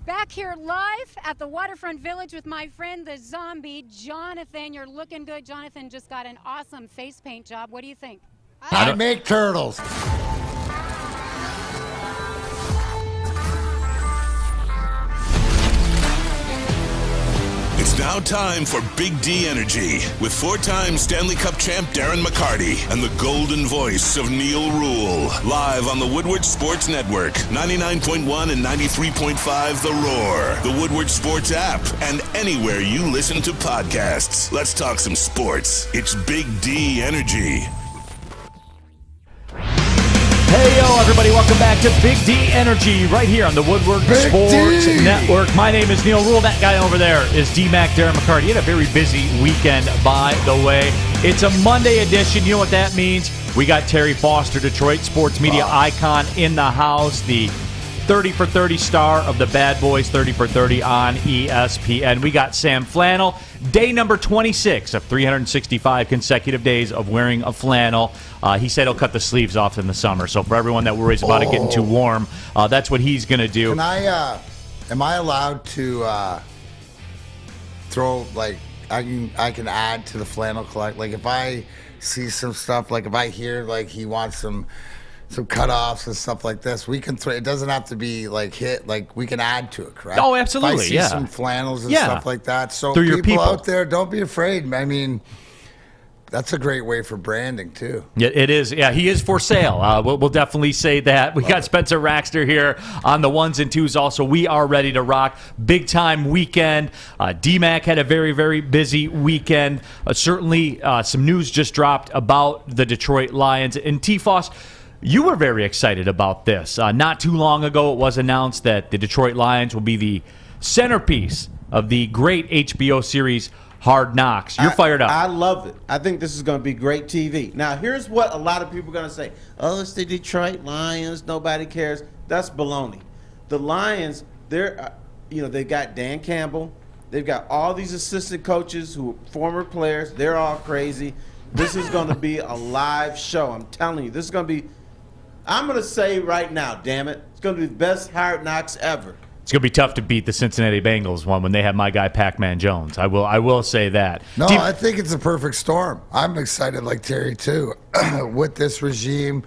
Back here live at the Waterfront Village with my friend, the zombie, Jonathan. You're looking good. Jonathan just got an awesome face paint job. What do you think? I make turtles. It's now time for Big D Energy with four-time Stanley Cup champ Darren McCarty and the golden voice of Neal Ruhl. Live on the Woodward Sports Network, 99.1 and 93.5 The Roar, the Woodward Sports app, and anywhere you listen to podcasts. Let's talk some sports. It's Big D Energy. Hey, yo, everybody. Welcome back to Big D Energy right here on the Woodward Sports Network. My name is Neal Ruhl. That guy over there is DMac, Darren McCarty. He had a very busy weekend, by the way. It's a Monday edition. You know what that means? We got Terry Foster, Detroit sports media icon, in the house. The 30 for 30 star of the Bad Boys, 30 for 30 on ESPN. We got Sam Flannel. Day number 26 of 365 consecutive days of wearing a flannel. He said he'll cut the sleeves off in the summer. So for everyone that worries about it getting too warm, that's what he's going to do. Am I allowed to throw, like, I can add to the flannel collect? Like, if I see some stuff, like if I hear, like, he wants some cutoffs and stuff like this, we can throw. It doesn't have to be like hit. Like, we can add to it, correct? Oh, absolutely. If I see some flannels and stuff like that. So through people out there, don't be afraid. I mean, that's a great way for branding too. Yeah, it is. Yeah, he is for sale. We'll definitely say that. We got Spencer Raxter here on the ones and twos. Also, we are ready to rock. Big time weekend. DMac had a very, very busy weekend. Certainly, some news just dropped about the Detroit Lions. And T Fost, you were very excited about this. Not too long ago, it was announced that the Detroit Lions will be the centerpiece of the great HBO series Hard Knocks. You're fired up. I love it. I think this is going to be great TV. Now, here's what a lot of people are going to say. Oh, it's the Detroit Lions. Nobody cares. That's baloney. The Lions, they got Dan Campbell. They've got all these assistant coaches who are former players. They're all crazy. This is going to be a live show. I'm telling you, this is going to be, I'm going to say right now, damn it, it's going to be the best Hard Knocks ever. It's going to be tough to beat the Cincinnati Bengals one when they have my guy Pac-Man Jones. I will say that. No, I think it's a perfect storm. I'm excited like Terry too with this regime,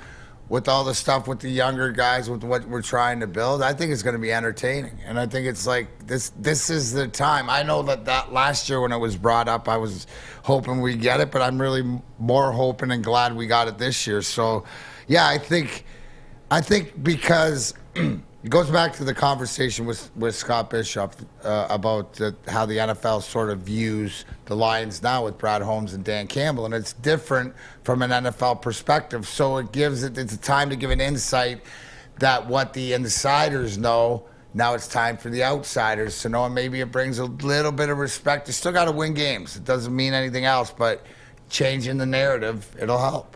with all the stuff with the younger guys, with what we're trying to build. I think it's going to be entertaining. And I think it's like this is the time. I know that last year when it was brought up, I was hoping we get it, but I'm really more hoping and glad we got it this year. So, yeah, I think because it goes back to the conversation with Scott Bishop about how the NFL sort of views the Lions now with Brad Holmes and Dan Campbell, and it's different from an NFL perspective. So it's a time to give an insight that what the insiders know, now it's time for the outsiders to know, and maybe it brings a little bit of respect. You still got to win games. It doesn't mean anything else, but changing the narrative, it'll help.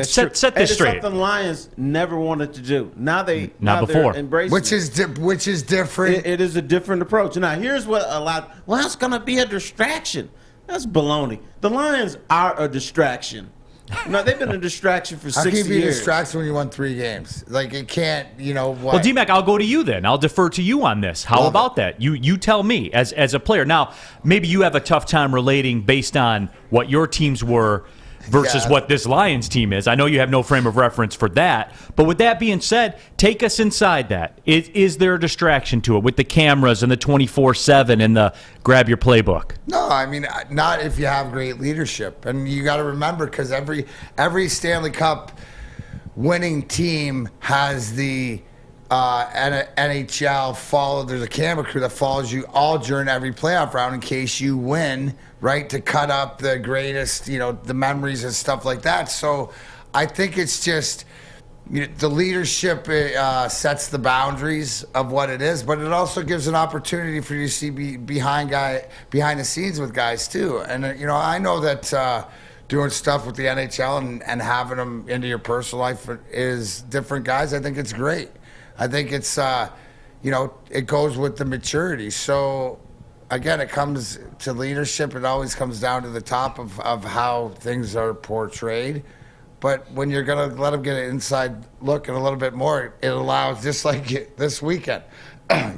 Set this straight. It's something the Lions never wanted to do. Now they're embracing which is different. It is a different approach. Now, here's what it's going to be a distraction. That's baloney. The Lions are a distraction. No, they've been a distraction for 60 years. How can you be a distraction when you won 3 games? Like, it can't, what? Well, DMac, I'll go to you then. I'll defer to you on this. How about that? You tell me as a player. Now, maybe you have a tough time relating based on what your teams were versus what this Lions team is. I know you have no frame of reference for that. But with that being said, take us inside that. Is there a distraction to it with the cameras and the 24/7 and the grab your playbook? No, I mean, not if you have great leadership. And you got to remember, because every Stanley Cup winning team has the NHL follow. There's a camera crew that follows you all during every playoff round in case you win, right, to cut up the greatest, the memories and stuff like that. So I think it's just the leadership sets the boundaries of what it is, but it also gives an opportunity for you to see behind the scenes with guys too. And I know that doing stuff with the NHL and having them into your personal life is different guys. I think it's great. I think it's, it goes with the maturity. So, again, it comes to leadership. It always comes down to the top of how things are portrayed. But when you're going to let them get an inside look and a little bit more, it allows, just like this weekend,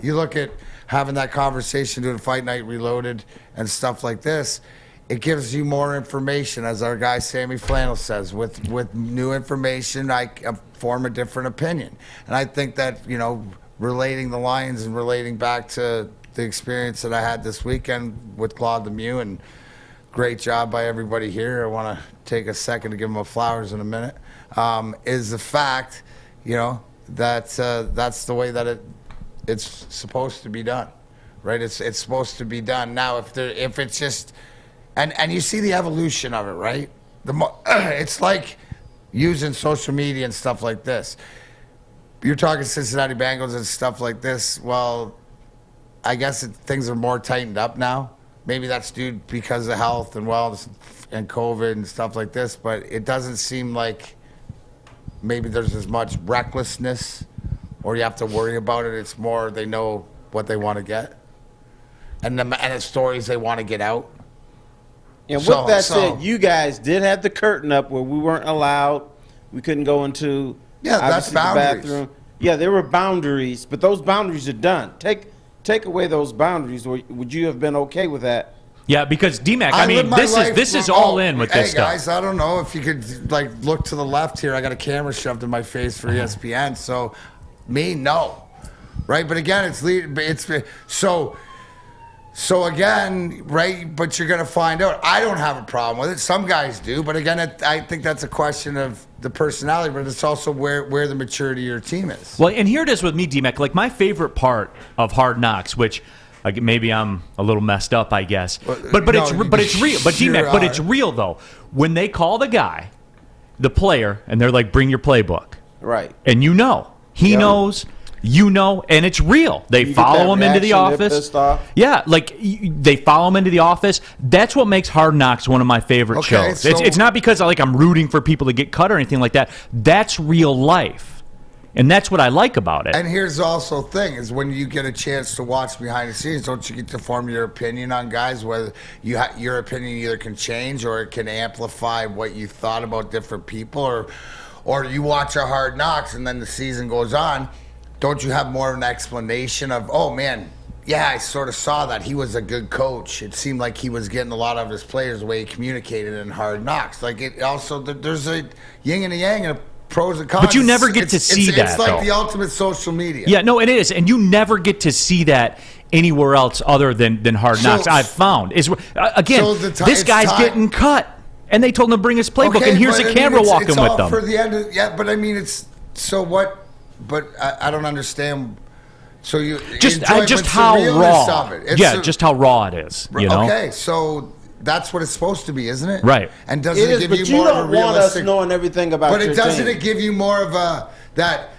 you look at having that conversation, doing Fight Night Reloaded and stuff like this, it gives you more information, as our guy Sammy Flannel says. With new information, I form a different opinion. And I think that, relating the Lions and relating back to the experience that I had this weekend with Claude Lemieux, and great job by everybody here. I want to take a second to give them flowers in a minute, is the fact, that that's the way that it's supposed to be done, right? It's supposed to be done. Now, if it's just, and you see the evolution of it, right? It's like using social media and stuff like this. You're talking Cincinnati Bengals and stuff like this. Well, I guess things are more tightened up now. Maybe that's due because of health and wellness and COVID and stuff like this, but it doesn't seem like maybe there's as much recklessness or you have to worry about it. It's more they know what they want to get and the stories they want to get out. And with that said, you guys did have the curtain up where we weren't allowed. We couldn't go into that's boundaries. The bathroom. Yeah, there were boundaries, but those boundaries are done. Take away those boundaries. Would you have been okay with that? Yeah, because DMac, I mean, this is all in with this stuff. Hey guys, I don't know if you could look to the left here. I got a camera shoved in my face for ESPN. So, no, right? But again, So again, right, but you're going to find out. I don't have a problem with it. Some guys do. But again, I think that's a question of the personality, but it's also where the maturity of your team is. Well, and here it is with me, DMac. Like, my favorite part of Hard Knocks, which maybe I'm a little messed up, I guess. But it's real. But DMac, but it's real, though. When they call the guy, the player, and they're like, bring your playbook. Right. And he knows. And it's real. They follow him into the office. Yeah, they follow him into the office. That's what makes Hard Knocks one of my favorite shows. So it's not because I'm rooting for people to get cut or anything like that. That's real life, and that's what I like about it. And here's also the thing: is when you get a chance to watch behind the scenes, don't you get to form your opinion on guys? Whether your opinion either can change or it can amplify what you thought about different people, or you watch a Hard Knocks and then the season goes on. Don't you have more of an explanation of, oh, man, yeah, I sort of saw that. He was a good coach. It seemed like he was getting a lot of his players the way he communicated in Hard Knocks. There's a yin and a yang and a pros and cons. But you never get to see that, It's like the ultimate social media. Yeah, no, it is. And you never get to see that anywhere else other than Hard Knocks, I've found. This guy's getting cut. And they told him to bring his playbook, and here's a camera walking with them. For the end of, but I mean, it's so what? But I don't understand. So you just how raw. Just how raw it is. Okay, so that's what it's supposed to be, isn't it? Right. And doesn't it give you more of a realistic? But you don't want us knowing everything about your team. But doesn't it give you more of that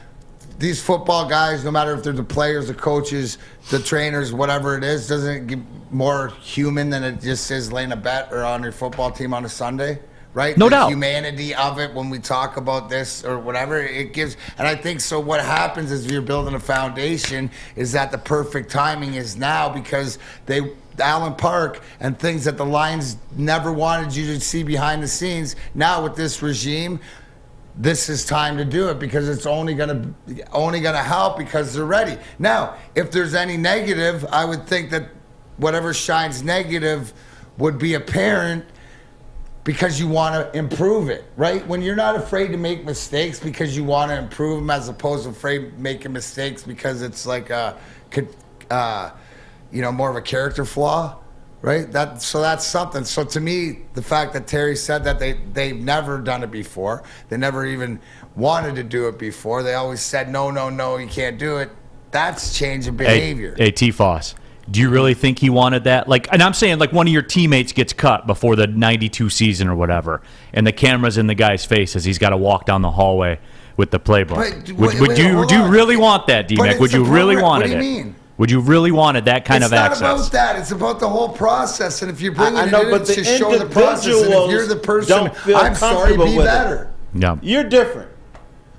these football guys, no matter if they're the players, the coaches, the trainers, whatever it is, doesn't it get more human than it just is laying a bet or on your football team on a Sunday? Right? No doubt. The humanity of it when we talk about this or whatever, it gives. And I think so what happens is you're building a foundation is that the perfect timing is now because Allen Park and things that the Lions never wanted you to see behind the scenes. Now with this regime, this is time to do it because it's only gonna help because they're ready. Now, if there's any negative, I would think that whatever shines negative would be apparent because you want to improve it, right? When you're not afraid to make mistakes because you want to improve them as opposed to afraid of making mistakes because it's like more of a character flaw, right? So that's something. So to me, the fact that Terry said that they've never done it before, they never even wanted to do it before, they always said, no, you can't do it, that's change of behavior. Hey, T Fost. Do you really think he wanted that? And I'm saying, one of your teammates gets cut before the 92 season or whatever, and the camera's in the guy's face as he's got to walk down the hallway with the playbook. Would you really want that, DMac? Would you really want it? What do you mean? Would you really wanted that kind of access? It's not about that. It's about the whole process. And if you're bringing it in to show the process, and if you're the person, I'm sorry, be better. Yeah. You're different.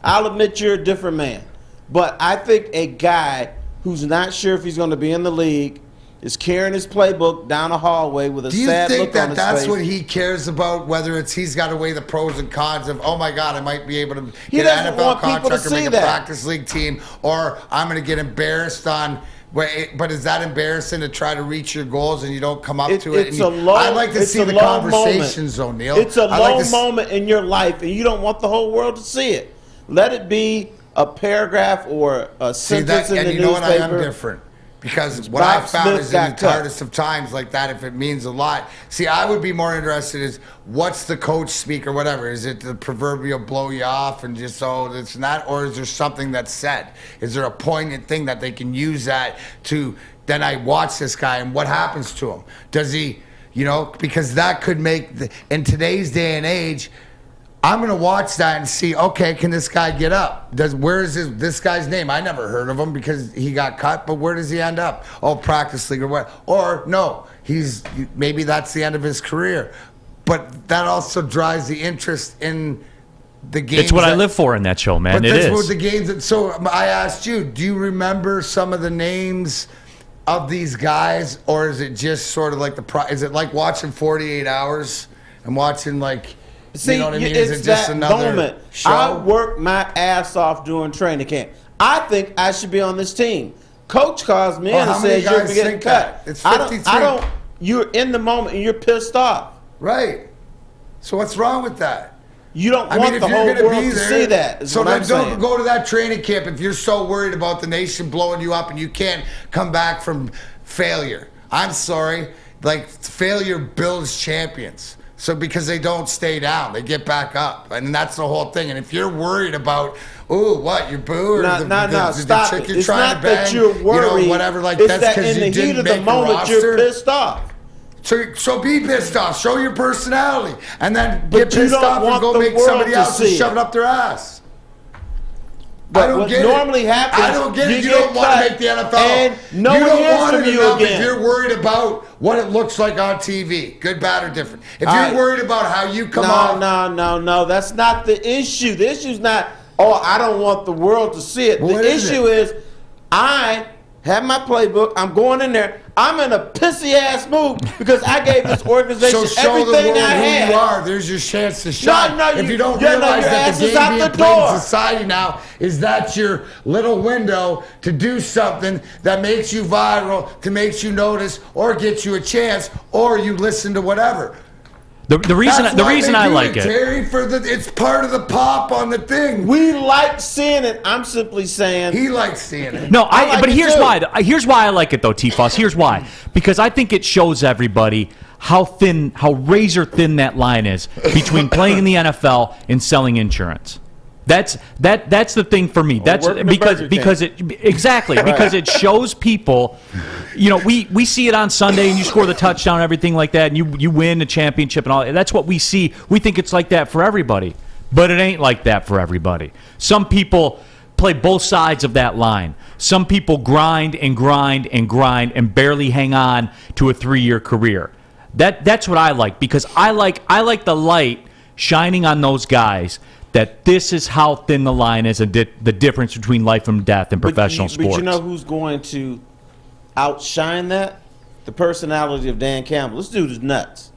I'll admit you're a different man. But I think a guy who's not sure if he's going to be in the league, is carrying his playbook down the hallway with a sad look on his face. Do you think that's what he cares about, whether it's he's got to weigh the pros and cons of, oh, my God, I might be able to get an NFL contract or make a practice league team, or I'm going to get embarrassed on – but is that embarrassing to try to reach your goals and you don't come up to it? I'd like to see the conversations, O'Neal. It's a low moment in your life, and you don't want the whole world to see it. Let it be a paragraph or a sentence in the newspaper. And you know what? I am different. Because what I found is in the hardest of times like that, if it means a lot. See, I would be more interested in what's the coach speak or whatever. Is it the proverbial blow you off and just, oh, it's not? Or is there something that's said? Is there a poignant thing that they can use that to, then I watch this guy and what happens to him? Does he, because that could make, in today's day and age, I'm going to watch that and see, okay, can this guy get up? Where is this guy's name? I never heard of him because he got cut, but where does he end up? Oh, practice league or what? Or no, maybe that's the end of his career. But that also drives the interest in the games. It's what I live for in that show, man. It is. What the games. So I asked you, do you remember some of the names of these guys, or is it just sort of like is it like watching 48 Hours and watching like? See, you know what I mean? It's is it just that another moment. show? I worked my ass off during training camp. I think I should be on this team. Coach calls me in and says you're getting cut. It's 53. You're in the moment and you're pissed off. Right. So what's wrong with that? You don't want the whole world to see that. So then don't go to that training camp if you're so worried about the nation blowing you up and you can't come back from failure. I'm sorry. Like, failure builds champions. So because they don't stay down, they get back up, and that's the whole thing. And if you're worried about, what your boo or the stop chick it. you're trying to bang, that you're worried, whatever, like it's that's because you didn't make the roster. You're pissed off. So be pissed off. Show your personality, and then get pissed off and go make somebody else and shove it up their ass. But what normally happens, I don't get it. You don't want to make the NFL. And no you one don't want from it you enough again. if you're worried about what it looks like on TV, good, bad, or different. If you're worried about how you come off. No. That's not the issue. The issue's not, I don't want the world to see it. The issue is I have my playbook. I'm going in there. I'm in a pissy-ass mood because I gave this organization everything I had. Who you are. There's your chance to shine. If you don't realize that the game being played in society now is that your little window to do something that makes you viral, to makes you notice, or gets you a chance, or you listen to whatever. The reason I like it, Terry, it's part of the pop on the thing. We like seeing it. I'm simply saying he likes seeing it. No, but here's why. Here's why I like it though, T Fost. Here's why. Because I think it shows everybody how razor thin that line is between playing in the NFL and selling insurance. That's the thing for me. That's because it shows people. We see it on Sunday, and you score the touchdown, and everything like that, and you win the championship and all. That's what we see. We think it's like that for everybody, but it ain't like that for everybody. Some people play both sides of that line. Some people grind and barely hang on to a 3-year career. That's what I like, because I like the light shining on those guys. That this is how thin the line is, and the difference between life and death in professional sports. But you know who's going to outshine that? The personality of Dan Campbell. This dude is nuts.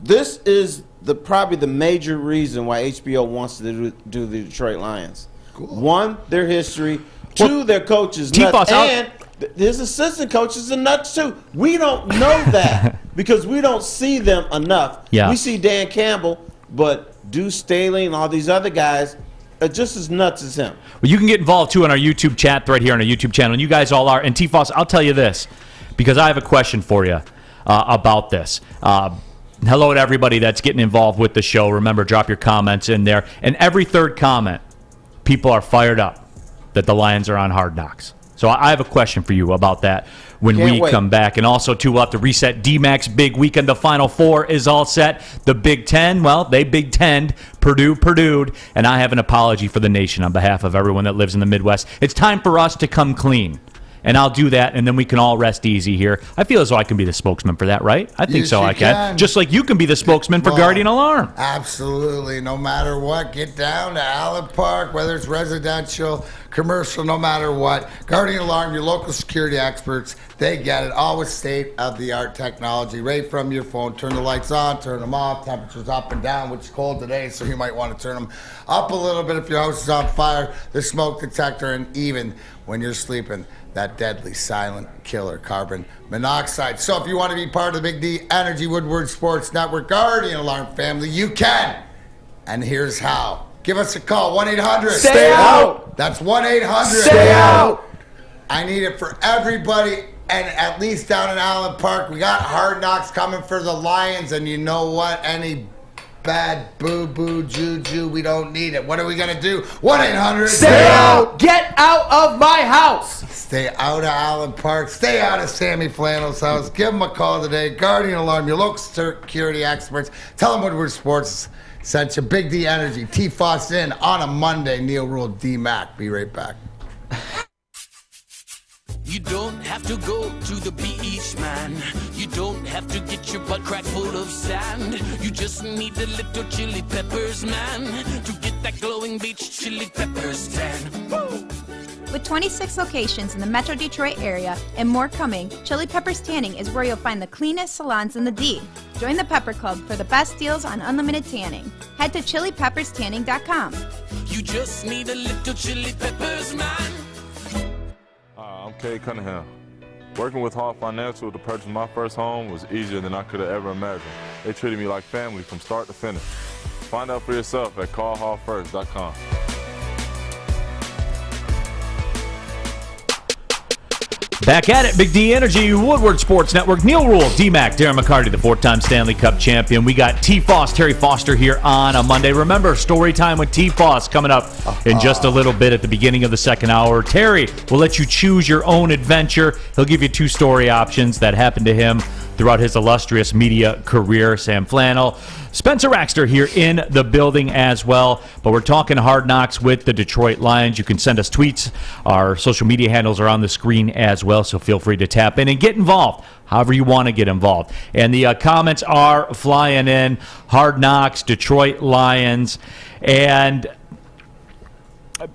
This is probably the major reason why HBO wants to do the Detroit Lions. Cool. 1, their history. 2, their coach is nuts. And his assistant coaches are nuts too. We don't know that because we don't see them enough. Yeah. We see Dan Campbell, but Deuce Staley and all these other guys are just as nuts as him. Well, you can get involved, too, on our YouTube chat right here on our YouTube channel. And you guys all are. And T Fost, I'll tell you this, because I have a question for you about this. Hello to everybody that's getting involved with the show. Remember, drop your comments in there. And every third comment, people are fired up that the Lions are on Hard Knocks. So I have a question for you about that when we come back. And also, too, we'll have to reset DMac's big weekend. The Final Four is all set. The Big Ten, well, they Big Ten'd. Purdue'd. And I have an apology for the nation on behalf of everyone that lives in the Midwest. It's time for us to come clean. and I'll do that, and then we can all rest easy here. I feel as though I can be the spokesman for that, right? I think Yes, so. you I can. can. Just like you can be the spokesman for Well, Guardian Alarm. Absolutely. No matter what, get down to Allen Park, whether it's residential, commercial, no matter what. Guardian Alarm, your local security experts, they get it. All with state-of-the-art technology right from your phone. Turn the lights on, turn them off, temperatures up and down, which is cold today, so you might want to turn them up a little bit if your house is on fire, the smoke detector, and even when you're sleeping, that deadly silent killer carbon monoxide. So if you want to be part of the Big D Energy Woodward Sports Network Guardian Alarm family, you can. And here's how. Give us a call, 1-800. Stay out. That's 1-800. Stay out. I need it for everybody, and at least down in Allen Park, we got Hard Knocks coming for the Lions, and you know what? Any bad boo-boo juju, we don't need it. What are we going to do? 1-800. Stay out. Get out of my house. Stay out of Allen Park. Stay out of Sammy Flannel's house. Give him a call today. Guardian Alarm, your local security experts. Tell them Woodward Sports sent you. Big D Energy. T Fost in on a Monday. Neal Ruhl and DMac. Be right back. You don't have to go to the beach, man. You don't have to get your butt crack full of sand. You just need a little chili peppers, man, to get that glowing beach chili peppers tan. Woo! With 26 locations in the Metro Detroit area and more coming, Chili Peppers Tanning is where you'll find the cleanest salons in the D. Join the Pepper Club for the best deals on unlimited tanning. Head to chilipepperstanning.com. You just need a little chili peppers, man. I'm Kay Cunningham. Working with Hall Financial to purchase my first home was easier than I could have ever imagined. They treated me like family from start to finish. Find out for yourself at callhallfirst.com. Back at it, Big D Energy, Woodward Sports Network. Neal Ruhl, DMac, Darren McCarty, the 4-time Stanley Cup champion. We got T Fost, Terry Foster here on a Monday. Remember, story time with T Fost coming up in just a little bit at the beginning of the second hour. Terry will let you choose your own adventure. He'll give you 2 story options that happened to him throughout his illustrious media career. Sam Flannel, Spencer Raxter here in the building as well. But we're talking Hard Knocks with the Detroit Lions. You can send us tweets. Our social media handles are on the screen as well, so feel free to tap in and get involved however you want to get involved. And the comments are flying in. Hard Knocks, Detroit Lions, and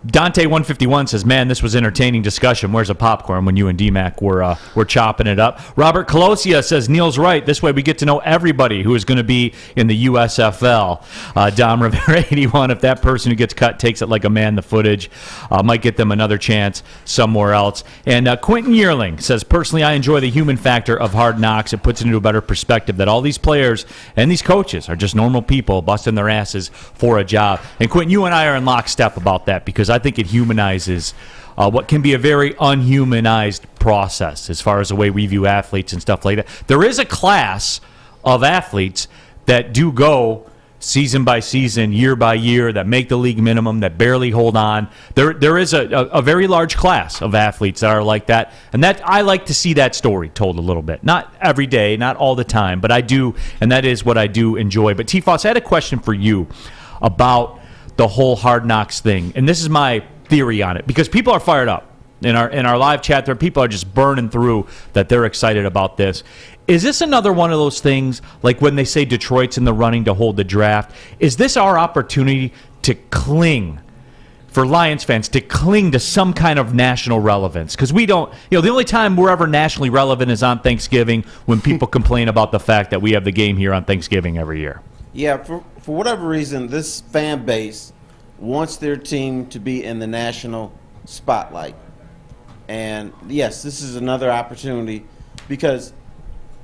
Dante151 says, man, this was entertaining discussion. Where's the popcorn when you and DMac were chopping it up? Robert Colosia says, Neal's right. This way we get to know everybody who is going to be in the USFL. Dom Rivera 81, if that person who gets cut takes it like a man, the footage might get them another chance somewhere else. And Quentin Yearling says, personally, I enjoy the human factor of Hard Knocks. It puts it into a better perspective that all these players and these coaches are just normal people busting their asses for a job. And Quentin, you and I are in lockstep about that because I think it humanizes what can be a very unhumanized process as far as the way we view athletes and stuff like that. There is a class of athletes that do go season by season, year by year, that make the league minimum, that barely hold on. There is a very large class of athletes that are like that, and that I like to see that story told a little bit. Not every day, not all the time, but I do, and that is what I do enjoy. But T Fost, I had a question for you about the whole Hard Knocks thing, and this is my theory on it, because people are fired up in our live chat there. People are just burning through that they're excited about this. Is this another one of those things, like when they say Detroit's in the running to hold the draft? Is this our opportunity to cling, for Lions fans, to cling to some kind of national relevance? Because we don't, the only time we're ever nationally relevant is on Thanksgiving, when people complain about the fact that we have the game here on Thanksgiving every year. Yeah, for whatever reason, this fan base wants their team to be in the national spotlight. And yes, this is another opportunity, because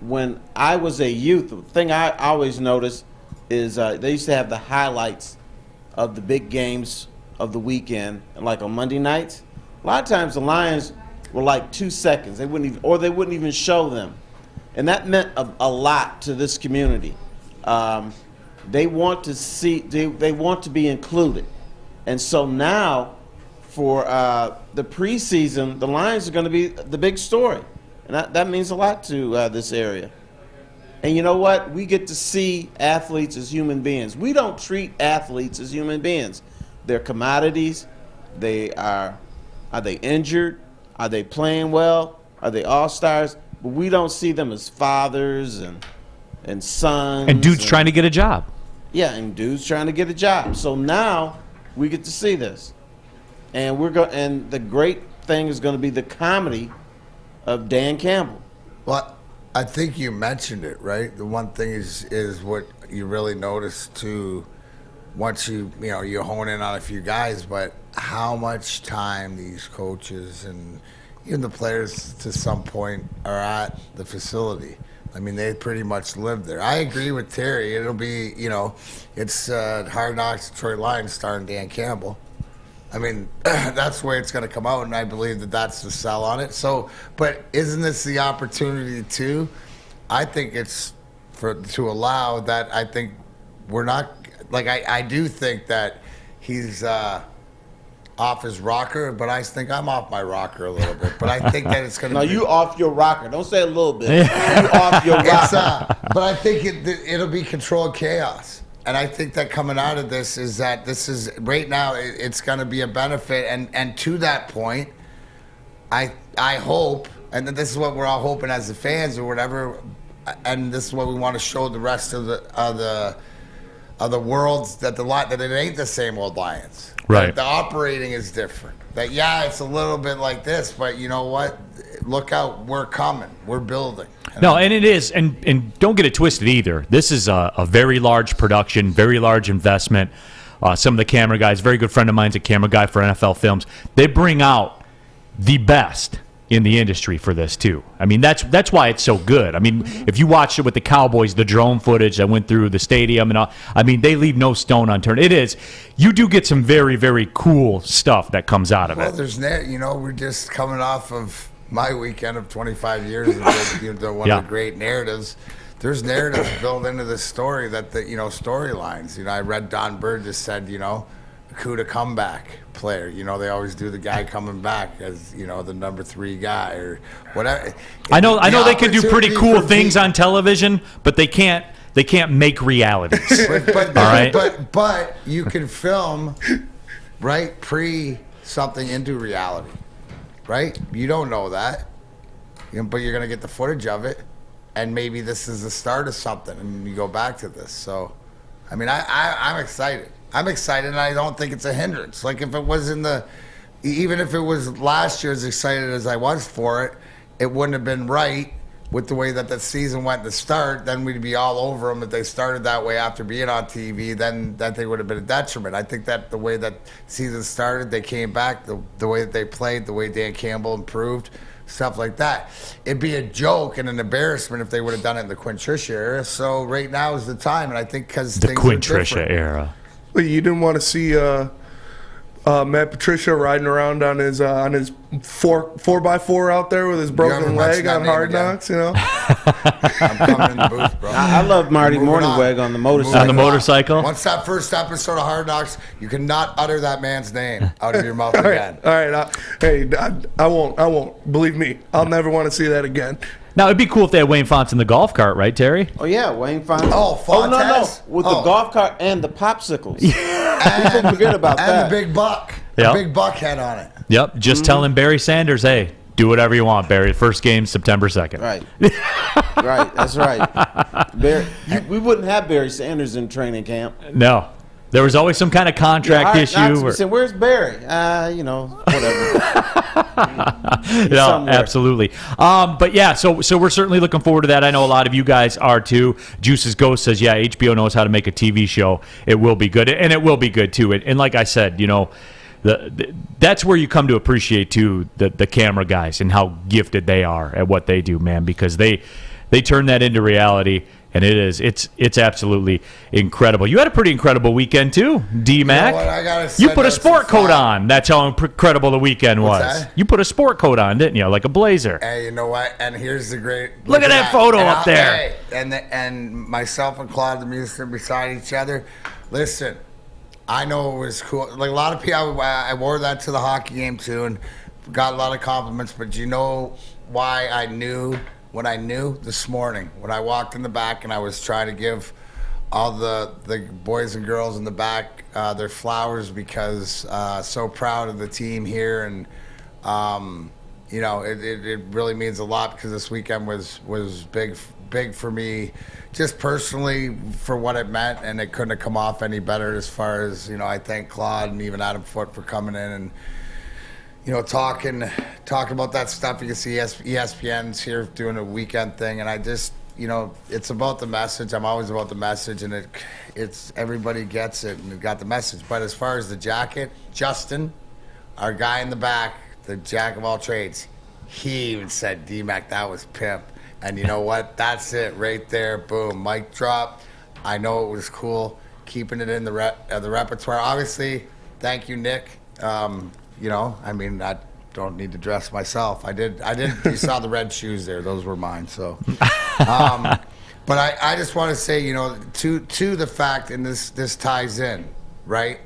when I was a youth, the thing I always noticed is they used to have the highlights of the big games of the weekend, and like on Monday nights, a lot of times the Lions were like 2 seconds. They wouldn't even show them, and that meant a lot to this community. They want to see, they want to be included, and so now for the preseason, the Lions are going to be the big story. And that means a lot to this area. And you know what? We get to see athletes as human beings. We don't treat athletes as human beings. They're commodities. Are they injured? Are they playing well? Are they all-stars? But we don't see them as fathers and sons. And dudes trying to get a job. Yeah, and dudes trying to get a job. So now we get to see this. And and the great thing is going to be the comedy of Dan Campbell. Well, I think you mentioned it, right? The one thing is what you really notice too, once you hone in on a few guys, but how much time these coaches and even the players to some point are at the facility. I mean, they pretty much live there. I agree with Terry. It'll be, it's Hard Knocks Detroit Lions starring Dan Campbell. I mean, that's the way it's going to come out, and I believe that that's the sell on it. So, but isn't this the opportunity too? I think it's to allow that. I think we're not like I do think that he's off his rocker, but I think I'm off my rocker a little bit. But I think that it's going to. No, you off your rocker. Don't say a little bit. You off your rocker. But I think it'll be controlled chaos. And I think that coming out of this is that this is right now it's going to be a benefit, and to that point, I hope, and this is what we're all hoping as the fans or whatever, and this is what we want to show the rest of the worlds that that it ain't the same old Lions. Right. That the operating is different. That it's a little bit like this, but you know what? Look out, we're coming, we're building. No, and it is, and don't get it twisted either. This is a very large production, very large investment. Some of the camera guys, very good friend of mine's a camera guy for NFL Films. They bring out the best in the industry for this too. I mean, that's why it's so good. I mean, if you watched it with the Cowboys, the drone footage that went through the stadium and all, I mean, they leave no stone unturned. It is. You do get some very, very cool stuff that comes out of it. Well, there's we're just coming off of my weekend of 25 years of one of the great narratives. There's narratives built into this story that storylines. I read Don Bird just said, Kuda comeback player. They always do the guy coming back as, the number 3 guy or whatever. I know they can do pretty cool things on television, but they can't make realities. But, all right? But you can film, right, pre something into reality. Right? You don't know that. But you're going to get the footage of it, and maybe this is the start of something, and you go back to this. So, I mean, I'm excited. I'm excited, and I don't think it's a hindrance. Like, if it was even if it was last year as excited as I was for it, it wouldn't have been right with the way that the season went to start. Then we'd be all over them if they started that way after being on TV. Then that they would have been a detriment. I think that the way that season started, they came back, the way that they played, the way Dan Campbell improved, stuff like that. It'd be a joke and an embarrassment if they would have done it in the Quinn Tricia era. So right now is the time, and I think because the Quinn Tricia era. Well, you didn't want to see Matt Patricia riding around on his 4x4 out there with his broken leg on Hard Knocks, I'm coming in the booth, bro. I love Marty Morningweg on the motorcycle. On the motorcycle? Once that first episode of Hard Knocks, you cannot utter that man's name out of your mouth again. All right. I won't. Believe me, I'll never want to see that again. Now, it'd be cool if they had Wayne Fontes in the golf cart, right, Terry? Oh, yeah, Wayne Fontes. Fontes? No. With the golf cart and the popsicles. People forget about that. And the big buck. Yep. The big buck head on it. Yep, just telling Barry Sanders, hey, do whatever you want, Barry. First game, September 2nd. Right. Right, that's right. We wouldn't have Barry Sanders in training camp. No. There was always some kind of contract issue. Said, where's Barry? Whatever. No, absolutely. But yeah, so we're certainly looking forward to that. I know a lot of you guys are too. Juice's Ghost says, yeah, HBO knows how to make a TV show. It will be good, and it will be good too. And like I said, that's where you come to appreciate too the camera guys and how gifted they are at what they do, man, because they turn that into reality. And it's absolutely incredible. You had a pretty incredible weekend too, DMac. You put a sport coat on. That's how incredible the weekend was. What's that? You put a sport coat on, didn't you? Like a blazer. Hey, you know what? And here's the great. Look at that photo up there. Hey, and myself and Claude Lemieux sitting beside each other. Listen, I know it was cool. Like a lot of people, I wore that to the hockey game too, and got a lot of compliments. But you know why I knew? What I knew this morning, when I walked in the back and I was trying to give all the boys and girls in the back their flowers because so proud of the team here and you know, it really means a lot because this weekend was big for me, just personally for what it meant, and it couldn't have come off any better as far as, you know, I thank Claude and even Adam Foote for coming in and, you know, talking about that stuff. You can see ESPN's here doing a weekend thing, and I just, you know, it's about the message. I'm always about the message, and it's everybody gets it and it got the message. But as far as the jacket, Justin, our guy in the back, the jack of all trades, he even said, DMac, that was pimp. And you know what? That's it right there. Boom, mic drop. I know it was cool, keeping it in the repertoire. Obviously, thank you, Nick. You know, I mean, I don't need to dress myself. I did. You saw the red shoes there; those were mine. So, but I just want to say, you know, to the fact, and this ties in, right,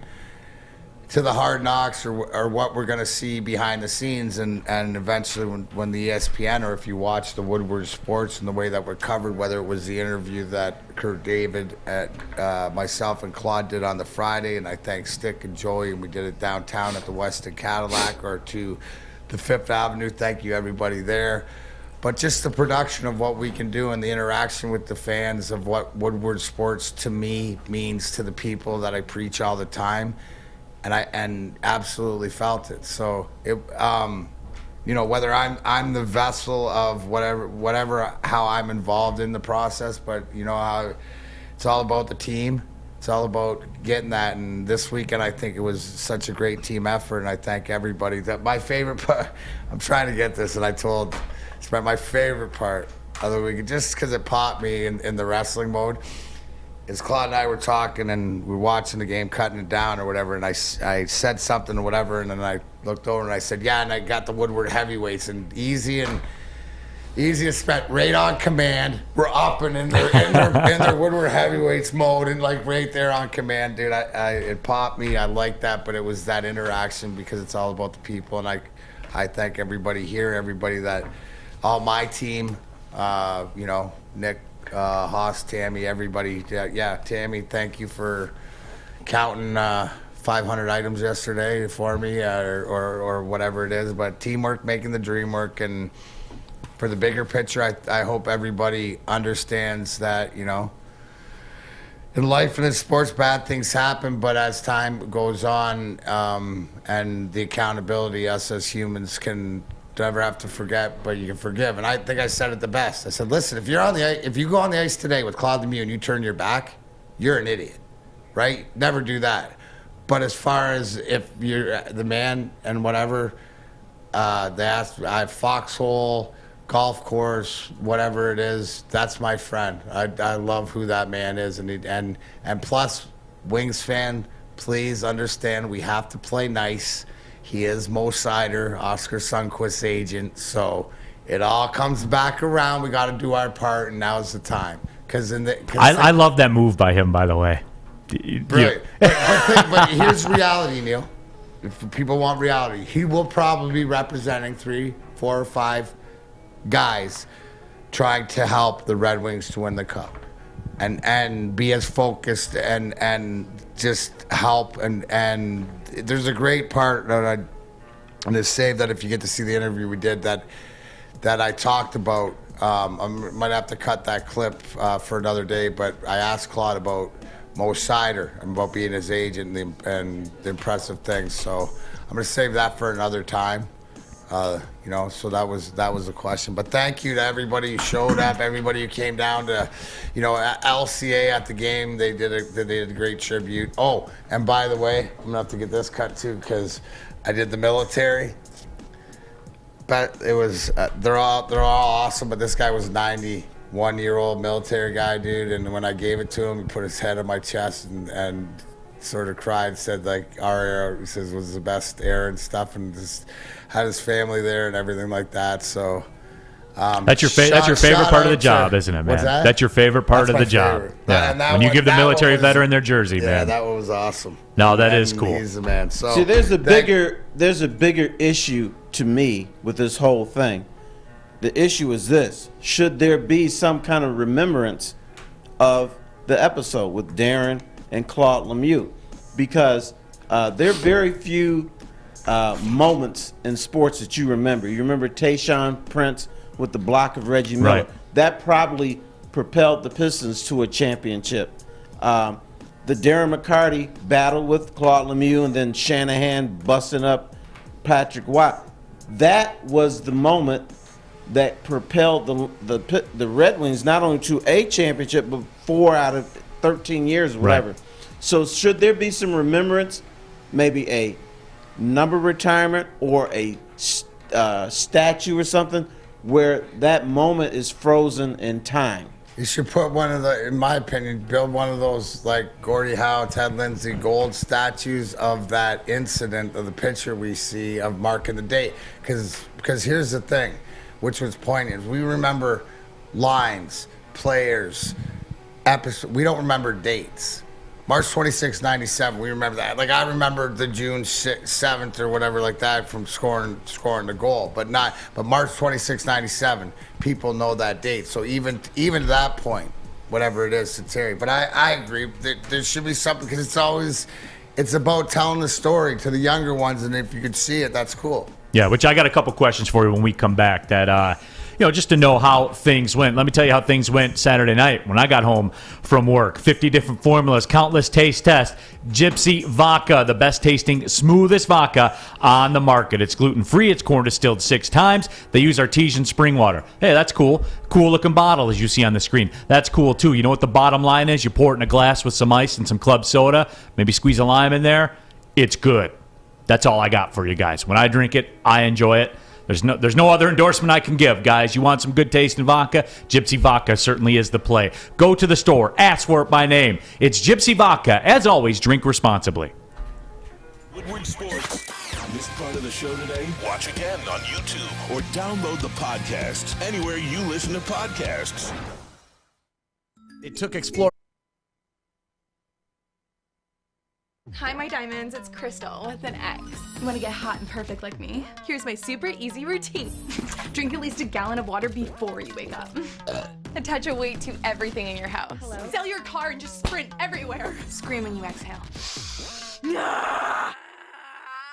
to the hard knocks or what we're going to see behind the scenes, and eventually when the ESPN, or if you watch the Woodward Sports and the way that we're covered, whether it was the interview that Kurt David, myself and Claude did on the Friday, and I thank Stick and Joey, and we did it downtown at the Weston Cadillac, or to the Fifth Avenue. Thank you, everybody there. But just the production of what we can do and the interaction with the fans of what Woodward Sports to me means to the people that I preach all the time. And I absolutely felt it. So it, you know, whether I'm the vessel of whatever how I'm involved in the process, but you know how it's all about the team. It's all about getting that. And this weekend, I think it was such a great team effort, and I thank everybody. That my favorite part, I'm trying to get this, and I told, it's my favorite part of the weekend, just because it popped me in the wrestling mode. Is Claude and I were talking, and we were watching the game, cutting it down or whatever, and I said something or whatever, and then I looked over and I said, yeah, and I got the Woodward heavyweights, and easy is spent right on command. We're up and in their Woodward heavyweights mode, and like right there on command, dude. It popped me. I like that, but it was that interaction because it's all about the people, and I thank everybody here, everybody that, all my team, you know, Nick, Haas, Tammy, everybody. Yeah, Tammy, thank you for counting 500 items yesterday for me, or whatever it is. But teamwork, making the dream work, and for the bigger picture, I hope everybody understands that, you know, in life and in sports, bad things happen, but as time goes on, and the accountability, us as humans can never have to forget, but you can forgive. And I think I said it the best. I said, listen, if you go on the ice today with Claude Lemieux and you turn your back, you're an idiot, right? Never do that. But as far as if you're the man and whatever, they asked, I have Foxhole, golf course, whatever it is, that's my friend. I love who that man is, and plus, Wings fan, please understand we have to play nice. He is Mo Sider, Oscar Sundquist's agent, so it all comes back around. We got to do our part, and now's the time. I love that move by him, by the way. Brilliant. But here's reality, Neal. If people want reality, he will probably be representing 3, 4, or 5 guys trying to help the Red Wings to win the cup, and be as focused and just help. And there's a great part that I'm gonna save that if you get to see the interview we did that I talked about. I might have to cut that clip for another day, but I asked Claude about Mo Sider and about being his agent and the impressive things. So I'm gonna save that for another time. You know, so that was the question. But thank you to everybody who showed up, everybody who came down to, you know, LCA at the game. They did a great tribute. Oh, and by the way, I'm gonna have to get this cut too because I did the military. But it was they're all awesome. But this guy was 91-year-old military guy, dude. And when I gave it to him, he put his head on my chest and sort of cried, said like our era, he says, was the best era and stuff, and just had his family there and everything like that. So that's your favorite part of the job, isn't it, man? What's that? That's your favorite part of the job. Yeah. When you give the military veteran their jersey, man. Yeah, that one was awesome. No, that is cool. He's the man. So see, there's a bigger issue to me with this whole thing. The issue is this: should there be some kind of remembrance of the episode with Darren and Claude Lemieux? Because there are very few moments in sports that you remember. You remember Tayshaun Prince with the block of Reggie Miller. Right. That probably propelled the Pistons to a championship. The Darren McCarty battle with Claude Lemieux and then Shanahan busting up Patrick Watt. That was the moment that propelled the Red Wings not only to a championship, but 4 out of 13 years or whatever. Right. So should there be some remembrance, maybe a number retirement or a statue or something where that moment is frozen in time? You should put one of the, in my opinion, build one of those like Gordie Howe, Ted Lindsay gold statues of that incident of the picture we see of marking the date. Because here's the thing, which was poignant. We remember lines, players, episodes. We don't remember dates. March 26, 97, we remember that. Like, I remember the June 7th or whatever like that from scoring the goal, but March 26, 97, people know that date. So even to that point, whatever it is to Terry. But I agree that there should be something, because it's about telling the story to the younger ones, and if you could see it, that's cool. Yeah, which I got a couple questions for you when we come back that, just to know how things went. Let me tell you how things went Saturday night when I got home from work. 50 different formulas, countless taste tests. Gypsy Vodka, the best tasting, smoothest vodka on the market. It's gluten-free. It's corn distilled 6 times. They use artesian spring water. Hey, that's cool. Cool-looking bottle, as you see on the screen. That's cool, too. You know what the bottom line is? You pour it in a glass with some ice and some club soda. Maybe squeeze a lime in there. It's good. That's all I got for you guys. When I drink it, I enjoy it. There's no other endorsement I can give, guys. You want some good taste in vodka? Gypsy Vodka certainly is the play. Go to the store. Ask for it by name. It's Gypsy Vodka. As always, drink responsibly. Woodward Sports. Missed part of the show today? Watch again on YouTube or download the podcast anywhere you listen to podcasts. It took exploring. Hi, my diamonds. It's Crystal with an X. You want to get hot and perfect like me? Here's my super easy routine. Drink at least a gallon of water before you wake up. Attach a weight to everything in your house. Hello? Sell your car and just sprint everywhere. Scream when you exhale.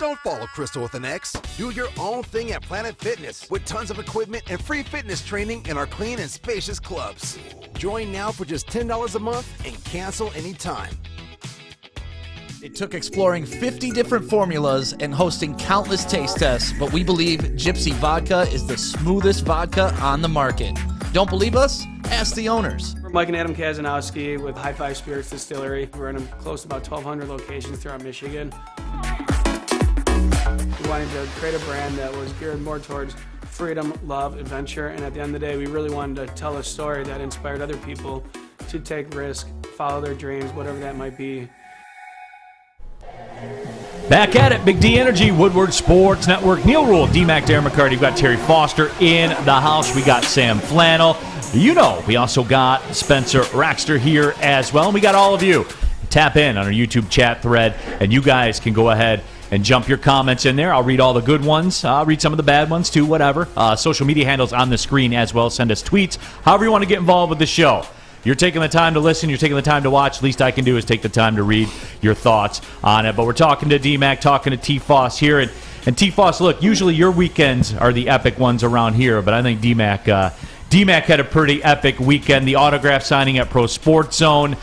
Don't follow Crystal with an X. Do your own thing at Planet Fitness with tons of equipment and free fitness training in our clean and spacious clubs. Join now for just $10 a month and cancel anytime. It took exploring 50 different formulas and hosting countless taste tests, but we believe Gypsy Vodka is the smoothest vodka on the market. Don't believe us? Ask the owners. We're Mike and Adam Kazanowski with High Five Spirits Distillery. We're in close to about 1,200 locations throughout Michigan. We wanted to create a brand that was geared more towards freedom, love, adventure, and at the end of the day, we really wanted to tell a story that inspired other people to take risks, follow their dreams, whatever that might be. Back at it, Big D Energy, Woodward Sports Network. Neal Ruhl, DMac, Darren McCarty. We've got Terry Foster in the house. We got Sam Flannel. We also got Spencer Raxter here as well. And we got all of you. Tap in on our YouTube chat thread, and you guys can go ahead and jump your comments in there. I'll read all the good ones. I'll read some of the bad ones too, whatever. Social media handles on the screen as well. Send us tweets. However you want to get involved with the show. You're taking the time to listen. You're taking the time to watch. Least I can do is take the time to read your thoughts on it. But we're talking to DMac, talking to T Fost here. And T Fost, look, usually your weekends are the epic ones around here, but I think DMac had a pretty epic weekend. The autograph signing at Pro Sports Zone,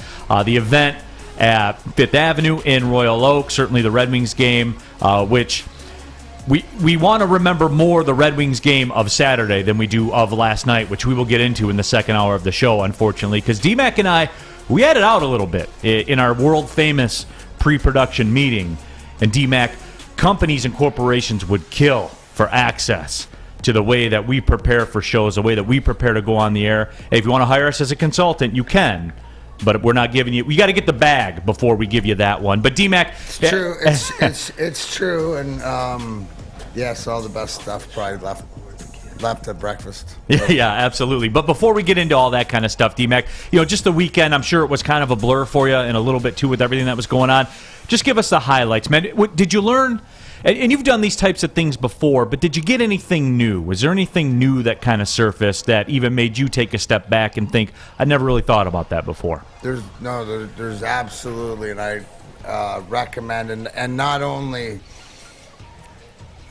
the event at Fifth Avenue in Royal Oak, certainly the Red Wings game, which we want to remember more the Red Wings game of Saturday than we do of last night, which we will get into in the second hour of the show, unfortunately, because DMac and I, we had it out a little bit in our world-famous pre-production meeting, and DMac, companies and corporations would kill for access to the way that we prepare for shows, the way that we prepare to go on the air. Hey, if you want to hire us as a consultant, you can. But we're not giving you. We got to get the bag before we give you that one. But DMac, it's true. It's true, and yes, all the best stuff probably left at breakfast. Yeah, absolutely. But before we get into all that kind of stuff, DMac, just the weekend. I'm sure it was kind of a blur for you, and a little bit too with everything that was going on. Just give us the highlights, man. Did you learn? And you've done these types of things before, but did you get anything new? Was there anything new that kind of surfaced that even made you take a step back and think, I never really thought about that before? There's absolutely, and I recommend, and not only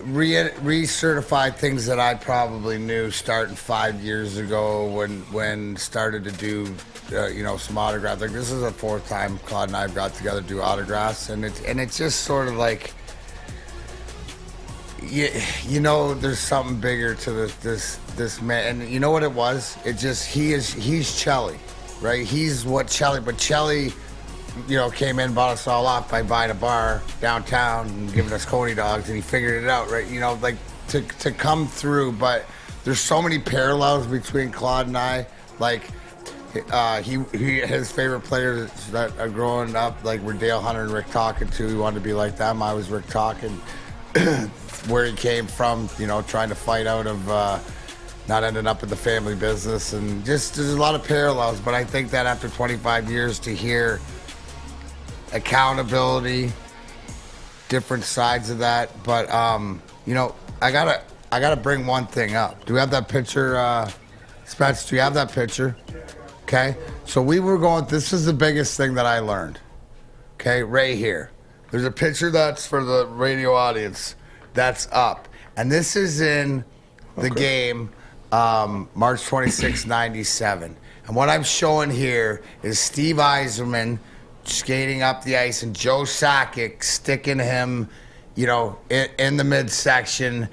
recertified things that I probably knew starting 5 years ago when started to do some autographs. Like, this is the fourth time Claude and I have got together to do autographs, and it's just sort of like, there's something bigger to this man. And you know what it was? He's Chelly, right? He's what Chelly, but Chelly, came in, bought us all off by buying a bar downtown and giving us Coney dogs, and he figured it out, right? Like to come through. But there's so many parallels between Claude and I. Like, his favorite players that are growing up, like, were Dale Hunter and Rick Tocchet too. He wanted to be like them. I was Rick Tocchet. Where he came from, trying to fight out of not ending up in the family business, and just there's a lot of parallels. But I think that after 25 years to hear accountability, different sides of that. But I gotta bring one thing up. Do we have that picture, Spence? Do you have that picture? Okay. So we were going. This is the biggest thing that I learned. Okay, right here. There's a picture that's for the radio audience that's up. And this is in the game, March 26, 97. And what I'm showing here is Steve Yzerman skating up the ice and Joe Sakic sticking him, in the midsection,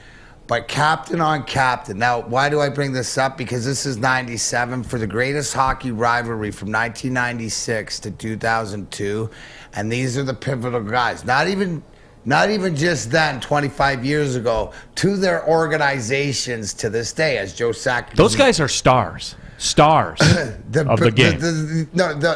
but captain on captain. Now, why do I bring this up? Because this is 97 for the greatest hockey rivalry from 1996 to 2002. And these are the pivotal guys. Not even just then, 25 years ago, to their organizations to this day, as Joe Sakic. Those guys are stars of the game.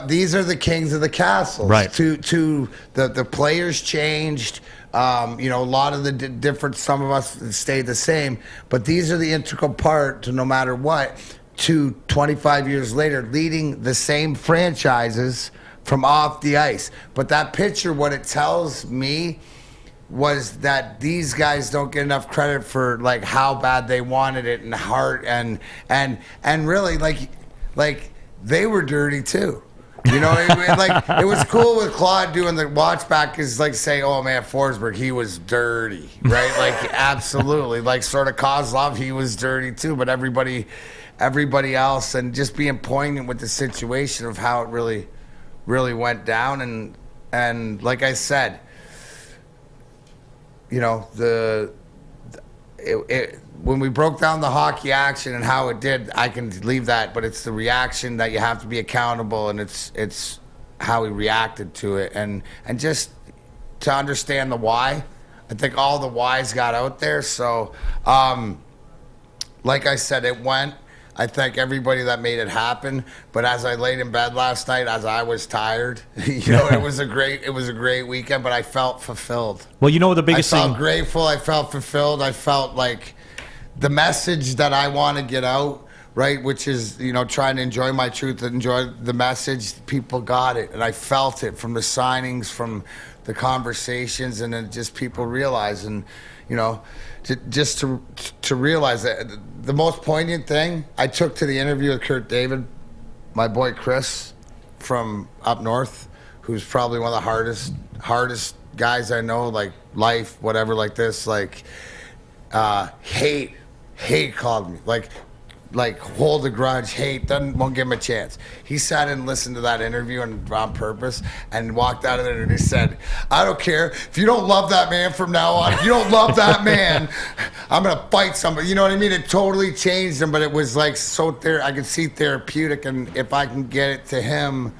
These are the kings of the castles. Right. To the players changed. A lot of the different. Some of us stayed the same, but these are the integral part to no matter what. To 25 years later, leading the same franchises from off the ice. But that picture, what it tells me was that these guys don't get enough credit for like how bad they wanted it and heart and really like they were dirty too. Like, it was cool with Claude doing the watch back is like say, oh man, Forsberg, he was dirty, right? Like, absolutely. Like, sort of Kozlov, he was dirty too, but everybody else, and just being poignant with the situation of how it really went down. And like I said, when we broke down the hockey action and how it did, I can leave that, but it's the reaction that you have to be accountable, and it's how he reacted to it, and just to understand the why. I think all the whys got out there. So, like I said, it went. I thank everybody that made it happen. But as I laid in bed last night, as I was tired, it was a great weekend. But I felt fulfilled. Well, the biggest thing. I felt grateful. I felt fulfilled. I felt like the message that I want to get out, right, which is trying to enjoy my truth and enjoy the message. People got it, and I felt it from the signings, from the conversations, and then just people realizing, to realize that the most poignant thing I took to the interview with Kurt David, my boy Chris from up north, who's probably one of the hardest guys I know, like life, whatever, like this, like hate called me, like hold a grudge, hate, won't give him a chance. He sat and listened to that interview and on purpose and walked out of there and he said, I don't care if you don't love that man from now on. If you don't love that man, I'm going to fight somebody. You know what I mean? It totally changed him, but it was like I could see therapeutic, and if I can get it to him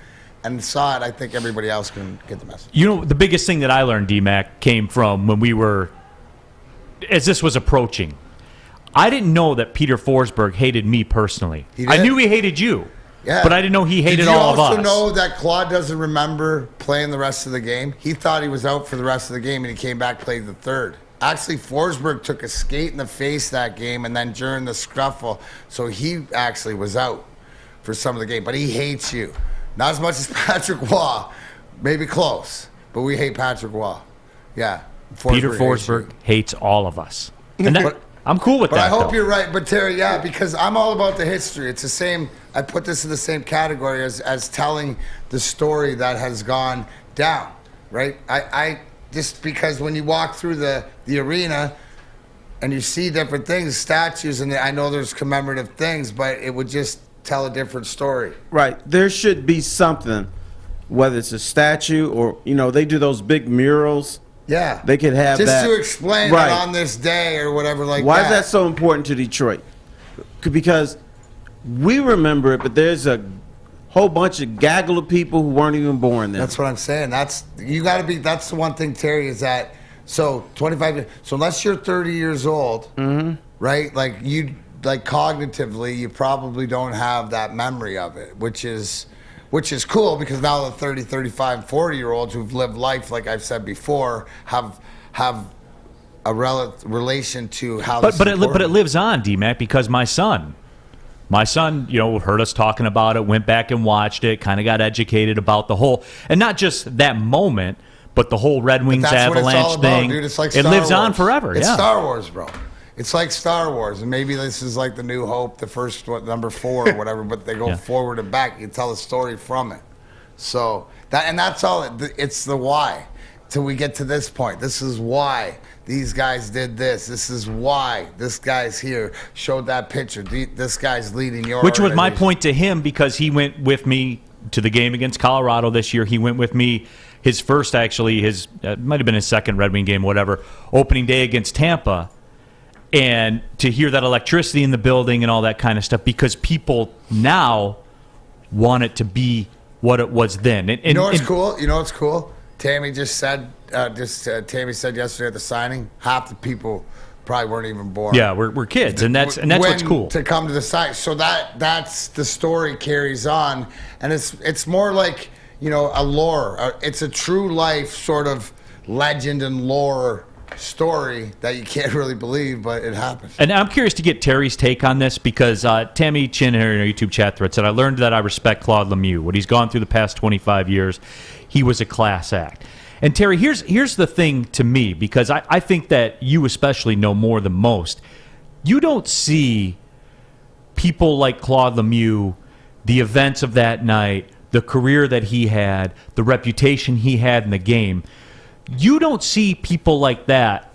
and saw it, I think everybody else can get the message. The biggest thing that I learned, DMac, came from when we were, as this was approaching, I didn't know that Peter Forsberg hated me personally. I knew he hated you, but I didn't know he hated all of us. Did you also know that Claude doesn't remember playing the rest of the game? He thought he was out for the rest of the game, and he came back, played the third. Actually, Forsberg took a skate in the face that game, and then during the scuffle, so he actually was out for some of the game. But he hates you. Not as much as Patrick Waugh. Maybe close, but we hate Patrick Waugh. Yeah. Peter Forsberg hates all of us. And I'm cool with that. But I hope you're right. But Terry, because I'm all about the history. It's the same. I put this in the same category as telling the story that has gone down, right? I just because when you walk through the arena, and you see different things, statues, and I know there's commemorative things, but it would just tell a different story. Right. There should be something, whether it's a statue or, they do those big murals. Yeah. They could have just that. to explain it on this day or whatever like Why that. is that so important to Detroit? Because we remember it, but there's a whole bunch of gaggle of people who weren't even born then. That's what I'm saying. That's the one thing, Terry, is that, so 25 years, so unless you're 30 years old, right? Like cognitively, you probably don't have that memory of it, which is cool, because now the 30, 35, 40-year-olds who've lived life, like I've said before, have a relation to how. But it lives on, DMac, because my son, heard us talking about it, went back and watched it, kind of got educated about the whole, and not just that moment, but the whole Red Wings avalanche thing. Dude, it's like it lives on forever. It's Star Wars, bro. It's like Star Wars, and maybe this is like the New Hope, the first number 4 or whatever, but they go forward and back. You tell a story from it. So that's all. It's the why. Till we get to this point. This is why these guys did this. This is why this guy's here. Showed that picture. This guy's leading your. Which was my point to him, because he went with me to the game against Colorado this year. He went with me. His first, actually, might have been his second Red Wing game, whatever, opening day against Tampa. And to hear that electricity in the building and all that kind of stuff, because people now want it to be what it was then. You know what's cool? You know what's cool? Tammy just said, Tammy said yesterday at the signing, half the people probably weren't even born. Yeah, we're kids, and that's what's cool. To come to the site. So that's the story carries on, and it's more like, a lore. It's a true life sort of legend and lore story that you can't really believe, but it happens. And I'm curious to get Terry's take on this, because Tammy Chin in our YouTube chat thread said, I learned that I respect Claude Lemieux. What he's gone through the past 25 years, he was a class act. And Terry, here's the thing to me, because I think that you especially know more than most. You don't see people like Claude Lemieux, the events of that night, the career that he had, the reputation he had in the game. You don't see people like that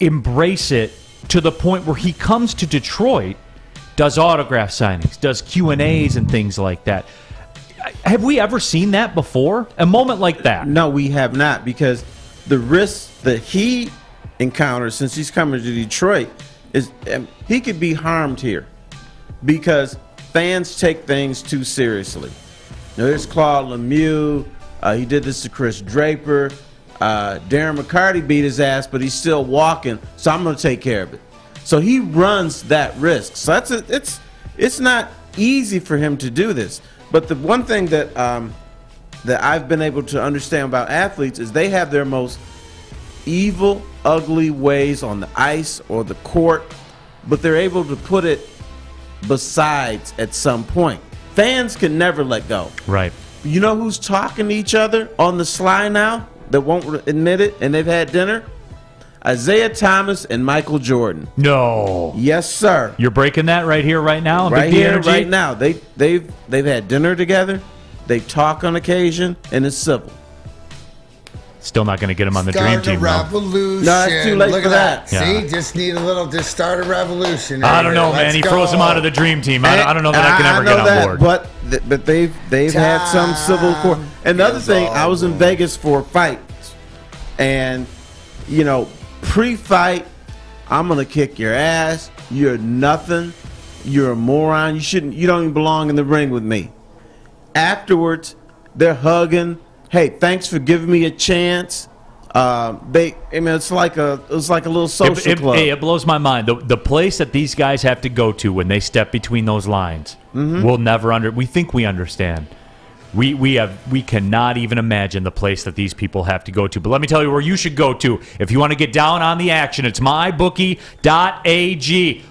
embrace it to the point where he comes to Detroit, does autograph signings, does Q&As and things like that. Have we ever seen that before? A moment like that? No, we have not, because the risks that he encounters since he's coming to Detroit is he could be harmed here, because fans take things too seriously. There's Claude Lemieux. He did this to Chris Draper. Darren McCarty beat his ass, but he's still walking, so I'm going to take care of it. So he runs that risk. So it's not easy for him to do this. But the one thing that that I've been able to understand about athletes is they have their most evil, ugly ways on the ice or the court, but they're able to put it besides at some point. Fans can never let go. Right. You know who's talking to each other on the sly now that won't admit it, and they've had dinner? Isaiah Thomas and Michael Jordan. No. Yes, sir. You're breaking that right here, right now? Right here, right now. They've had dinner together. They talk on occasion, and it's civil. Still not going to get him on the dream team, though. Revolution. No, it's too late Look for at that. See, Yeah. just start a revolution. I don't know, man. He froze him out of the dream team. I don't know that I can ever get on board. But they've had some civil court. And the other thing, I was in Vegas for a fight, and pre-fight, I'm gonna kick your ass. You're nothing. You're a moron. You don't even belong in the ring with me. Afterwards, they're hugging. Hey, thanks for giving me a chance. It's like a little social club. It blows my mind. The place that these guys have to go to when they step between those lines, we'll never we think we understand. We cannot even imagine the place that these people have to go to. But let me tell you where you should go to if you want to get down on the action. It's mybookie.ag.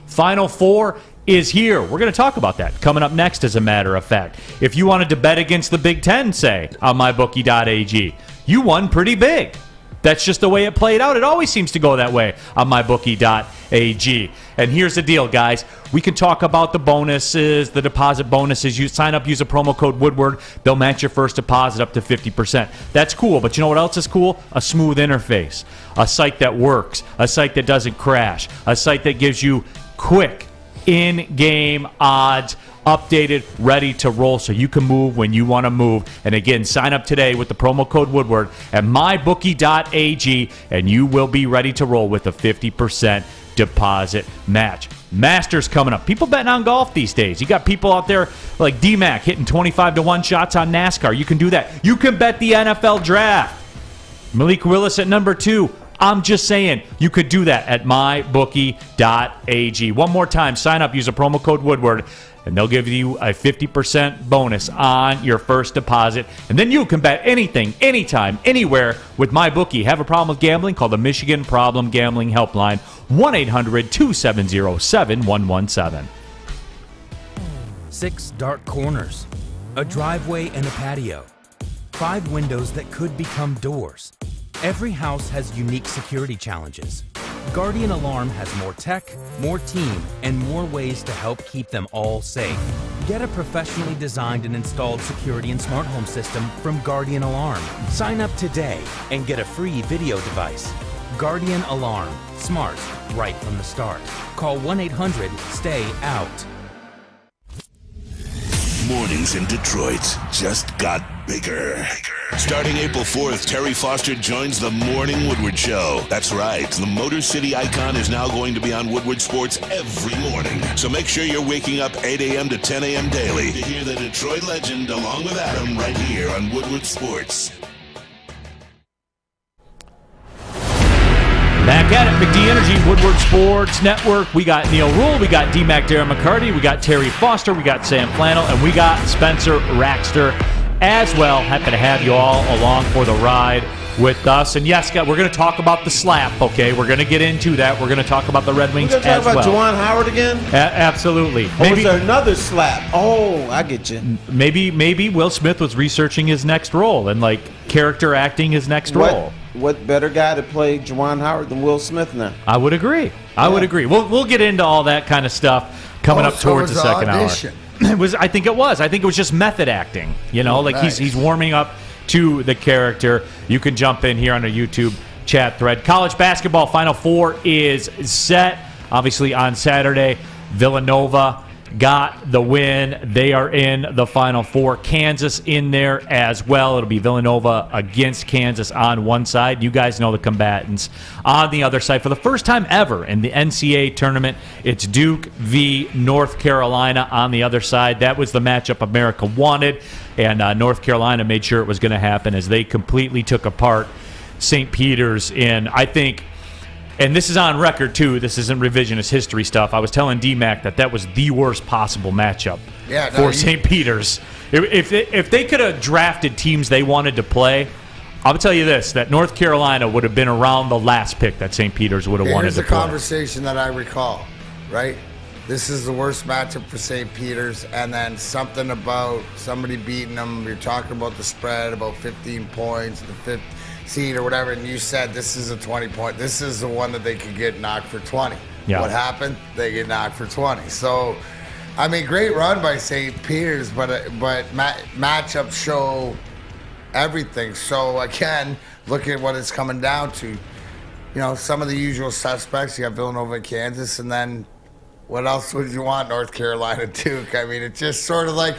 Final Four is here. We're going to talk about that coming up next, as a matter of fact. If you wanted to bet against the Big Ten, say, on mybookie.ag, you won pretty big. That's just the way it played out. It always seems to go that way on mybookie.ag. And here's the deal, guys. We can talk about the bonuses, the deposit bonuses. You sign up, use a promo code Woodward. They'll match your first deposit up to 50%. That's cool, but you know what else is cool? A smooth interface, a site that works, a site that doesn't crash, a site that gives you quick in-game odds, updated, ready to roll, so you can move when you want to move. And again, sign up today with the promo code Woodward at mybookie.ag, and you will be ready to roll with a 50% deposit match. Masters coming up. People betting on golf these days. You got people out there like DMac hitting 25-1 shots on NASCAR. You can do that. You can bet the NFL draft. Malik Willis at number 2. I'm just saying, you could do that at mybookie.ag. One more time, sign up, use a promo code Woodward, and they'll give you a 50% bonus on your first deposit. And then you can bet anything, anytime, anywhere with MyBookie. Have a problem with gambling? Call the Michigan Problem Gambling Helpline, 1-800-270-7117. 6 dark corners, a driveway and a patio, 5 windows that could become doors. Every house has unique security challenges. Guardian Alarm has more tech, more team, and more ways to help keep them all safe. Get a professionally designed and installed security and smart home system from Guardian Alarm. Sign up today and get a free video device. Guardian Alarm. Smart, right from the start. Call 1-800-STAY-OUT. Mornings in Detroit just got bigger. Starting April 4th, Terry Foster joins the Morning Woodward Show. That's right, the Motor City icon is now going to be on Woodward Sports every morning. So make sure you're waking up 8 a.m. to 10 a.m. daily to hear the Detroit legend along with Adam right here on Woodward Sports. Back at it, Big D Energy, Woodward Sports Network. We got Neal Ruhl, we got DMac, Darren McCarty, we got Terry Foster, we got Sam Flannel, and we got Spencer Raxter as well. Happy to have you all along for the ride with us. And yes, we're going to talk about the slap, okay? We're going to get into that. We're going to talk about the Red Wings as well. We're going to talk about Juwan Howard again? Absolutely. Or is there another slap? Oh, I get you. Maybe Will Smith was researching his next role and, like, character acting his next role. What better guy to play Juwan Howard than Will Smith now? I would agree. I would agree. We'll get into all that kind of stuff coming up towards the second hour. I think it was just method acting. You know, he's warming up to the character. You can jump in here on a YouTube chat thread. College basketball Final Four is set. Obviously on Saturday, Villanova got the win. They are in the Final Four. Kansas in there as well. It'll be Villanova against Kansas on one side. You guys know the combatants. On the other side, for the first time ever in the NCAA tournament, it's Duke v. North Carolina on the other side. That was the matchup America wanted, and North Carolina made sure it was going to happen as they completely took apart St. Peter's in, I think, and this is on record, too. This isn't revisionist history stuff. I was telling DMac that was the worst possible matchup for St. Peter's. If they could have drafted teams they wanted to play, I'll tell you this, that North Carolina would have been around the last pick that St. Peter's would have wanted to play. Here's the conversation that I recall, right? This is the worst matchup for St. Peter's, and then something about somebody beating them. You're talking about the spread, about 15 points, the fifth seed or whatever, and you said this is a 20-point. This is the one that they could get knocked for 20. Yeah. What happened? They get knocked for 20. So, I mean, great run by St. Peter's, but matchups show everything. So, again, look at what it's coming down to. You know, some of the usual suspects. You got Villanova and Kansas, and then what else would you want? North Carolina, Duke. I mean, it's just sort of like,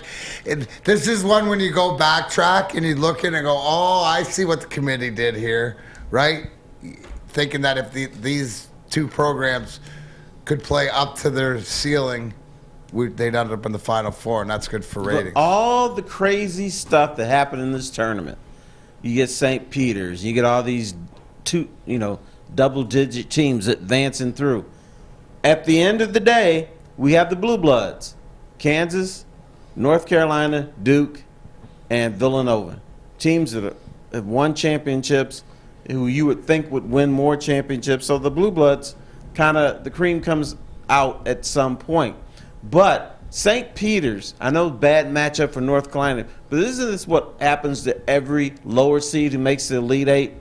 this is one when you go backtrack and you look in and go, oh, I see what the committee did here, right? Thinking that if these two programs could play up to their ceiling, they'd end up in the Final Four, and that's good for ratings. But all the crazy stuff that happened in this tournament, you get St. Peter's, you get all these double-digit teams advancing through. At the end of the day, we have the Blue Bloods, Kansas, North Carolina, Duke, and Villanova. Teams that have won championships, who you would think would win more championships. So the Blue Bloods, the cream comes out at some point. But St. Peter's, I know bad matchup for North Carolina, but isn't this what happens to every lower seed who makes the Elite Eight?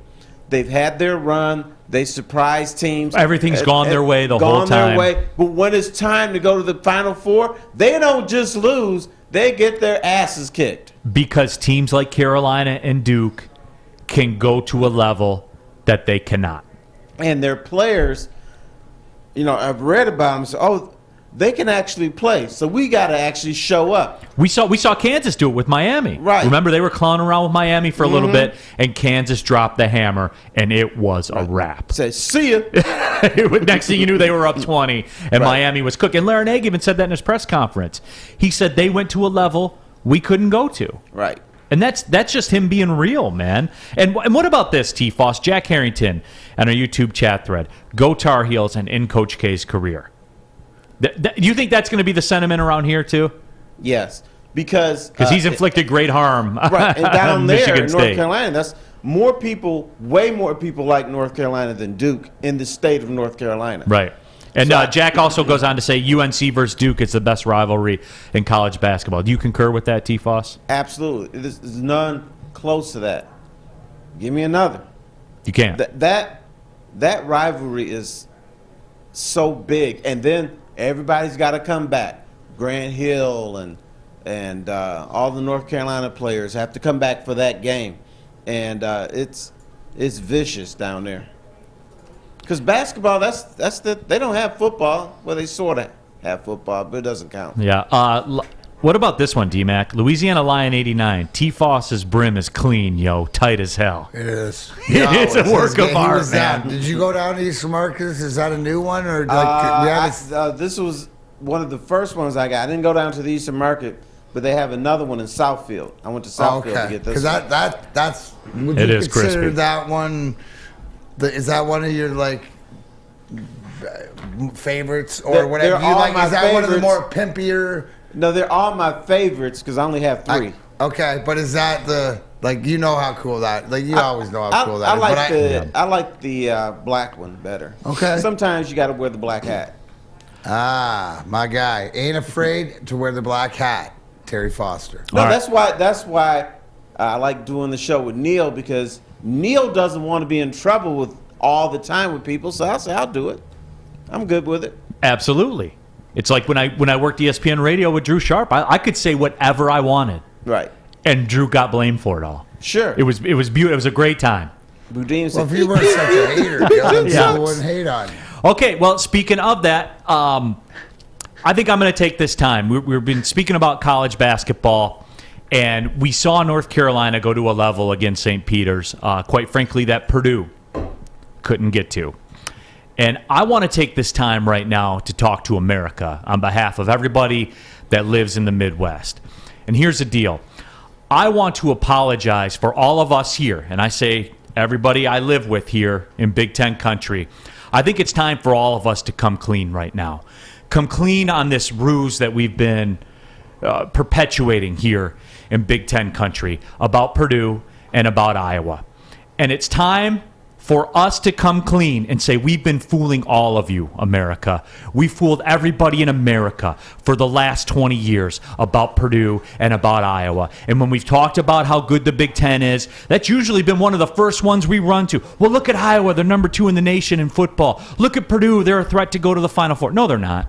They've had their run. They surprise teams. Everything's gone their way the whole time. But when it's time to go to the Final Four, they don't just lose. They get their asses kicked. Because teams like Carolina and Duke can go to a level that they cannot. And their players, I've read about them. So, they can actually play. So we got to actually show up. We saw Kansas do it with Miami. Right. Remember, they were clowning around with Miami for a little bit, and Kansas dropped the hammer, and it was a wrap. Say, see ya. Next thing you knew, they were up 20, and Miami was cooking. Larinaga even said that in his press conference. He said they went to a level we couldn't go to. Right. And that's just him being real, man. And what about this, T. Fost? Jack Harrington on our YouTube chat thread. Go Tar Heels and in Coach K's career. You think that's going to be the sentiment around here, too? Yes. Because he's inflicted great harm. Right. And down there in North State. Carolina, that's way more people like North Carolina than Duke in the state of North Carolina. Right. And Jack also goes on to say UNC versus Duke is the best rivalry in college basketball. Do you concur with that, T. Fost? Absolutely. There's none close to that. Give me another. You can't. That rivalry is so big. And then everybody's got to come back. Grant Hill and all the North Carolina players have to come back for that game. And it's vicious down there. Because basketball, they don't have football. Well, they sort of have football, but it doesn't count. Yeah. What about this one, DMac? Louisiana Lion 89. T. Fost's brim is clean, tight as hell. It is. It's a work of art, man. Did you go down to Eastern Marcus? Is that a new one? Or this was one of the first ones I got. I didn't go down to the Eastern Market, but they have another one in Southfield. I went to Southfield to get this. Because that's would you consider crispy. That one? Is that one of your favorites or whatever? Is that one of the more pimpier? No, they're all my favorites because I only have 3. Okay, but is that you know how cool that? You always know how cool that is. I like the black one better. Okay. Sometimes you got to wear the black hat. Ah, my guy ain't afraid to wear the black hat. Terry Foster. No, that's why I like doing the show with Neal, because Neal doesn't want to be in trouble with all the time with people, so I say I'll do it. I'm good with it. Absolutely. It's like when I worked ESPN Radio with Drew Sharp, I could say whatever I wanted. Right. And Drew got blamed for it all. Sure. It was beautiful. It was a great time. Boudin said, well, if you weren't such a hater, people wouldn't hate on you. Okay, well, speaking of that, I think I'm going to take this time. We've been speaking about college basketball, and we saw North Carolina go to a level against St. Peter's, quite frankly, that Purdue couldn't get to. And I want to take this time right now to talk to America on behalf of everybody that lives in the Midwest. And here's the deal. I want to apologize for all of us here, and I say everybody I live with here in Big Ten country. I think it's time for all of us to come clean right now. Come clean on this ruse that we've been perpetuating here in Big Ten country about Purdue and about Iowa. And it's time for us to come clean and say we've been fooling all of you, America. We fooled everybody in America for the last 20 years about Purdue and about Iowa. And when we've talked about how good the Big Ten is, that's usually been one of the first ones we run to. Well, look at Iowa. They're number 2 in the nation in football. Look at Purdue. They're a threat to go to the Final Four. No, they're not.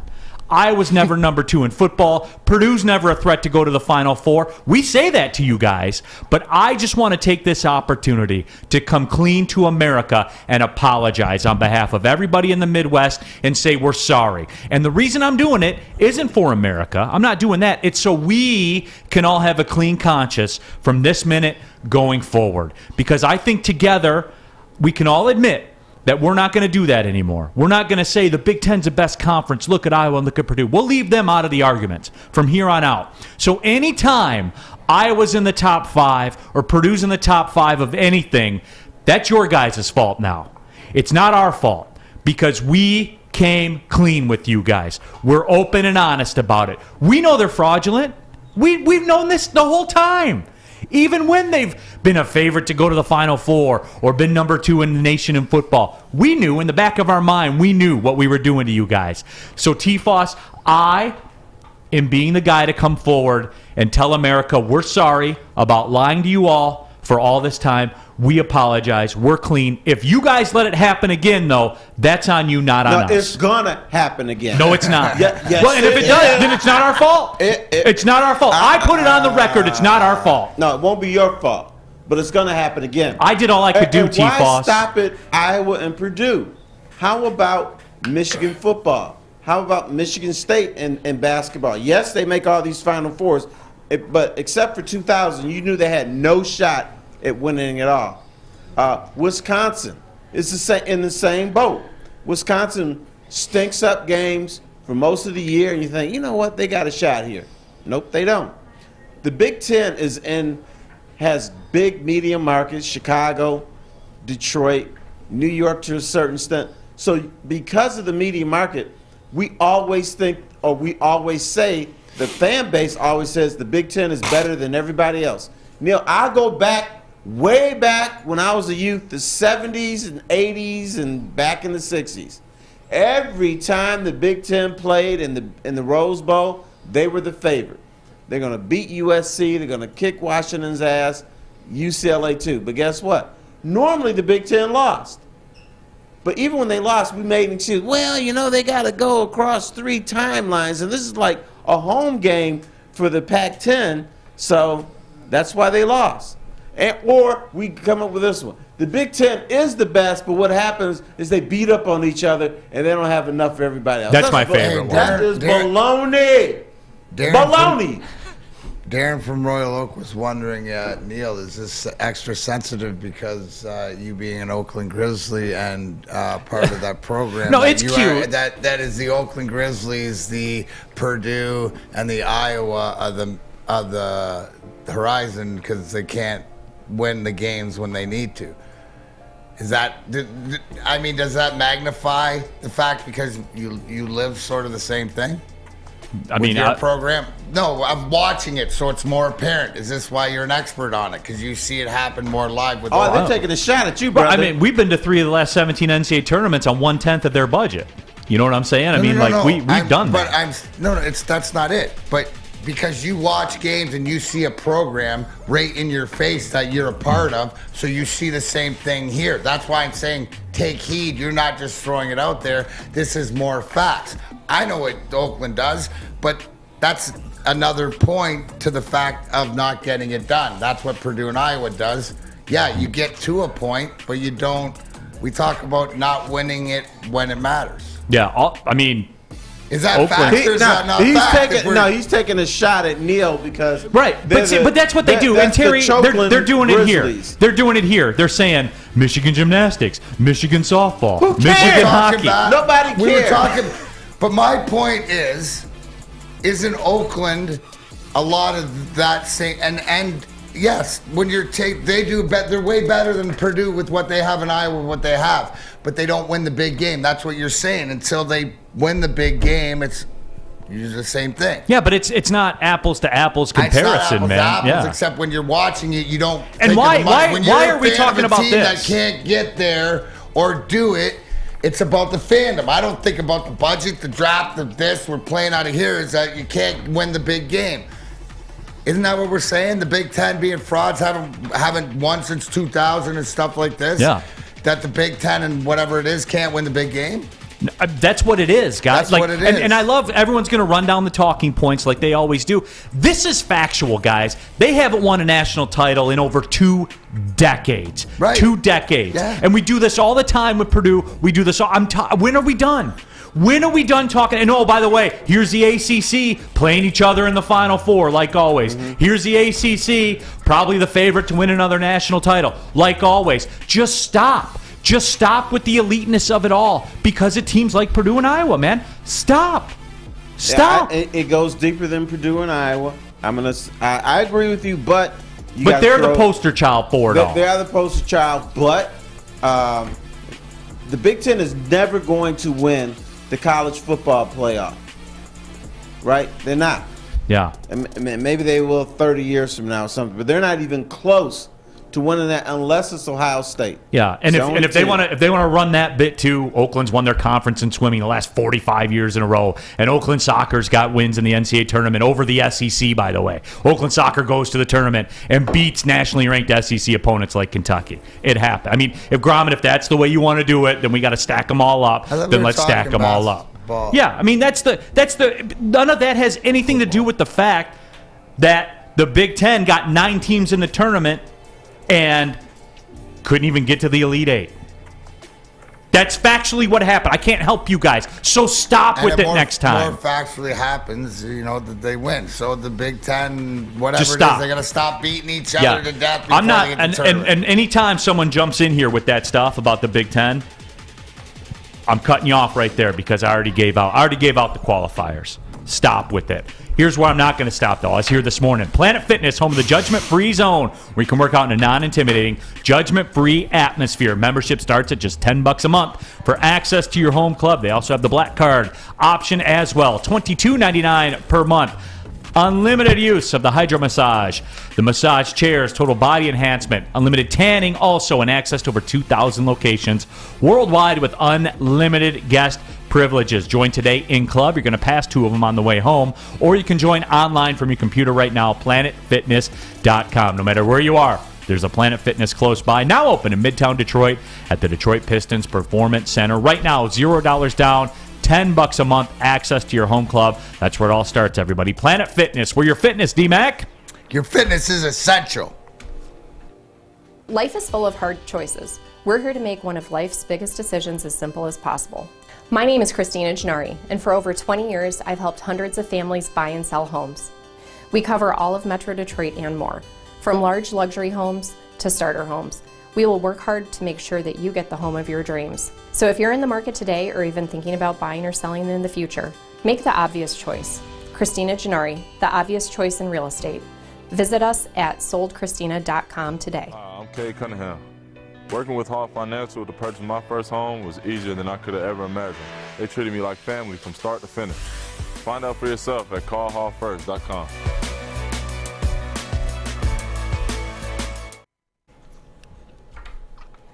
Iowa's never number 2 in football. Purdue's never a threat to go to the Final Four. We say that to you guys, but I just want to take this opportunity to come clean to America and apologize on behalf of everybody in the Midwest and say we're sorry. And the reason I'm doing it isn't for America. I'm not doing that. It's so we can all have a clean conscience from this minute going forward. Because I think together we can all admit that we're not going to do that anymore. We're not going to say the Big Ten's the best conference. Look at Iowa and look at Purdue. We'll leave them out of the arguments from here on out. So anytime Iowa's in the top 5 or Purdue's in the top 5 of anything, that's your guys' fault now. It's not our fault because we came clean with you guys. We're open and honest about it. We know they're fraudulent. We've known this the whole time. Even when they've been a favorite to go to the Final Four or been number 2 in the nation in football, we knew in the back of our mind, we knew what we were doing to you guys. So T. Fost, I am being the guy to come forward and tell America we're sorry about lying to you all for all this time. We apologize. We're clean. If you guys let it happen again, though, that's on you, not on us. It's gonna happen again. No, it's not. Yes, well, and if it does, then it's not our fault. It's not our fault. I put it on the record. It's not our fault. No, it won't be your fault, but it's gonna happen again. I did all I could do, T. Why Fost. stop at Iowa and Purdue? How about Michigan football? How about Michigan State in basketball? Yes, they make all these Final Fours, but except for 2000, you knew they had no shot at winning it all. Wisconsin is in the same boat. Wisconsin stinks up games for most of the year, and you think, you know what, they got a shot here. Nope, they don't. The Big Ten has big media markets: Chicago, Detroit, New York to a certain extent. So because of the media market, we always think, or we always say, the fan base always says the Big Ten is better than everybody else. Neal, I'll go back, way back when I was a youth, the 70s and 80s and back in the 60s. Every time the Big Ten played in the Rose Bowl, they were the favorite. They're going to beat USC. They're going to kick Washington's ass, UCLA too. But guess what? Normally the Big Ten lost. But even when they lost, we made an excuse. Well, you know, they got to go across 3 timelines, and this is like a home game for the Pac-10, so that's why they lost. Or we come up with this one. The Big Ten is the best, but what happens is they beat up on each other, and they don't have enough for everybody else. That's my favorite one. That is baloney. Baloney. Darren from Royal Oak was wondering, Neal, is this extra sensitive because you being an Oakland Grizzly and part of that program? No, it's cute. That is the Oakland Grizzlies, the Purdue, and the Iowa of the horizon because they can't win the games when they need to. Is that? I mean, does that magnify the fact because you live sort of the same thing? I mean, your program. No, I'm watching it, so it's more apparent. Is this why you're an expert on it? Because you see it happen more live with. Oh, they're taking a shot at you, brother. I mean, we've been to 3 of the last 17 NCAA tournaments on 1/10 of their budget. You know what I'm saying? I mean, we've done that. But that's not it. But because you watch games and you see a program right in your face that you're a part of, so you see the same thing here. That's why I'm saying take heed. You're not just throwing it out there. This is more facts. I know what Oakland does, but that's another point to the fact of not getting it done. That's what Purdue and Iowa does. Yeah, you get to a point, but you don't. We talk about not winning it when it matters. Yeah, I mean, is that fact or is that not fact? He's taking a shot at Neal because but that's what they do. And Terry, they're doing it here. They're doing it here. They're saying Michigan gymnastics, Michigan softball, Michigan hockey. Nobody cares. We were talking. But my point is, isn't Oakland a lot of that same? And yes, when you're they're way better than Purdue with what they have in Iowa, what they have. But they don't win the big game. That's what you're saying. Until they win the big game, it's usually the same thing. Yeah, but it's not apples to apples comparison, it's not apples man. To apples, yeah. Except when you're watching it, you don't. And why are we talking about this? That can't get there or do it. It's about the fandom. I don't think about the budget, the draft, we're playing out of here, is that you can't win the big game. Isn't that what we're saying? The Big Ten being frauds haven't won since 2000 and stuff like this? Yeah. That the Big Ten and whatever it is can't win the big game? That's what it is, guys. That's what it is. And I love everyone's going to run down the talking points like they always do. This is factual, guys. They haven't won a national title in over 2 decades. Right. 2 decades. Yeah. And we do this all the time with Purdue. We do this all. When are we done? When are we done talking? And by the way, here's the ACC playing each other in the Final Four, like always. Mm-hmm. Here's the ACC, probably the favorite to win another national title, like always. Just stop. Just stop with the eliteness of it all because of teams like Purdue and Iowa, man. Stop. Yeah, it goes deeper than Purdue and Iowa. I agree with you, but they're the poster child for it all. They are the poster child, but the Big Ten is never going to win the college football playoff. Right? They're not. Yeah. And maybe they will 30 years from now or something, but they're not even close to winning that unless it's Ohio State. Yeah, and if they want to run that bit too, Oakland's won their conference in swimming the last 45 years in a row, and Oakland soccer's got wins in the NCAA tournament over the SEC. By the way, Oakland soccer goes to the tournament and beats nationally ranked SEC opponents like Kentucky. It happened. I mean, if that's the way you want to do it, then we got to stack them all up. Then let's stack them all up. Yeah, I mean that's the none of that has anything to do with the fact that the Big Ten got 9 teams in the tournament and couldn't even get to the Elite Eight. That's factually what happened. I can't help you guys. So stop with it next time. More factually happens, that they win. So the Big Ten, whatever Just it stop. is, they're going to stop beating each other to death before I'm not, they get to the tournament. and anytime someone jumps in here with that stuff about the Big Ten, I'm cutting you off right there because I already gave out the qualifiers. Stop with it. Here's where I'm not going to stop, though. I was here this morning. Planet Fitness, home of the judgment-free zone, where you can work out in a non-intimidating, judgment-free atmosphere. Membership starts at just $10 a month for access to your home club. They also have the Black Card option as well, $22.99 per month. Unlimited use of the hydro massage, the massage chairs, total body enhancement, unlimited tanning also, and access to over 2,000 locations worldwide with unlimited guest privileges. Join today in club. You're going to pass 2 of them on the way home, or you can join online from your computer right now, planetfitness.com. No matter where you are, there's a Planet Fitness close by, now open in Midtown Detroit at the Detroit Pistons Performance Center. Right now, $0 down, $10 a month, access to your home club. That's where it all starts, everybody. Planet Fitness, where your fitness, DMac. Your fitness is essential. Life is full of hard choices. We're here to make one of life's biggest decisions as simple as possible. My name is Christina Gennari, and for over 20 years, I've helped hundreds of families buy and sell homes. We cover all of Metro Detroit and more, from large luxury homes to starter homes. We will work hard to make sure that you get the home of your dreams. So if you're in the market today or even thinking about buying or selling in the future, make the obvious choice. Christina Gennari, the obvious choice in real estate. Visit us at soldchristina.com today. I'm Kay Cunningham. Working with Hall Financial to purchase my first home was easier than I could have ever imagined. They treated me like family from start to finish. Find out for yourself at callhallfirst.com.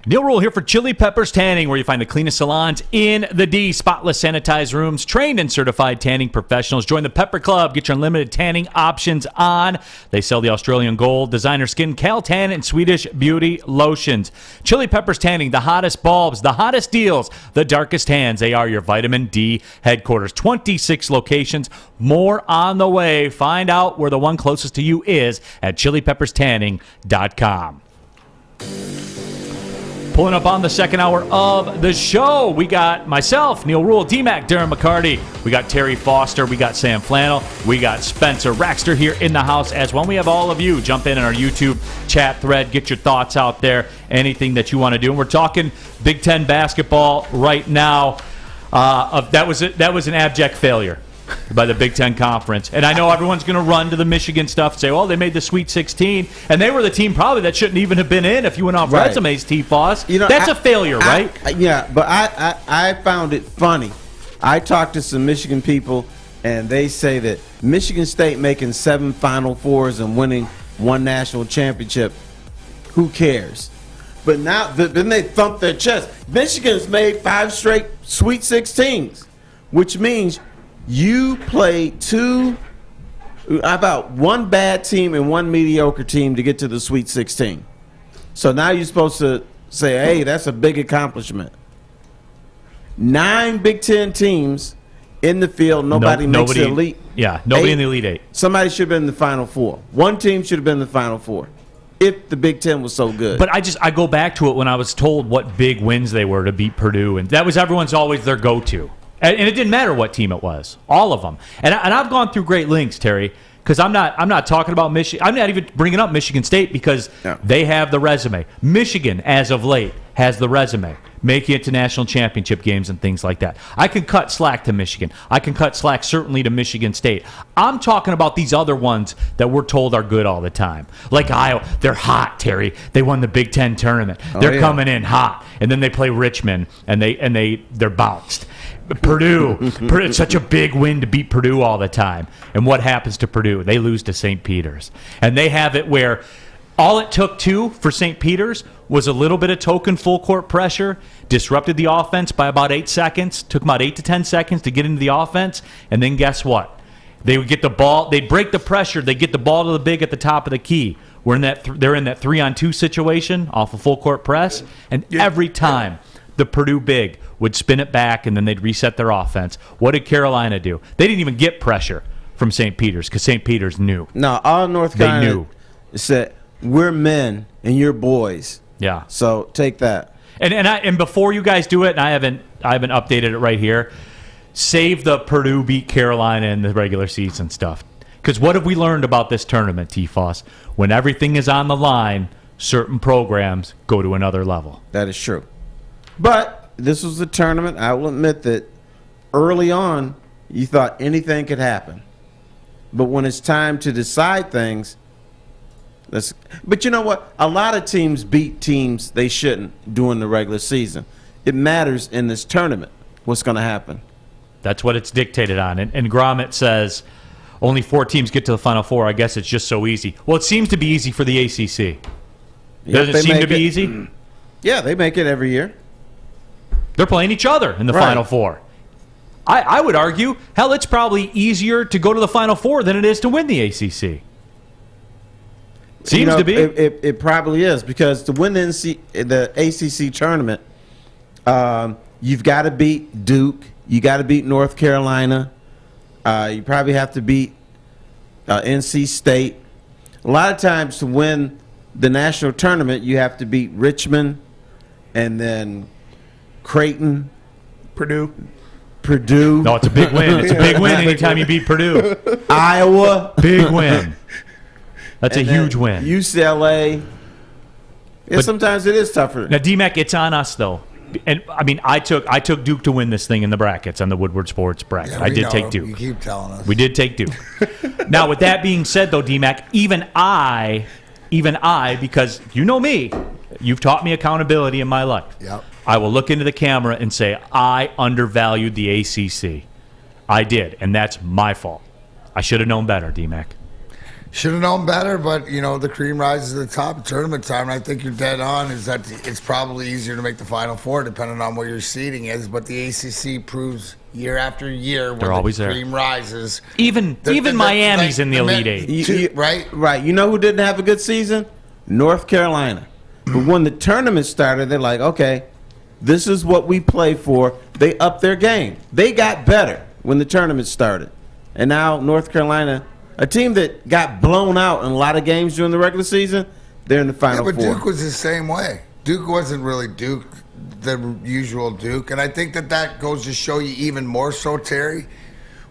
Neal Ruhl here for Chili Peppers Tanning, where you find the cleanest salons in the D. Spotless sanitized rooms, trained and certified tanning professionals. Join the Pepper Club. Get your unlimited tanning options on. They sell the Australian Gold, designer skin, Caltan, and Swedish beauty lotions. Chili Peppers Tanning, the hottest bulbs, the hottest deals, the darkest hands. They are your vitamin D headquarters. 26 locations, more on the way. Find out where the one closest to you is at chilipepperstanning.com. Pulling up on the second hour of the show, we got myself, Neal Ruhl, DMac, Darren McCarty. We got Terry Foster. We got Sam Flannel. We got Spencer Raxter here in the house as well. We have all of you jump in our YouTube chat thread. Get your thoughts out there. Anything that you want to do. And we're talking Big Ten basketball right now. That was an abject failure by the Big Ten Conference. And I know everyone's going to run to the Michigan stuff and say, well, they made the Sweet 16, and they were the team probably that shouldn't even have been in if you went off resumes, T. Fost. That's a failure, right? But I found it funny. I talked to some Michigan people, and they say that Michigan State making 7 Final Fours and winning 1 national championship, who cares? But now, then they thump their chest. Michigan's made 5 straight Sweet 16s, which means you played 1 bad team and 1 mediocre team to get to the Sweet 16. So now you're supposed to say, hey, that's a big accomplishment. 9 Big Ten teams in the field, nobody makes the Elite. Yeah, nobody in the Elite Eight. Somebody should have been in the Final Four. 1 team should have been in the Final Four if the Big Ten was so good. But I go back to it when I was told what big wins they were to beat Purdue, and that was everyone's always their go-to. And it didn't matter what team it was, all of them. And I've gone through great lengths, Terry, because I'm not talking about Michigan. I'm not even bringing up Michigan State because they have the resume. Michigan, as of late, has the resume, making it to national championship games and things like that. I can cut slack to Michigan. I can cut slack certainly to Michigan State. I'm talking about these other ones that we're told are good all the time. Like Iowa, they're hot, Terry. They won the Big Ten tournament. They're coming in hot, and then they play Richmond, and they're bounced. Purdue, it's such a big win to beat Purdue all the time. And what happens to Purdue? They lose to St. Peter's. And they have it where All it took, too, for St. Peter's was a little bit of token full court pressure, disrupted the offense by about 8 seconds, took about 8 to 10 seconds to get into the offense, and then guess what? They would get the ball, they'd break the pressure, they'd get the ball to the big at the top of the key. They're in that 3-on-2 situation off a full court press, and every time the Purdue big would spin it back and then they'd reset their offense. What did Carolina do? They didn't even get pressure from St. Peter's because St. Peter's knew. No, all North Carolina said, we're men and you're boys. Yeah. So take that. And before you guys do it, and I haven't updated it right here, save the Purdue beat Carolina in the regular season stuff. Because what have we learned about this tournament, T. Fost? When everything is on the line, certain programs go to another level. That is true. But this was a tournament. I will admit that early on, you thought anything could happen. But when it's time to decide things, but you know what? A lot of teams beat teams they shouldn't during the regular season. It matters in this tournament what's going to happen. That's what it's dictated on. And Gromit says only 4 teams get to the Final Four. I guess it's just so easy. Well, it seems to be easy for the ACC. Does it seem to be easy? Yeah, they make it every year. They're playing each other in the Final Four. I would argue, hell, it's probably easier to go to the Final Four than it is to win the ACC. Seems to be. It probably is, because to win the ACC tournament, you've got to beat Duke. You got to beat North Carolina. You probably have to beat NC State. A lot of times to win the national tournament, you have to beat Richmond and then Creighton. Purdue. No, it's a big win. It's a big win anytime you beat Purdue. Iowa. Big win. That's a huge win. UCLA. But sometimes it is tougher. Now, DMac, it's on us, though. And, I mean, I took Duke to win this thing in the brackets, on the Woodward Sports bracket. Yeah, I did take Duke. You keep telling us. We did take Duke. Now, with that being said, though, DMac, even I, because you know me, you've taught me accountability in my life. Yep. I will look into the camera and say, I undervalued the ACC. I did, and that's my fault. I should have known better, DMac. Should have known better, but, the cream rises to the top at tournament time, and I think you're dead on, is that it's probably easier to make the Final Four depending on where your seeding is, but the ACC proves year after year they're always the there. cream rises. Even Miami's in the Elite Eight. Right. You know who didn't have a good season? North Carolina. But when the tournament started, they're like, okay, this is what we play for. They upped their game. They got better when the tournament started. And now North Carolina, a team that got blown out in a lot of games during the regular season, they're in the Final Four. But Duke was the same way. Duke wasn't really Duke, the usual Duke. And I think that goes to show you even more so, Terry,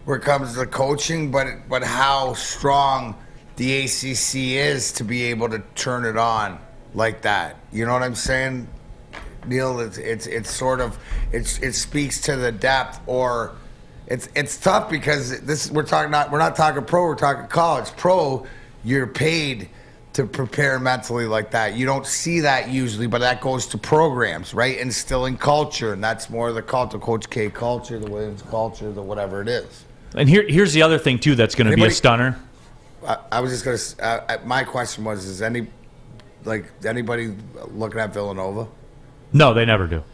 where it comes to coaching, but how strong the ACC is to be able to turn it on like that. You know what I'm saying, Neal? It's sort of it speaks to the depth, or it's tough because we're not talking pro, we're talking college. Pro, you're paid to prepare mentally like that. You don't see that usually, but that goes to programs, right? Instilling culture, and that's more the culture, Coach K culture, the Williams culture, the whatever it is. And here's the other thing too that's going to be a stunner. I was just going to. My question was: is anybody looking at Villanova? No, they never do.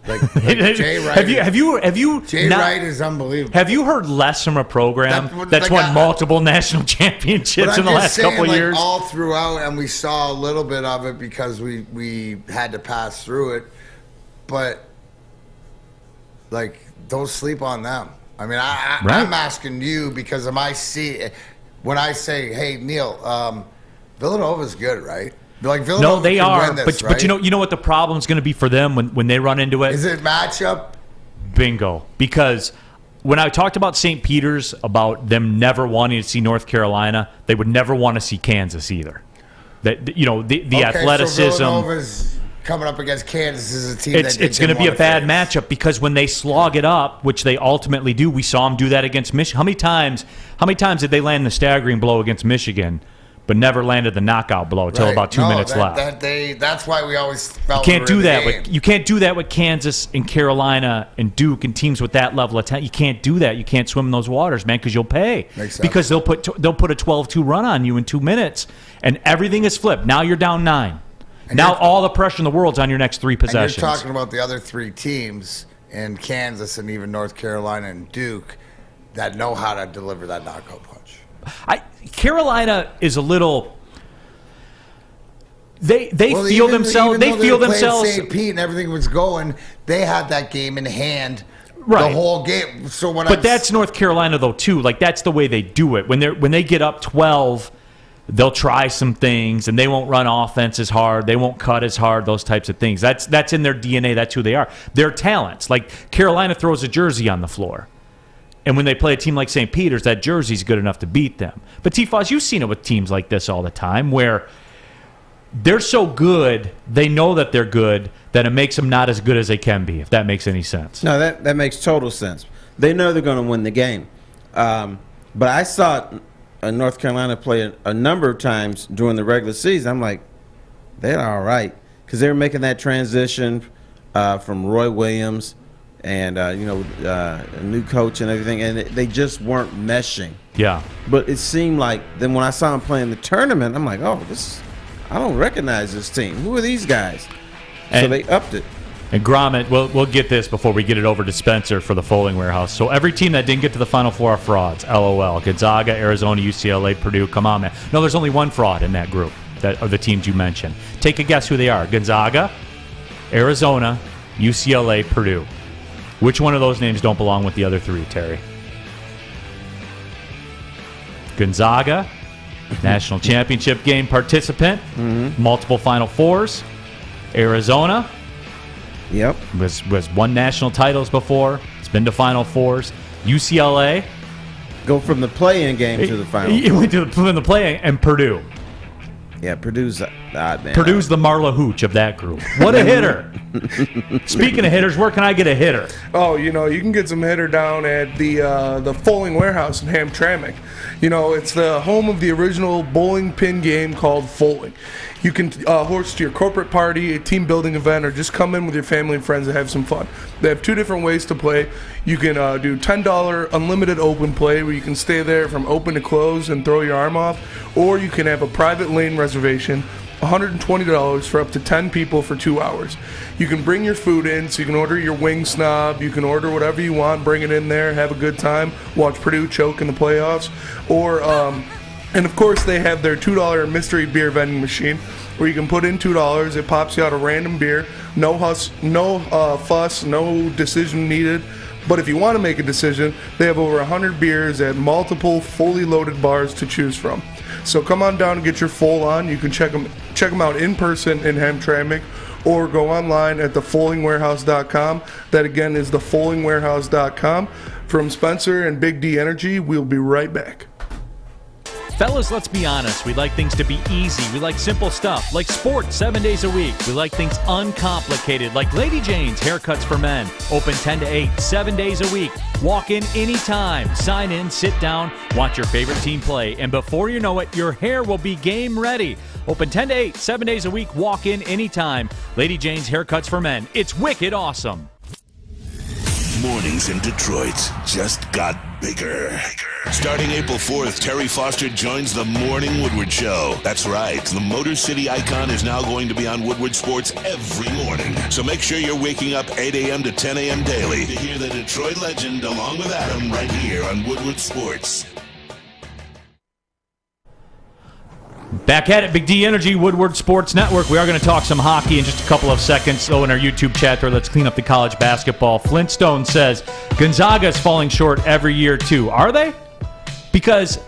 Like Jay Wright. Have you? Jay Wright is unbelievable. Have you heard less from a program that's won multiple national championships in the last couple of years? All throughout, and we saw a little bit of it because we had to pass through it, but don't sleep on them. I mean, I'm asking you because when I say, hey, Neal, Villanova's good, right? Villanova no, they are, this, but you know what the problem's going to be for them when they run into it? Is it matchup? Bingo. Because when I talked about St. Peter's, about them never wanting to see North Carolina, they would never want to see Kansas either. The athleticism. So Villanova's coming up against Kansas is a team it's going to be a bad matchup because when they slog it up, which they ultimately do, we saw them do that against Michigan. How many times did they land the staggering blow against Michigan but never landed the knockout blow until about 2 minutes left. That's why we always felt You can't do that with Kansas and Carolina and Duke and teams with that level of talent. You can't do that. You can't swim in those waters, man, because you'll pay. Makes sense. Because they'll put a 12-2 run on you in 2 minutes, and everything is flipped. Now you're down 9. And now all the pressure in the world's on your next 3 possessions. And you're talking about the other 3 teams in Kansas and even North Carolina and Duke that know how to deliver that knockout punch. Carolina is a little. They feel themselves. They feel themselves. St. Pete and everything was going. They had that game in hand. Right. The whole game. So that's North Carolina though too. Like that's the way they do it. When they get up 12, they'll try some things and they won't run offense as hard. They won't cut as hard. Those types of things. That's in their DNA. That's who they are. They're talents. Like Carolina throws a jersey on the floor. And when they play a team like St. Peter's, that jersey's good enough to beat them. But T. Fost, you've seen it with teams like this all the time where they're so good, they know that they're good, that it makes them not as good as they can be, if that makes any sense. No, that makes total sense. They know they're going to win the game. But I saw North Carolina play a number of times during the regular season. I'm like, they're all right. Because they were making that transition from Roy Williams and a new coach and everything, and they just weren't meshing. Yeah. But it seemed like then when I saw them playing the tournament, I'm like, I don't recognize this team. Who are these guys? So they upped it. And Gromit, we'll get this before we get it over to Spencer for the Folding Warehouse. So every team that didn't get to the Final Four are frauds. LOL. Gonzaga, Arizona, UCLA, Purdue. Come on, man. No, there's only one fraud in that group that are the teams you mentioned. Take a guess who they are. Gonzaga, Arizona, UCLA, Purdue. Which one of those names don't belong with the other 3, Terry? Gonzaga, national championship game participant, multiple Final Fours. Arizona, was won national titles before. It's been to Final Fours. UCLA, go from the play-in game to the final. It went to the play-in, and Purdue. Yeah, Purdue's the odd man. Purdue's the Marla Hooch of that group. What a hitter. Speaking of hitters, where can I get a hitter? Oh, you can get some hitter down at the Folding Warehouse in Hamtramck. It's the home of the original bowling pin game called Folding. You can host your corporate party, a team building event, or just come in with your family and friends and have some fun. They have 2 different ways to play. You can do $10 unlimited open play where you can stay there from open to close and throw your arm off, or you can have a private lane reservation, $120 for up to 10 people for 2 hours. You can bring your food in, so you can order your wing snob, you can order whatever you want, bring it in there, have a good time, watch Purdue choke in the playoffs, or and of course they have their $2 mystery beer vending machine where you can put in $2, it pops you out a random beer, no fuss, no decision needed. But if you want to make a decision, they have over 100 beers at multiple fully loaded bars to choose from. So come on down and get your full on. You can check them out in person in Hamtramck, or go online at thefoldingwarehouse.com. That again is thefoldingwarehouse.com. From Spencer and Big D Energy, we'll be right back. Fellas, let's be honest. We like things to be easy. We like simple stuff, like sports 7 days a week. We like things uncomplicated, like Lady Jane's Haircuts for Men. Open 10 to 8, 7 days a week. Walk in anytime. Sign in, sit down, watch your favorite team play. And before you know it, your hair will be game ready. Open 10 to 8, 7 days a week. Walk in anytime. Lady Jane's Haircuts for Men. It's wicked awesome. Mornings in Detroit just got bigger. Starting April 4th, Terry Foster joins the Morning Woodward Show. That's right, the Motor City icon is now going to be on Woodward Sports every morning. So make sure you're waking up 8 a.m. to 10 a.m. daily to hear the Detroit legend along with Adam right here on Woodward Sports. Back at it, Big D Energy, Woodward Sports Network. We are going to talk some hockey in just a couple of seconds. So in our YouTube chat there, let's clean up the college basketball. Flintstone says Gonzaga is falling short every year too. Are they? Because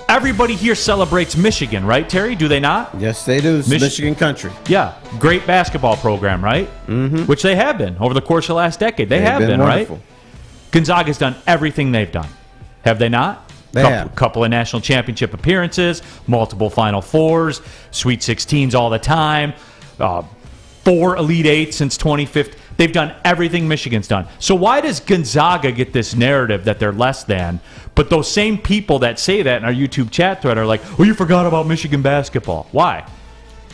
everybody here celebrates Michigan, right, Terry? Do they not? Yes, they do. It's Michigan country. Yeah, great basketball program, right? Mm-hmm. Which they have been over the course of the last decade. They've been wonderful. Right? Gonzaga's done everything they've done. Have they not? Couple of national championship appearances, multiple Final Fours, Sweet 16s all the time, 4 Elite Eights since 2015. They've done everything Michigan's done. So why does Gonzaga get this narrative that they're less than, But those same people that say that in our YouTube chat thread are like, "Oh, you forgot about Michigan basketball." Why?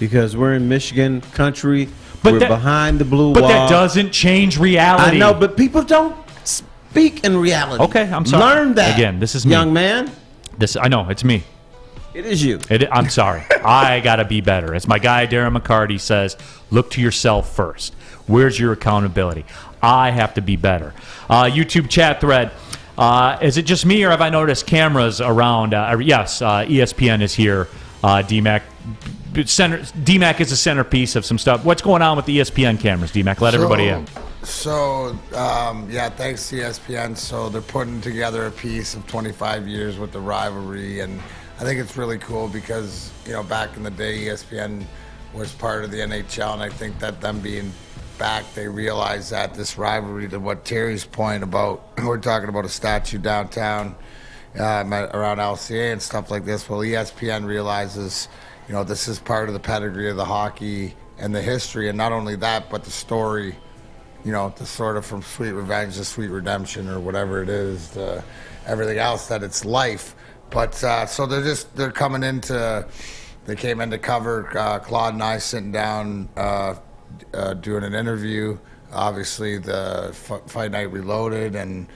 Because we're in Michigan country. But we're behind the blue wall. But that doesn't change reality. I know, but people don't speak in reality. Okay, I'm sorry. Learn that. Again, this is me. Young man. I know, it's me. It is you. I'm sorry. I got to be better. As my guy Darren McCarty says, look to yourself first. Where's your accountability? I have to be better. YouTube chat thread. Is it just me, or have I noticed cameras around? Yes, ESPN is here. DMac. DMac is the centerpiece of some stuff. What's going on with the ESPN cameras, DMac? Let everybody in. So, thanks to ESPN. So they're putting together a piece of 25 years with the rivalry, and I think it's really cool because, back in the day, ESPN was part of the NHL, and I think that them being back, they realized that this rivalry, to what Terry's point about, we're talking about a statue downtown around LCA and stuff like this. Well, ESPN realizes, this is part of the pedigree of the hockey and the history, and not only that, but the story, the sort of from Sweet Revenge to Sweet Redemption or whatever it is, to everything else, that it's life. But so they're coming they came in to cover, Claude and I sitting down doing an interview, obviously the Fight Night Reloaded, and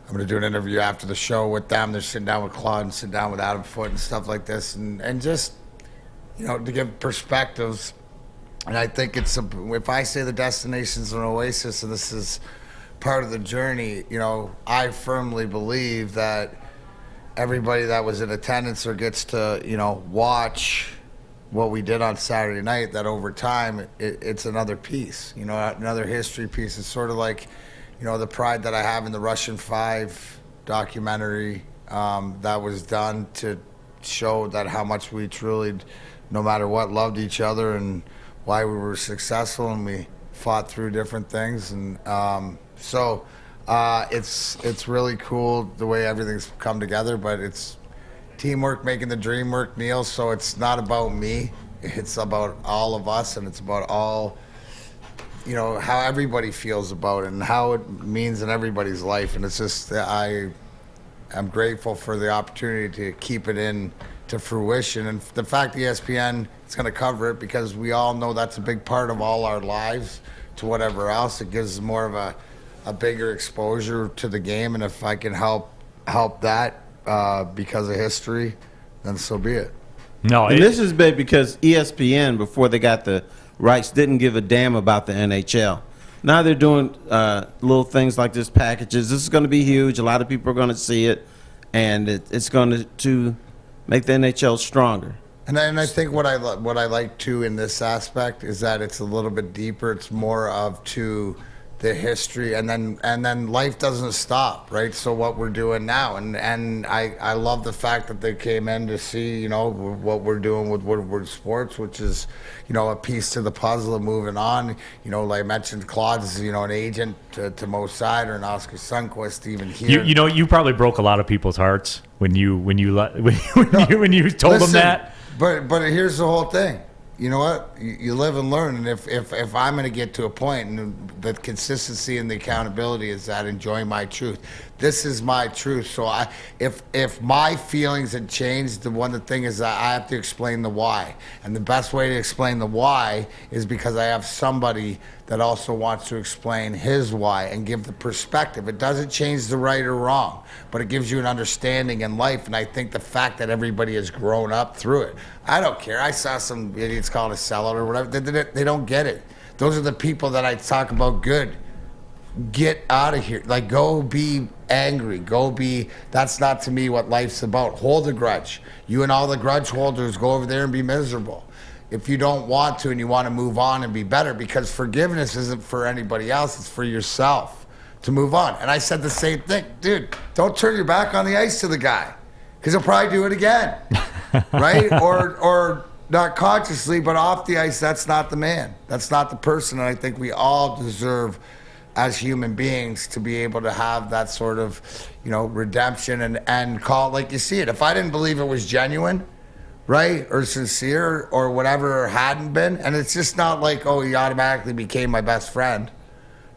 I'm going to do an interview after the show with them. They're sitting down with Claude and sitting down with Adam Foote and stuff like this, and just, to give perspectives. And I think if I say the destination's an oasis and this is part of the journey, I firmly believe that everybody that was in attendance or gets to, watch what we did on Saturday night, that over time, it's another piece, another history piece. It's sort of like, the pride that I have in the Russian 5 documentary that was done to show that how much we truly, no matter what, loved each other and why we were successful, and we fought through different things. And so it's really cool the way everything's come together, but it's teamwork making the dream work, Neal. So it's not about me. It's about all of us, and it's about all, how everybody feels about it and how it means in everybody's life. And it's just, I'm grateful for the opportunity to keep it in to fruition. And the fact ESPN is going to cover it, because we all know that's a big part of all our lives to whatever else. It gives more of a bigger exposure to the game. And if I can help that because of history, then so be it. No, and this is big because ESPN, before they got the rights, didn't give a damn about the NHL. Now they're doing little things like this, packages. This is going to be huge. A lot of people are going to see it, and it's going to make the NHL stronger. And I think what I like too in this aspect is that it's a little bit deeper. It's more of to the history, and then life doesn't stop, right? So what we're doing now, and I love the fact that they came in to see, what we're doing with Woodward Sports, which is, a piece to the puzzle of moving on. Like I mentioned, Claude's, an agent to Mo Sider and Oscar Sundquist, even here. You probably broke a lot of people's hearts when you told them that. But here's the whole thing. You know what? You live and learn, and if I'm going to get to a point, and the consistency and the accountability is that enjoying my truth. This is my truth. So if my feelings had changed, the thing is that I have to explain the why, and the best way to explain the why is because I have somebody that also wants to explain his why and give the perspective. It doesn't change the right or wrong, but it gives you an understanding in life. And I think the fact that everybody has grown up through it, I don't care. I saw some idiots call it a sellout or whatever. They don't get it. Those are the people that I talk about good. Get out of here. Like, go be angry. That's not to me what life's about. Hold a grudge. You and all the grudge holders, go over there and be miserable. If you don't want to and you want to move on and be better, because forgiveness isn't for anybody else, it's for yourself to move on. And I said the same thing. Dude, don't turn your back on the ice to the guy, because he'll probably do it again, right? Or not consciously, but off the ice, that's not the man. That's not the person. And I think we all deserve, as human beings, to be able to have that sort of, redemption and call it like you see it. If I didn't believe it was genuine, right, or sincere, or whatever, or hadn't been, and it's just not like, oh, he automatically became my best friend.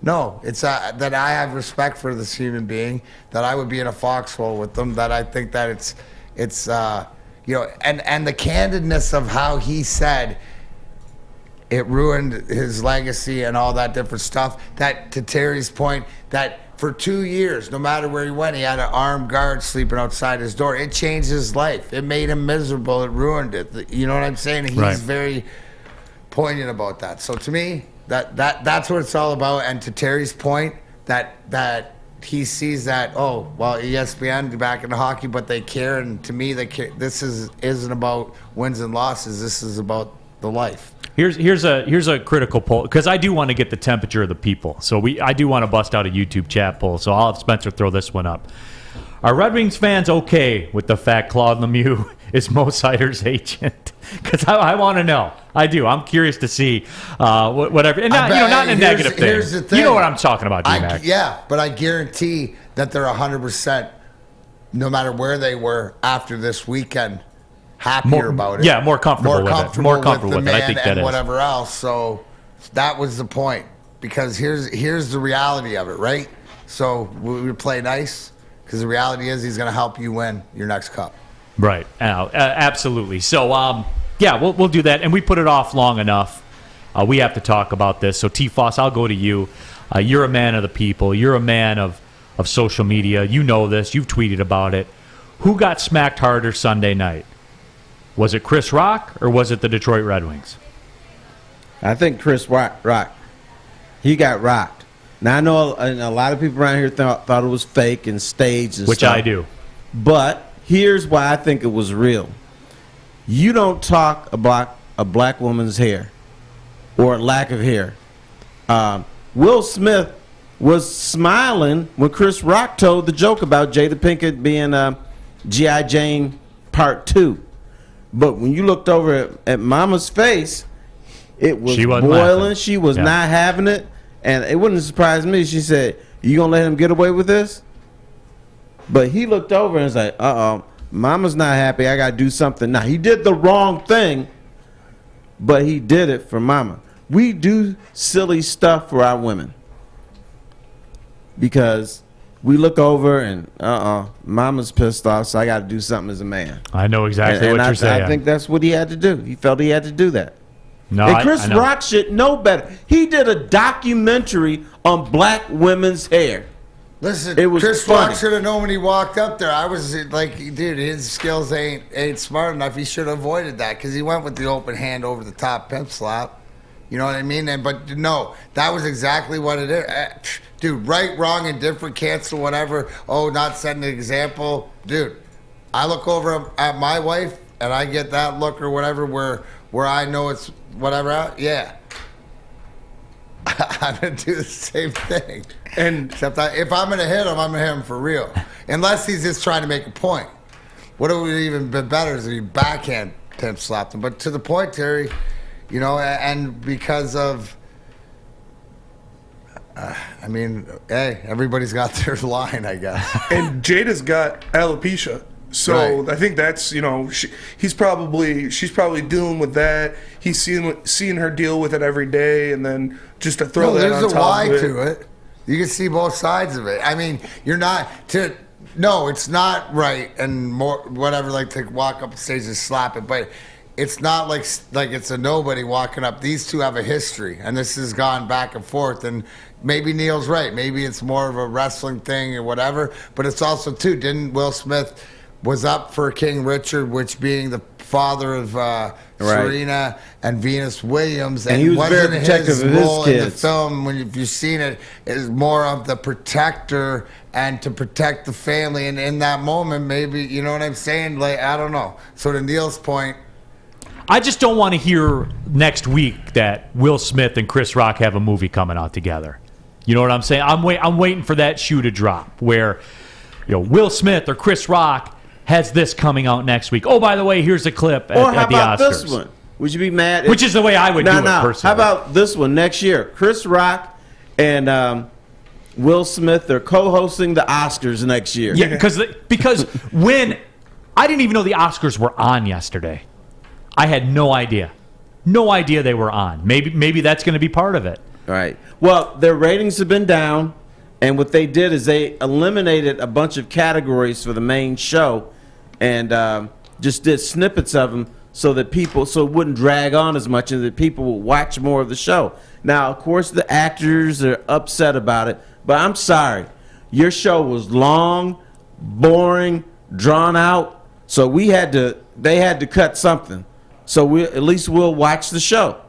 No, it's that I have respect for this human being, that I would be in a foxhole with them, that I think that it's and the candidness of how he said it ruined his legacy and all that different stuff. That, to Terry's point, that for 2 years, no matter where he went, he had an armed guard sleeping outside his door. It changed his life. It made him miserable. It ruined it. You know what I'm saying? He's very poignant about that. So to me, that's what it's all about. And to Terry's point, that he sees that, oh, well, ESPN back into hockey, but they care. And to me, they care. This isn't about wins and losses. This is about the life. Here's a critical poll, because I do want to get the temperature of the people. So I do want to bust out a YouTube chat poll. So I'll have Spencer throw this one up. Are Red Wings fans okay with the fact Claude Lemieux is Mo Seider's agent? Because I want to know. I do. I'm curious to see whatever. And not in a negative thing. Here's the thing. You know what I'm talking about, DMac. Yeah, but I guarantee that they're 100%, no matter where they were after this weekend, happier about it. Yeah, more comfortable with it. More comfortable with it. I think that is. Whatever else. So that was the point. Because here's the reality of it, right? So we play nice, because the reality is he's going to help you win your next cup. Right. Absolutely. So, we'll do that. And we put it off long enough. We have to talk about this. So, T Fost, I'll go to you. You're a man of the people. You're a man of social media. You know this. You've tweeted about it. Who got smacked harder Sunday night? Was it Chris Rock or was it the Detroit Red Wings? I think Chris Rock. He got rocked. Now, I know a lot of people around here thought it was fake and staged and Which stuff. I do. But here's why I think it was real. You don't talk about a black woman's hair or lack of hair. Will Smith was smiling when Chris Rock told the joke about Jada Pinkett being G.I. Jane Part 2. But when you looked over at Mama's face, it was boiling. Laughing. She was not having it. And it wouldn't surprise me. She said, "You gonna let him get away with this?" But he looked over and was like, Mama's not happy. I got to do something. Now, he did the wrong thing, but he did it for Mama. We do silly stuff for our women because we look over and, Mama's pissed off, so I got to do something as a man. I know exactly what you're saying. I think that's what he had to do. He felt he had to do that. No, and Chris Rock should know better. He did a documentary on black women's hair. Listen, it was Chris funny. Rock should have known when he walked up there. I was like, dude, his skills ain't smart enough. He should have avoided that because he went with the open hand over the top pimp slap. You know what I mean? But no, that was exactly what it is. Dude, right, wrong, indifferent, cancel, whatever. Oh, not setting an example. Dude, I look over at my wife and I get that look or whatever where I know it's whatever. Yeah. I'm going to do the same thing. Except if I'm going to hit him, I'm going to hit him for real. Unless he's just trying to make a point. What would have even been better is if he backhand pimp slapped him. But to the point, Terry, you know, and because of, hey, everybody's got their line, I guess. And Jada's got alopecia. So right. I think that's, you know, she's probably dealing with that. He's seeing her deal with it every day, and then just to throw that on top of it. There's a why to it. You can see both sides of it. I mean, it's not right and more whatever, like to walk up the stage and slap it, but it's not like it's a nobody walking up. These two have a history, and this has gone back and forth, and maybe Neal's right. Maybe it's more of a wrestling thing or whatever, but it's also, too, didn't Will Smith was up for King Richard, which being the father of Serena and Venus Williams, and he was very protective of his role kids. In the film, if you've seen it, is more of the protector and to protect the family. And in that moment, maybe, you know what I'm saying? Like, I don't know. So to Neal's point, I just don't want to hear next week that Will Smith and Chris Rock have a movie coming out together. You know what I'm saying? I'm waiting for that shoe to drop where, you know, Will Smith or Chris Rock has this coming out next week. Oh, by the way, here's a clip at the Oscars. Or how about this one? Would you be mad? Which is the way I would do it personally. How about this one next year? Chris Rock and Will Smith are co-hosting the Oscars next year. Yeah, because when I didn't even know the Oscars were on yesterday. I had no idea. No idea they were on. Maybe that's going to be part of it. Right. Well, their ratings have been down, and what they did is they eliminated a bunch of categories for the main show, and just did snippets of them so it wouldn't drag on as much, and that people would watch more of the show. Now, of course, the actors are upset about it, but I'm sorry. Your show was long, boring, drawn out, so they had to cut something. So we'll watch the show.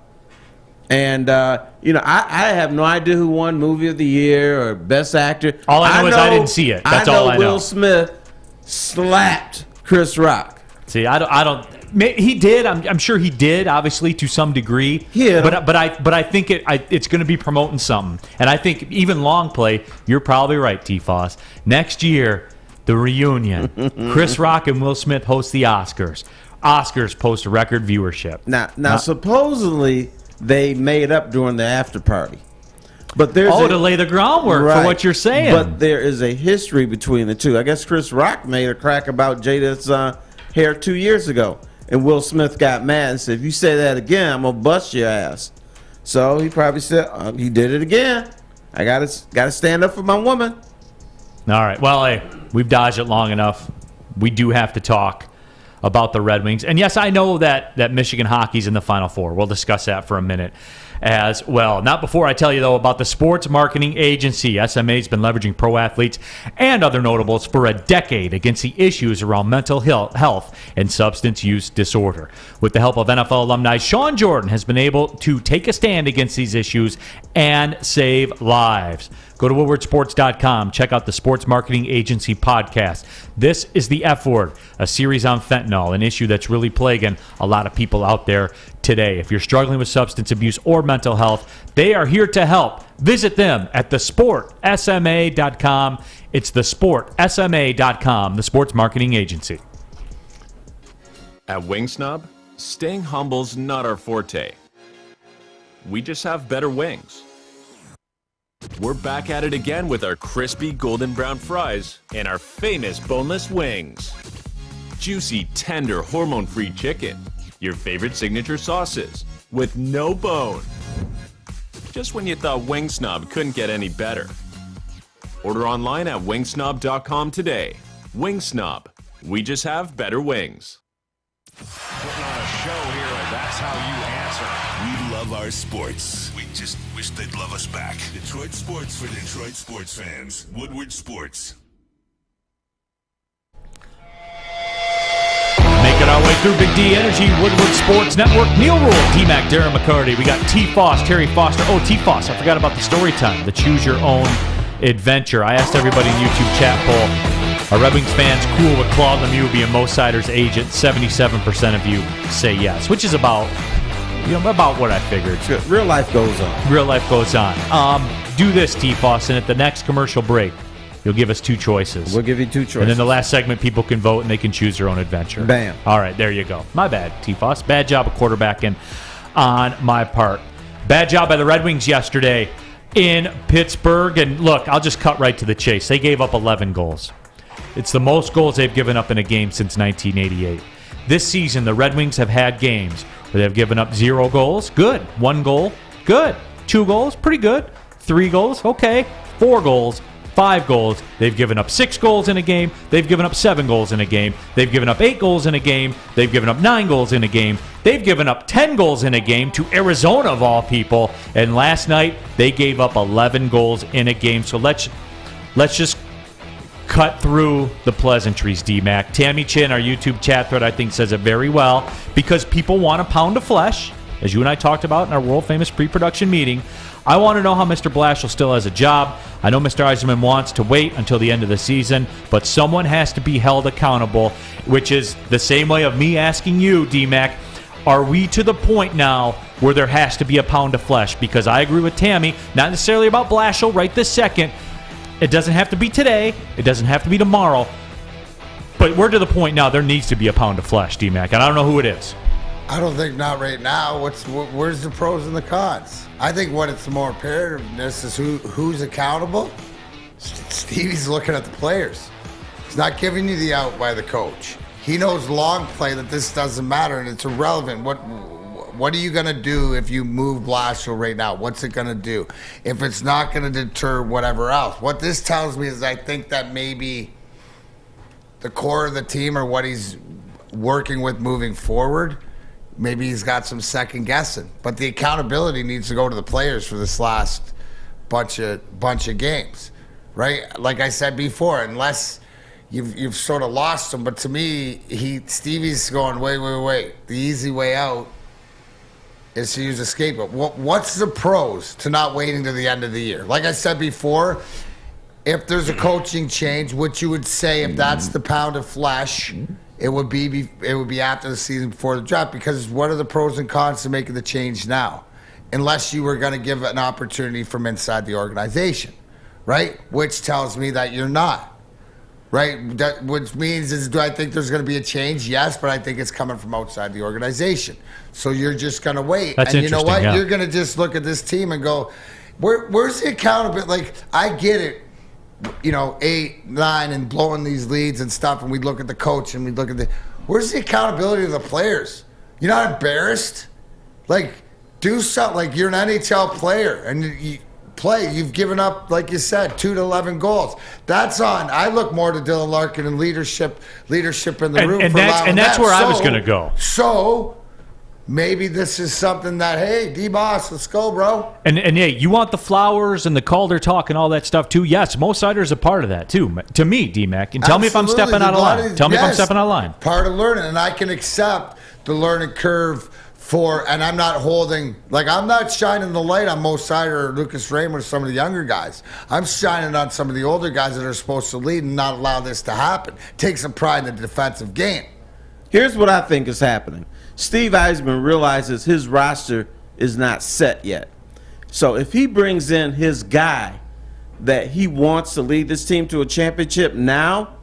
And, I have no idea who won Movie of the Year or Best Actor. All I know is I didn't see it. That's all I know. Will Smith slapped Chris Rock. See, I don't. He did. I'm sure he did. Obviously, to some degree. Yeah. But I think it's going to be promoting something. And I think even long play. You're probably right, T Fost. Next year, the reunion. Chris Rock and Will Smith host the Oscars. Oscars post a record viewership. Now, supposedly they made up during the after party. But there's to lay the groundwork for what you're saying. But there is a history between the two. I guess Chris Rock made a crack about Jada's hair 2 years ago, and Will Smith got mad and said, "If you say that again, I'm gonna bust your ass." So he probably said, "He did it again. I gotta stand up for my woman." All right. Well, hey, we've dodged it long enough. We do have to talk about the Red Wings. And yes, I know that Michigan hockey's in the Final Four. We'll discuss that for a minute as well. Not before I tell you, though, about the sports marketing agency. SMA's been leveraging pro athletes and other notables for a decade against the issues around mental health and substance use disorder. With the help of NFL alumni, Sean Jordan has been able to take a stand against these issues and save lives. Go to woodwardsports.com. Check out the Sports Marketing Agency podcast. This is the F Word, a series on fentanyl, an issue that's really plaguing a lot of people out there today. If you're struggling with substance abuse or mental health, they are here to help. Visit them at thesportsma.com. It's thesportsma.com, the Sports Marketing Agency. At Wingsnob, staying humble's not our forte. We just have better wings. We're back at it again with our crispy golden brown fries and our famous boneless wings. Juicy, tender, hormone-free chicken. Your favorite signature sauces with no bone. Just when you thought Wingsnob couldn't get any better. Order online at wingsnob.com today. Wingsnob. We just have better wings. Putting on a show here, and that's how you answer. We love our sports. We just wish they'd love us back. Detroit sports for Detroit sports fans. Woodward Sports. Making our way through Big D Energy, Woodward Sports Network. Neal Ruhl, DMac, Darren McCarty. We got T Fost, Terry Foster. Oh, T Fost, I forgot about the story time, the Choose Your Own Adventure. I asked everybody in the YouTube chat poll, are Red Wings fans cool with Claude Lemieux being Mo Sider's agent? 77% of you say yes, which is about what I figured. Real life goes on. Real life goes on. Do this, T Fost, and at the next commercial break, you'll give us two choices. We'll give you two choices. And then the last segment, people can vote and they can choose their own adventure. Bam. All right, there you go. My bad, T Fost. Bad job of quarterbacking on my part. Bad job by the Red Wings yesterday in Pittsburgh. And look, I'll just cut right to the chase. They gave up 11 goals. It's the most goals they've given up in a game since 1988. This season, the Red Wings have had games where they've given up 0 goals. Good. 1 goal. Good. 2 goals. Pretty good. 3 goals. Okay. 4 goals. 5 goals. They've given up 6 goals in a game. They've given up 7 goals in a game. They've given up 8 goals in a game. They've given up 9 goals in a game. They've given up 10 goals in a game to Arizona, of all people. And last night, they gave up 11 goals in a game. So let's just cut through the pleasantries, DMac. Tammy Chin, our YouTube chat thread, I think says it very well, because people want a pound of flesh, as you and I talked about in our world-famous pre-production meeting. I want to know how Mr. Blashill still has a job. I know Mr. Yzerman wants to wait until the end of the season, but someone has to be held accountable, which is the same way of me asking you, DMac, are we to the point now where there has to be a pound of flesh? Because I agree with Tammy, not necessarily about Blashill right this second. It doesn't have to be today. It doesn't have to be tomorrow. But we're to the point now there needs to be a pound of flesh, DMac, and I don't know who it is. I don't think not right now. Where's the pros and the cons? I think what it's more imperativeness is who's accountable. Stevie's looking at the players. He's not giving you the out by the coach. He knows long play that this doesn't matter and it's irrelevant What are you going to do if you move Blashill right now? What's it going to do? If it's not going to deter whatever else. What this tells me is I think that maybe the core of the team or what he's working with moving forward, maybe he's got some second guessing. But the accountability needs to go to the players for this last bunch of games, right? Like I said before, unless you've sort of lost him. But to me, Stevie's going, wait. The easy way out is to use a scapegoat. What's the pros to not waiting to the end of the year? Like I said before, if there's a coaching change, what you would say if that's the pound of flesh, it would be after the season before the draft. Because what are the pros and cons to making the change now? Unless you were going to give an opportunity from inside the organization, right? Which tells me that you're not. Right, which means is, do I think there's going to be a change? Yes, but I think it's coming from outside the organization. So you're just going to wait. That's and you know what? yeah. You're going to just look at this team and go, where's the accountability? Like, I get it, 8, 9, and blowing these leads and stuff, and we look at the coach and we look at where's the accountability of the players? You're not embarrassed? Like, do something. Like, you're an NHL player, and you play. You've given up, like you said, 2 to 11 goals. That's on. I look more to Dylan Larkin and leadership in the room. And that's where I was going to go. So maybe this is something that, hey, D-Boss, let's go, bro. And yeah, you want the flowers and the Calder talk and all that stuff too. Yes, Mo Sider's a part of that too. To me, DMac. And tell me if I'm stepping out of line. Tell me if I'm stepping out of line. Part of learning, and I can accept the learning curve. And I'm not I'm not shining the light on Mo Sider or Lucas Raymer or some of the younger guys. I'm shining on some of the older guys that are supposed to lead and not allow this to happen. Take some pride in the defensive game. Here's what I think is happening. Steve Eisman realizes his roster is not set yet. So if he brings in his guy that he wants to lead this team to a championship now,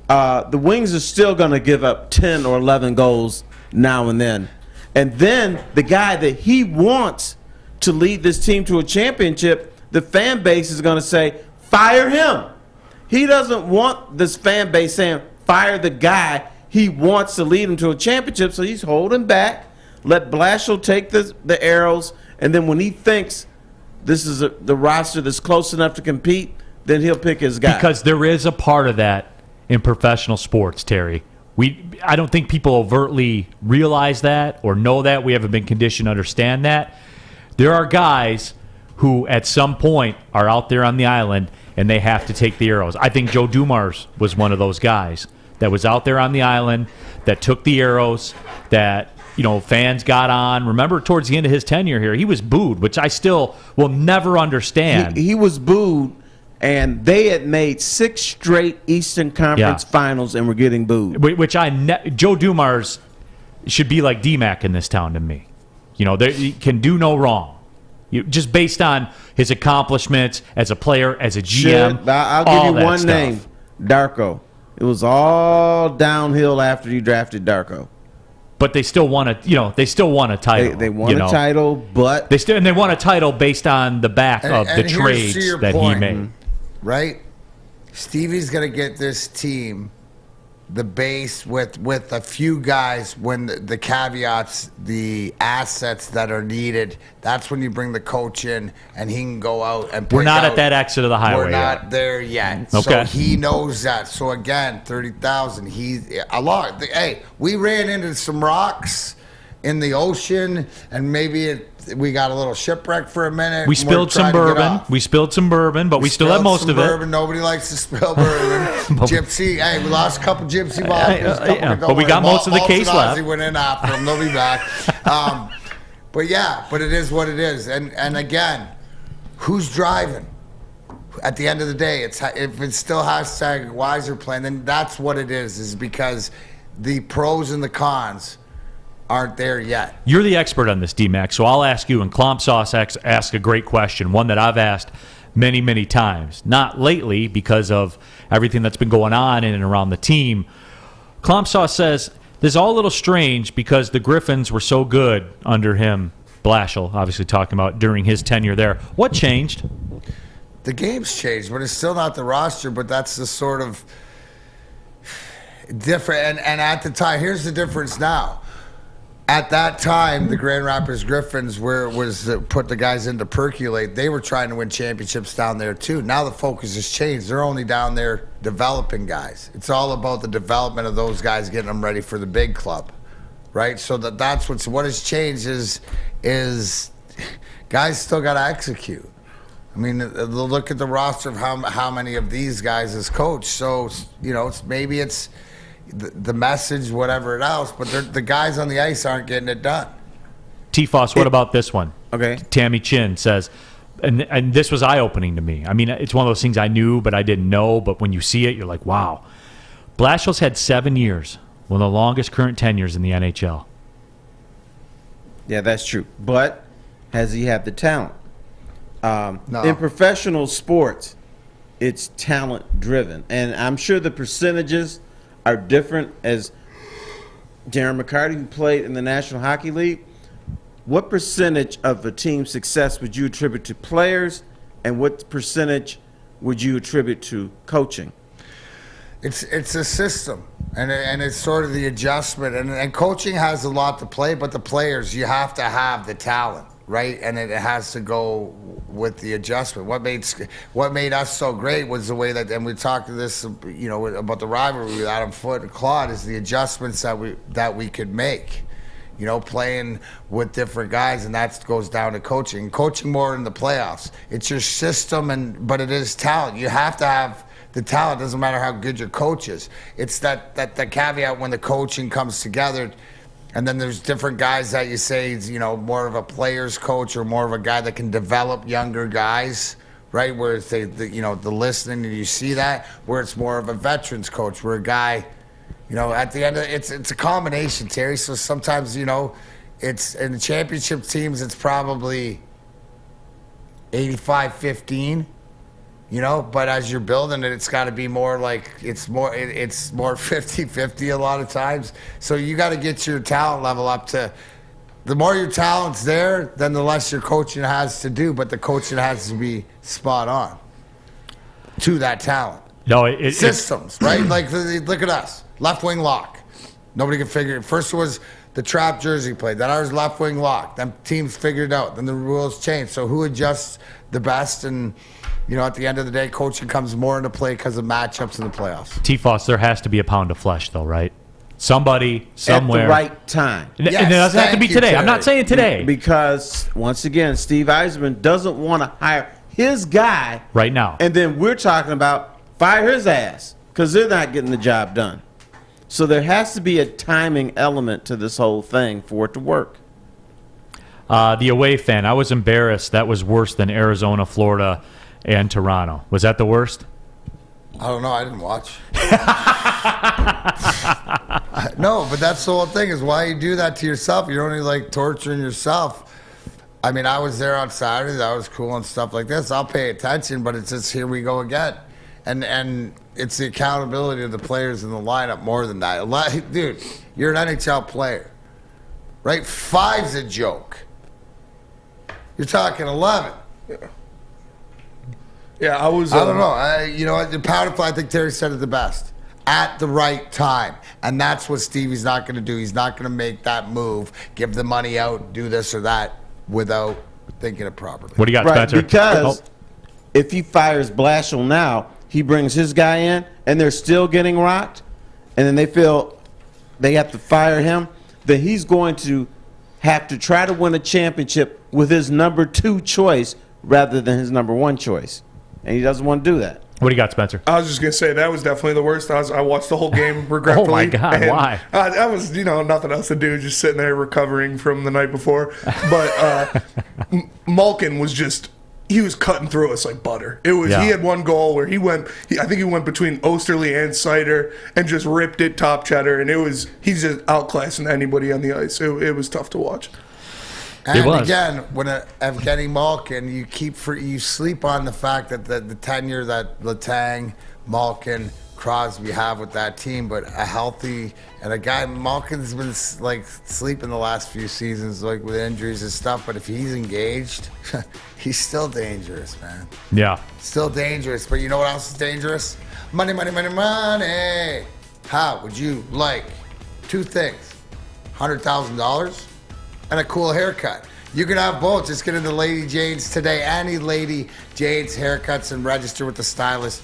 the Wings are still going to give up 10 or 11 goals now and then. And then the guy that he wants to lead this team to a championship, the fan base is going to say, fire him. He doesn't want this fan base saying, fire the guy he wants to lead him to a championship, so he's holding back. Let Blashill take the arrows, and then when he thinks this is the roster that's close enough to compete, then he'll pick his guy. Because there is a part of that in professional sports, Terry. I don't think people overtly realize that or know that. We haven't been conditioned to understand that. There are guys who at some point are out there on the island and they have to take the arrows. I think Joe Dumars was one of those guys that was out there on the island that took the arrows, that fans got on. Remember, towards the end of his tenure here, he was booed, which I still will never understand. He was booed. And they had made 6 straight Eastern Conference Finals and were getting booed. Which Joe Dumars should be like DMac in this town to me. He can do no wrong. Just based on his accomplishments as a player, as a GM. I'll give you one name, Darko. It was all downhill after you drafted Darko. But they still won a title. They won a title, but they won a title based on the back of the trades that he made. Right? Stevie's going to get this team the base with a few guys when the caveats, the assets that are needed. That's when you bring the coach in and he can go out and pick We're not at that exit of the highway. We're not there yet. Okay. So he knows that. So again, 30,000. Hey, we ran into some rocks in the ocean and maybe we got a little shipwreck for a minute. We spilled some bourbon. But we still have most of it. Nobody likes to spill bourbon. Gypsy. Hey, we lost a couple Gypsy bottles. But we got most of the case left. Went in after them. They'll be back. But it is what it is. And again, who's driving? At the end of the day, if it's still hashtag Wiser plan, then that's what it is because the pros and the cons aren't there yet. You're the expert on this, DMac, so I'll ask you, and Clomp Sauce ask a great question, one that I've asked many, many times. Not lately because of everything that's been going on in and around the team. Clomp Sauce says, this is all a little strange because the Griffins were so good under him, Blashill, obviously talking about during his tenure there. What changed? The game's changed, but it's still not the roster, but that's the sort of different. And at the time, here's the difference now. At that time, the Grand Rapids Griffins put the guys in to percolate. They were trying to win championships down there too. Now the focus has changed. They're only down there developing guys. It's all about the development of those guys, getting them ready for the big club, right? So that's what has changed is guys still got to execute. I mean, look at the roster of how many of these guys is coached. So, maybe it's the message, whatever else, but the guys on the ice aren't getting it done. T Fost, what about this one? Okay. Tammy Chin says, and this was eye-opening to me. I mean, it's one of those things I knew, but I didn't know. But when you see it, you're like, wow. Blashill's had 7 years, one of the longest current tenures in the NHL. Yeah, that's true. But has he had the talent? No. In professional sports, it's talent-driven. And I'm sure the percentages are different. As Darren McCarty, who played in the National Hockey League, what percentage of a team's success would you attribute to players, and what percentage would you attribute to coaching? It's a system, and it's sort of the adjustment. And coaching has a lot to play, but the players, you have to have the talent, right? And it has to go with the adjustment. What made us so great was the way that, and we talked to this, about the rivalry with Adam Foote and Claude, is the adjustments that we could make. Playing with different guys, and that goes down to coaching. Coaching more in the playoffs. It's your system, but it is talent. You have to have the talent. Doesn't matter how good your coach is. It's that caveat when the coaching comes together. And then there's different guys that you say is, more of a player's coach or more of a guy that can develop younger guys, right? Where it's the listening, and you see that, where it's more of a veterans coach, where a guy, at the end of it's a combination, Terry. So sometimes, it's in the championship teams, it's probably 85-15. But as you're building it, it's got to be more like it's more 50-50 a lot of times. So you got to get your talent level up to. The more your talent's there, then the less your coaching has to do. But the coaching has to be spot on to that talent. No, systems, right? Like look at us, left wing lock. Nobody could figure it. First was the trap jersey play. Then ours left wing lock. Then teams figured it out. Then the rules changed. So who adjusts the best? And at the end of the day, coaching comes more into play because of matchups in the playoffs. T Fost, there has to be a pound of flesh, though, right? Somebody, somewhere. At the right time. And it doesn't have to be today. I'm not saying today. Because, once again, Steve Yzerman doesn't want to hire his guy right now. And then we're talking about fire his ass because they're not getting the job done. So there has to be a timing element to this whole thing for it to work. The away fan, I was embarrassed. That was worse than Arizona, Florida, and Toronto. Was that the worst? I don't know. I didn't watch. No, but that's the whole thing, is why you do that to yourself. You're only torturing yourself. I mean, I was there on Saturday. That was cool and stuff like this. I'll pay attention, but it's just here we go again. And it's the accountability of the players in the lineup more than that. Dude, you're an NHL player, right? 5's a joke. You're talking 11. Yeah, I was. I don't know. The power play, I think Terry said it the best. At the right time. And that's what Stevie's not going to do. He's not going to make that move, give the money out, do this or that without thinking it properly. What do you got, Spencer? Because if he fires Blashill now, he brings his guy in, and they're still getting rocked, and then they feel they have to fire him, then he's going to have to try to win a championship with his number 2 choice rather than his number 1 choice. And he doesn't want to do that. What do you got, Spencer? I was just going to say that was definitely the worst. I watched the whole game regretfully. Oh, my God. Why? I was, nothing else to do, just sitting there recovering from the night before. But Malkin was he was cutting through us like butter. He had one goal where I think he went between Osterley and Sider and just ripped it top cheddar. And he's just outclassing anybody on the ice. It was tough to watch. And again, when Evgeny Malkin, you sleep on the fact that the tenure that Letang, Malkin, Crosby have with that team, but a healthy and a guy, Malkin's been sleeping the last few seasons with injuries and stuff, but if he's engaged, he's still dangerous, man. Yeah. Still dangerous, but you know what else is dangerous? Money, money, money, money. How would you like 2 things? $100,000 and a cool haircut. You can have both. Just get into Lady Jane's today. Any Lady Jane's haircuts and register with the stylist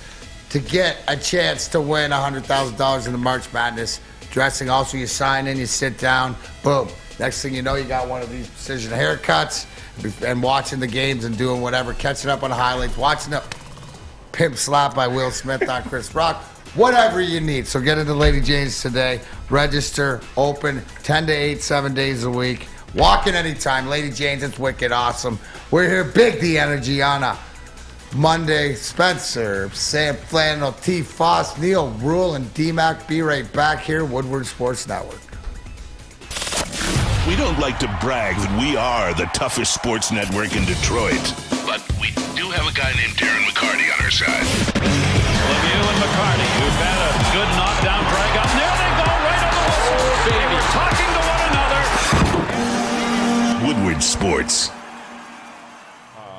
to get a chance to win $100,000 in the March Madness dressing. Also, you sign in, you sit down, boom. Next thing you know, you got one of these precision haircuts and watching the games and doing whatever, catching up on highlights, watching the pimp slap by Will Smith on Chris Rock, whatever you need. So get into Lady Jane's today. Register, open 10 to 8, 7 days a week. Walk in anytime. Lady Jane's, it's wicked awesome. We're here, Big D Energy on a Monday. Spencer, Sam Flannel, T Fost, Neal Ruhl and DMac. Be right back here, Woodward Sports Network. We don't like to brag that we are the toughest sports network in Detroit, but we do have a guy named Darren McCarty on our side. Lemieux and McCarty, who've had a good knockdown drag up. There they go, right on the whistle. They were talking to one another. Woodward Sports.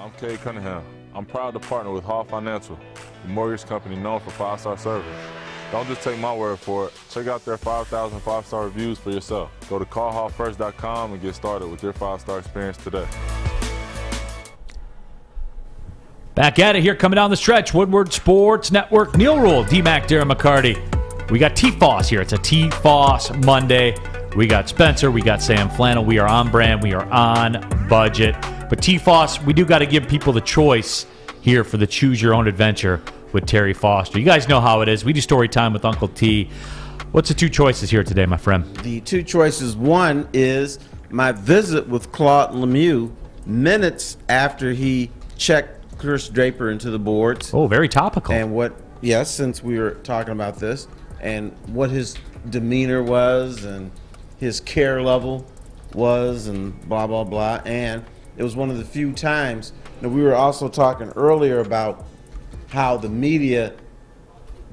I'm Kay Cunningham. I'm proud to partner with Hall Financial, the mortgage company known for 5-star service. Don't just take my word for it. Check out their 5,000 5-star reviews for yourself. Go to callhallfirst.com and get started with your 5-star experience today. Back at it here, coming down the stretch. Woodward Sports Network. Neal Ruhl, DMac, Darren McCarty. We got T Fost here. It's a T Fost Monday. We got Spencer. We got Sam Flannel. We are on brand. We are on budget. But T Fost, we do got to give people the choice here for the Choose Your Own Adventure with Terry Foster. You guys know how it is. We do story time with Uncle T. What's the two choices here today, my friend? The two choices. One is my visit with Claude Lemieux minutes after he checked Chris Draper into the boards. Oh, very topical. And yes, since we were talking about this, and what his demeanor was and his care level was and blah, blah, blah. And it was one of the few times, we were also talking earlier about how the media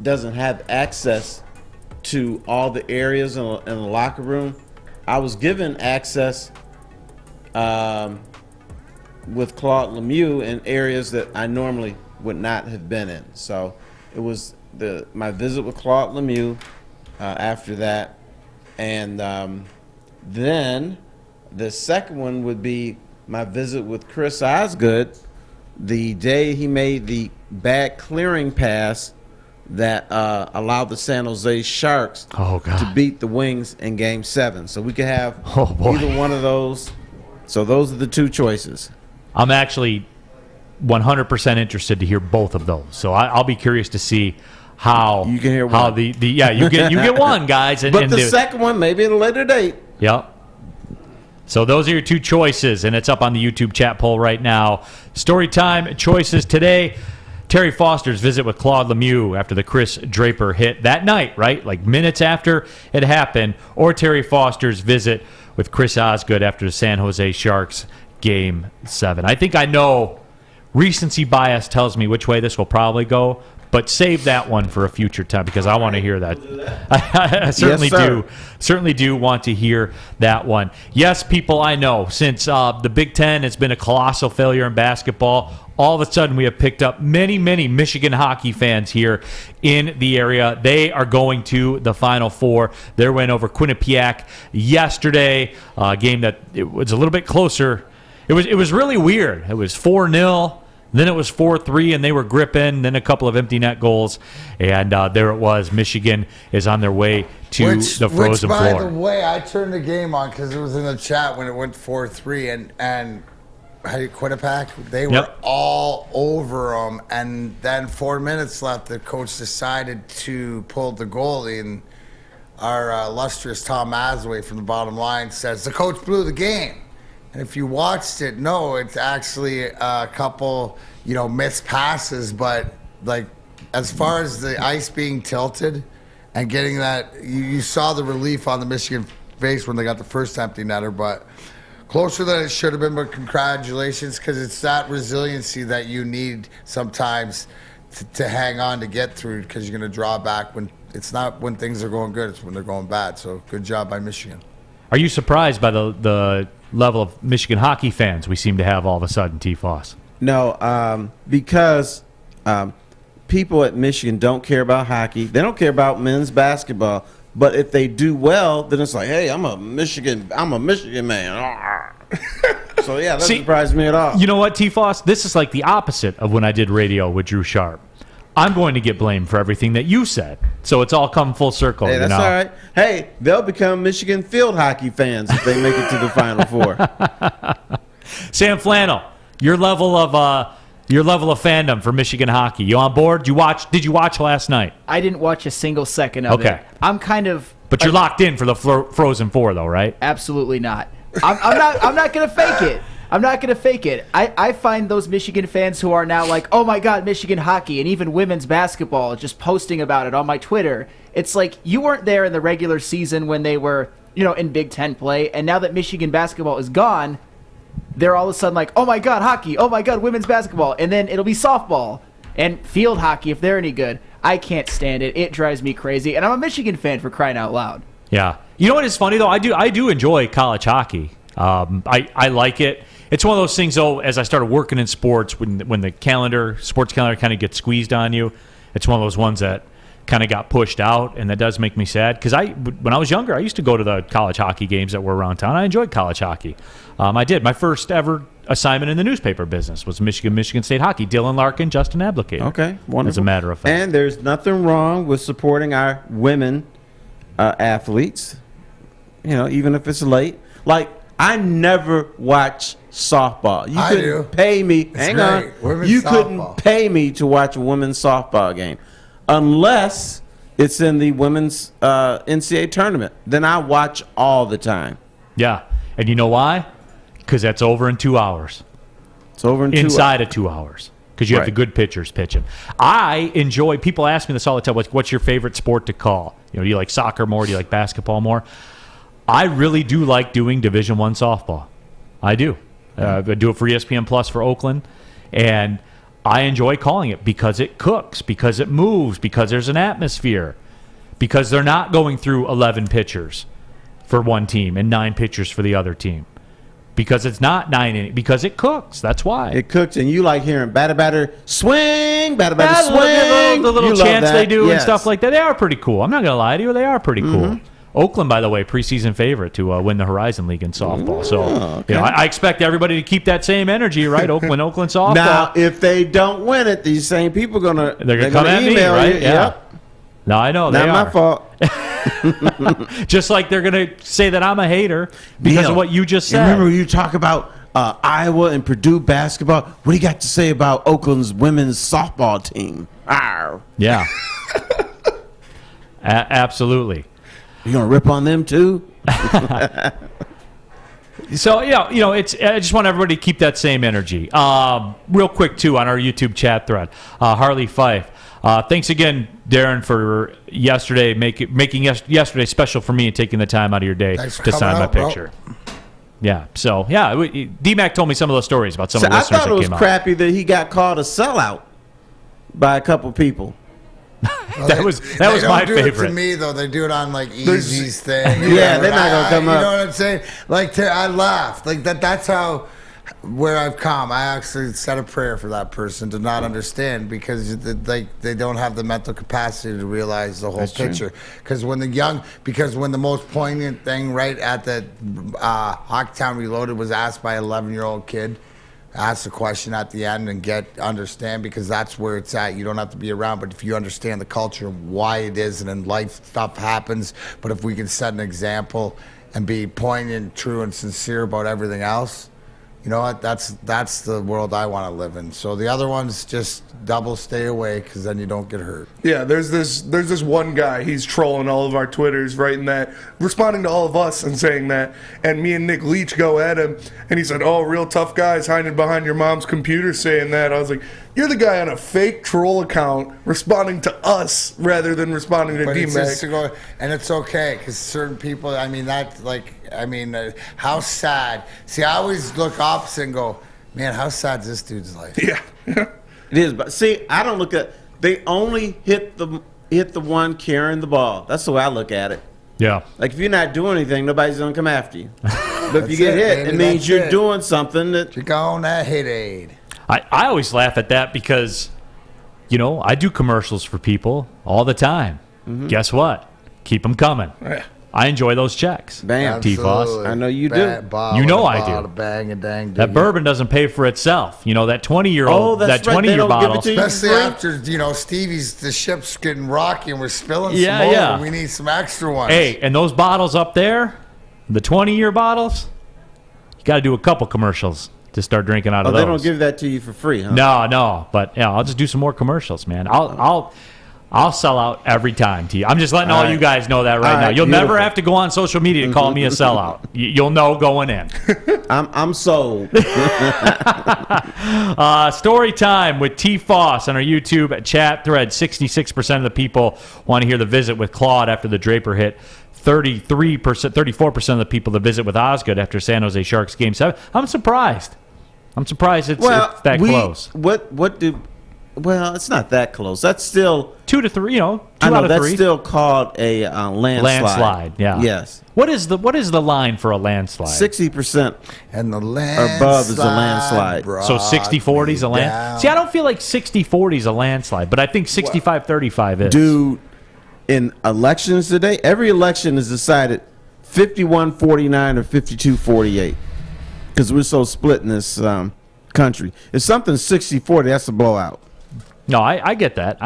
doesn't have access to all the areas in the locker room. I was given access with Claude Lemieux in areas that I normally would not have been in. So it was my visit with Claude Lemieux after that. And then the second one would be my visit with Chris Osgood the day he made the bad clearing pass that allowed the San Jose Sharks to beat the Wings in Game 7. So we could have either one of those. So those are the two choices. I'm actually 100% interested to hear both of those. So I'll be curious to see how you can hear one. How you get one, guys. But the second one maybe at a later date. Yep. So those are your two choices, and it's up on the YouTube chat poll right now. Storytime choices today. Terry Foster's visit with Claude Lemieux after the Chris Draper hit that night, right? Like minutes after it happened. Or Terry Foster's visit with Chris Osgood after the San Jose Sharks Game 7. I think I know. Recency bias tells me which way this will probably go, but save that one for a future time because I want to hear that. I certainly do. Certainly do want to hear that one. Yes, people, I know. Since the Big Ten has been a colossal failure in basketball, all of a sudden we have picked up many, many Michigan hockey fans here in the area. They are going to the Final Four. Their win over Quinnipiac yesterday, a game that it was a little bit closer. It was really weird. It was 4-0. Then it was 4-3, and they were gripping. Then a couple of empty net goals, and there it was. Michigan is on their way to the frozen floor. By the way, I turned the game on because it was in the chat when it went 4-3, and Quinnipiac, they were all over them. And then 4 minutes left, the coach decided to pull the goalie, and our illustrious Tom Asway from the bottom line says, the coach blew the game. And if you watched it, no, it's actually a couple, missed passes. But, as far as the ice being tilted and getting that, you saw the relief on the Michigan face when they got the first empty netter. But closer than it should have been, but congratulations, because it's that resiliency that you need sometimes to hang on to get through, because you're going to draw back when it's not when things are going good, it's when they're going bad. So good job by Michigan. Are you surprised by the level of Michigan hockey fans we seem to have all of a sudden, T. Fost? No, because people at Michigan don't care about hockey. They don't care about men's basketball. But if they do well, then it's like, hey, I'm a Michigan man. So yeah, that doesn't surprise me at all. You know what, T Fost? This is like the opposite of when I did radio with Drew Sharp. I'm going to get blamed for everything that you said. So it's all come full circle. Hey, that's all right. Hey, they'll become Michigan field hockey fans if they make it to the Final Four. Sam Flannel, your level of fandom for Michigan hockey. You on board? Did you watch last night? I didn't watch a single second of it. I'm kind of. But you're locked in for the Frozen Four, though, right? Absolutely not. I'm not gonna fake it. I'm not going to fake it. I find those Michigan fans who are now like, oh, my God, Michigan hockey and even women's basketball, just posting about it on my Twitter. It's like you weren't there in the regular season when they were, in Big Ten play. And now that Michigan basketball is gone, they're all of a sudden like, oh, my God, hockey. Oh, my God, women's basketball. And then it'll be softball and field hockey if they're any good. I can't stand it. It drives me crazy. And I'm a Michigan fan, for crying out loud. Yeah. You know what is funny, though? I do enjoy college hockey. I like it. It's one of those things, though, as I started working in sports, when the sports calendar kind of gets squeezed on you, it's one of those ones that kind of got pushed out, and that does make me sad. Because when I was younger, I used to go to the college hockey games that were around town. I enjoyed college hockey. I did. My first ever assignment in the newspaper business was Michigan State hockey. Dylan Larkin, Justin Abdicator. Okay, wonderful. As a matter of fact. And there's nothing wrong with supporting our women athletes, even if it's late. Like, I never watch softball. You couldn't pay me. Hang on. You couldn't pay me to watch a women's softball game unless it's in the women's NCAA tournament. Then I watch all the time. Yeah. And you know why? Because that's over in 2 hours. It's over in 2 hours. Inside of 2 hours. Because you have the good pitchers pitching. I enjoy, people ask me this all the time, what's your favorite sport to call? Do you like soccer more? Do you like basketball more? I really do like doing Division I softball. I do. I do it for ESPN Plus for Oakland, and I enjoy calling it because it cooks, because it moves, because there's an atmosphere, because they're not going through 11 pitchers for one team and 9 pitchers for the other team. Because it's not 9 innings, because it cooks. That's why. It cooks, and you like hearing batter, swing, batter, swing. The little chants they do and stuff like that. They are pretty cool. I'm not going to lie to you. They are pretty cool. Oakland, by the way, preseason favorite to win the Horizon League in softball. So I expect everybody to keep that same energy, right? Oakland softball. Now, if they don't win it, these same people they're gonna come at me, right? Yeah. Yep. No, I know they are. Not my fault. Just like they're gonna say that I'm a hater because of what you just said. Remember, you talk about Iowa and Purdue basketball. What do you got to say about Oakland's women's softball team? Arr. Yeah. Absolutely. You gonna rip on them too? So it's. I just want everybody to keep that same energy. Real quick too on our YouTube chat thread, Harley Fife. Thanks again, Darren, for yesterday making yesterday special for me and taking the time out of your day to sign my picture. Bro. Yeah. So DMac told me some of those stories about some of the listeners that came out. I thought it was crappy that he got called a sellout by a couple people. That was my favorite. It to me though, they do it on like Easy's thing. Yeah, they're not gonna come up. You know what I'm saying? Like I laughed. Like that's how where I've come. I actually said a prayer for that person to not understand because they don't have the mental capacity to realize the whole picture. Because when the most poignant thing right at the Hawktown Reloaded was asked by an 11-year-old kid. Ask the question at the end and understand because that's where it's at. You don't have to be around, but if you understand the culture and why it is and in life stuff happens, but if we can set an example and be poignant, true, and sincere about everything else, you know what? That's the world I want to live in. So the other ones just double stay away because then you don't get hurt. Yeah, there's this one guy. He's trolling all of our Twitters, writing that, responding to all of us and saying that. And me and Nick Leach go at him, and he said, "Oh, real tough guys hiding behind your mom's computer saying that." I was like, "You're the guy on a fake troll account responding to us rather than responding to DMac." And it's okay because certain people. How sad. See, I always look opposite and go, man, how sad is this dude's life? Yeah. It is, but see, I don't look at. They only hit the one carrying the ball. That's the way I look at it. Yeah. Like if you're not doing anything, nobody's gonna come after you. But if you get hit, it means you're doing something that you're going that hit aid. I always laugh at that because, I do commercials for people all the time. Mm-hmm. Guess what? keep them coming. Yeah. I enjoy those checks. Bam. T Fost. I know you do. You know I do. Bang and dang. That bourbon doesn't pay for itself. You know, that 20-year-old, that's that right. 20-year bottle. Especially after, Stevie's, the ship's getting rocky and we're spilling some more. Yeah. We need some extra ones. Hey, and those bottles up there, the 20-year bottles, you got to do a couple commercials to start drinking out of those. They don't give that to you for free, huh? No. But yeah, I'll just do some more commercials, man. I'll sell out every time, T. I'm just letting all you guys know that right now. You'll never have to go on social media to call me a sellout. You'll know going in. I'm sold. Story time with T Fost on our YouTube chat thread. 66% of the people want to hear the visit with Claude after the Draper hit. 34% of the people to visit with Osgood after San Jose Sharks Game 7. I'm surprised. it's that close. Well, it's not that close. That's still 2 to 3. 2 I know out of that's 3. still called a landslide. Landslide, yeah. Yes. What is the line for a landslide? 60%. And the landslide above is a landslide. So 60-40 is a landslide. See, I don't feel like 60-40 is a landslide, but I think 65-35 is. Dude, in elections today, every election is decided 51-49 or 52-48 because we're so split in this country. If something's 60-40, that's a blowout. No, I get that.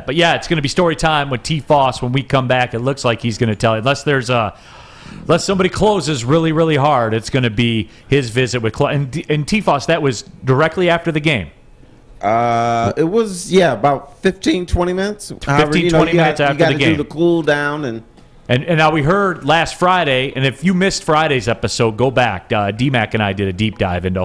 But yeah, it's going to be story time with T Fost when we come back. It looks like he's going to tell it. Unless somebody closes really, really hard, it's going to be his visit with Claude. And T Fost, that was directly after the game. It was, about 15-20 minutes. 15-20 minutes after the game. You got to do the cool down and now we heard last Friday, and if you missed Friday's episode, go back. DMac and I did a deep dive into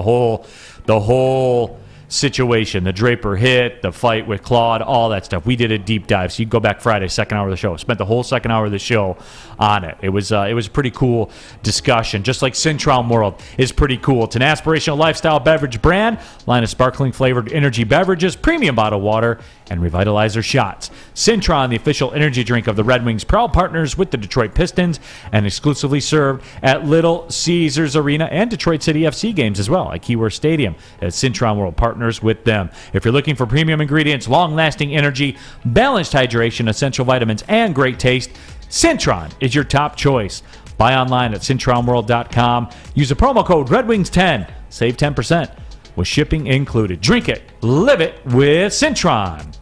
the whole situation, the Draper hit, the fight with Claude, all that stuff. We did a deep dive, so you go back Friday, second hour of the show. Spent the whole second hour of the show on it. It was a pretty cool discussion, just like Cintron World is pretty cool. It's an aspirational lifestyle beverage brand, line of sparkling flavored energy beverages, premium bottled water, and Revitalizer shots. Cintron, the official energy drink of the Red Wings, proud partners with the Detroit Pistons and exclusively served at Little Caesars Arena and Detroit City FC games as well at Keyworth Stadium, as Cintron World partners with them. If you're looking for premium ingredients, long-lasting energy, balanced hydration, essential vitamins, and great taste, Cintron is your top choice. Buy online at cintronworld.com. Use the promo code RedWings10. Save 10% with shipping included. Drink it. Live it with Cintron.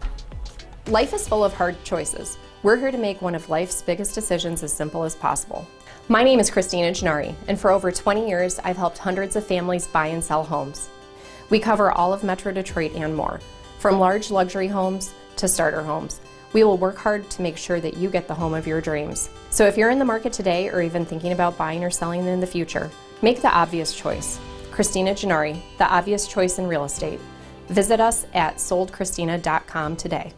Life is full of hard choices. We're here to make one of life's biggest decisions as simple as possible. My name is Christina Gennari, and for over 20 years, I've helped hundreds of families buy and sell homes. We cover all of Metro Detroit and more, from large luxury homes to starter homes. We will work hard to make sure that you get the home of your dreams. So if you're in the market today or even thinking about buying or selling in the future, make the obvious choice. Christina Gennari, the obvious choice in real estate. Visit us at soldchristina.com today.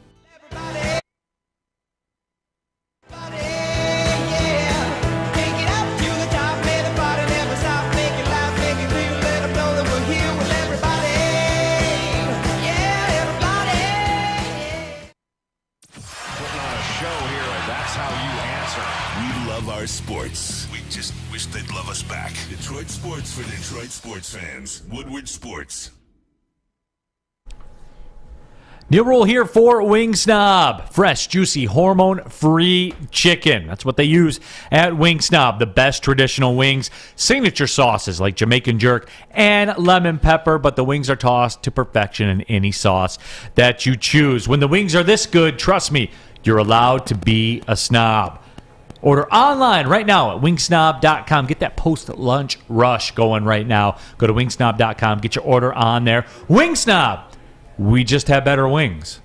Sports. We just wish they'd love us back. Detroit sports for Detroit sports fans. Woodward Sports. Neal Ruhl here for Wing Snob. Fresh, juicy, hormone-free chicken. That's what they use at Wing Snob. The best traditional wings. Signature sauces like Jamaican jerk and lemon pepper, but the wings are tossed to perfection in any sauce that you choose. When the wings are this good, trust me, you're allowed to be a snob. Order online right now at wingsnob.com. Get that post-lunch rush going right now. Go to wingsnob.com. Get your order on there. Wing Snob. We just have better wings.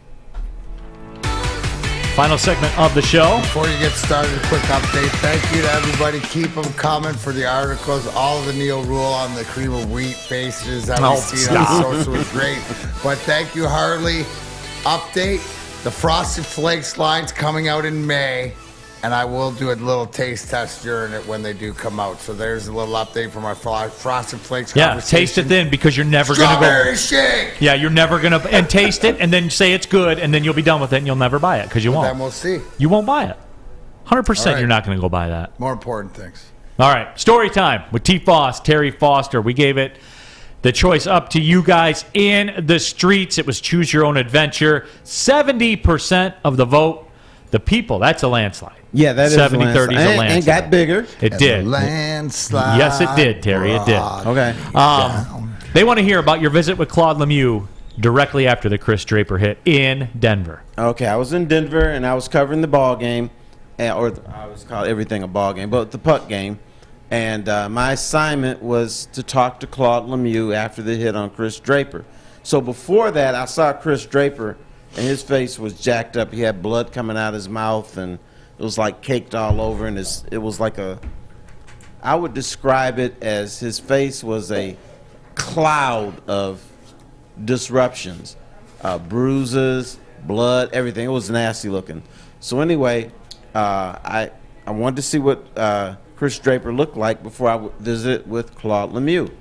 Final segment of the show. Before you get started, a quick update. Thank you to everybody. Keep them coming for the articles. All of the Neal Ruhl on the cream of wheat faces that we see on social was great. But thank you, Harley. Update. The Frosted Flakes line's coming out in May. And I will do a little taste test during it when they do come out. So there's a little update from our Frosted Flakes conversation. Taste it then because you're never going to go. Strawberry shake! Yeah, you're never going to. And taste it and then say it's good and then you'll be done with it and you'll never buy it because you won't. Then we'll see. You won't buy it. 100% you're not going to go buy that. More important things. All right. Story time with T Fost, Terry Foster. We gave it the choice up to you guys in the streets. It was choose your own adventure. 70% of the vote The people, that's a landslide. Yeah, that is 70-30 a is a landslide. landslide. And got bigger. It did. Landslide. Yes, it did, Terry. It did. Okay. They want to hear about your visit with Claude Lemieux directly after the Chris Draper hit in Denver. Okay, I was in Denver, and I was covering the ball game, or I always call everything a ball game, but the puck game. And my assignment was to talk to Claude Lemieux after the hit on Chris Draper. So before that, I saw Chris Draper, and his face was jacked up. He had blood coming out his mouth, and it was like caked all over, and it was like I would describe it as his face was a cloud of disruptions, bruises, blood, everything. It was nasty looking. So anyway, I wanted to see what Chris Draper looked like before I would visit with Claude Lemieux.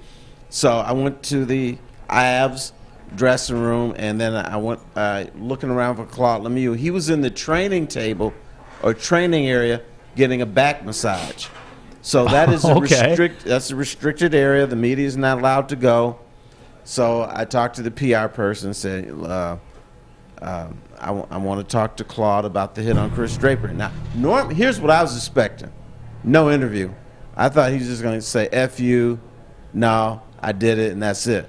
So I went to the Avs dressing room, and then I went looking around for Claude Lemieux. He was in the training table or training area getting a back massage. So that is that's a restricted area. The media is not allowed to go. So I talked to the PR person and said, I want to talk to Claude about the hit on Chris Draper. Now, here's what I was expecting. No interview. I thought he was just going to say, F you, no, I did it, and that's it.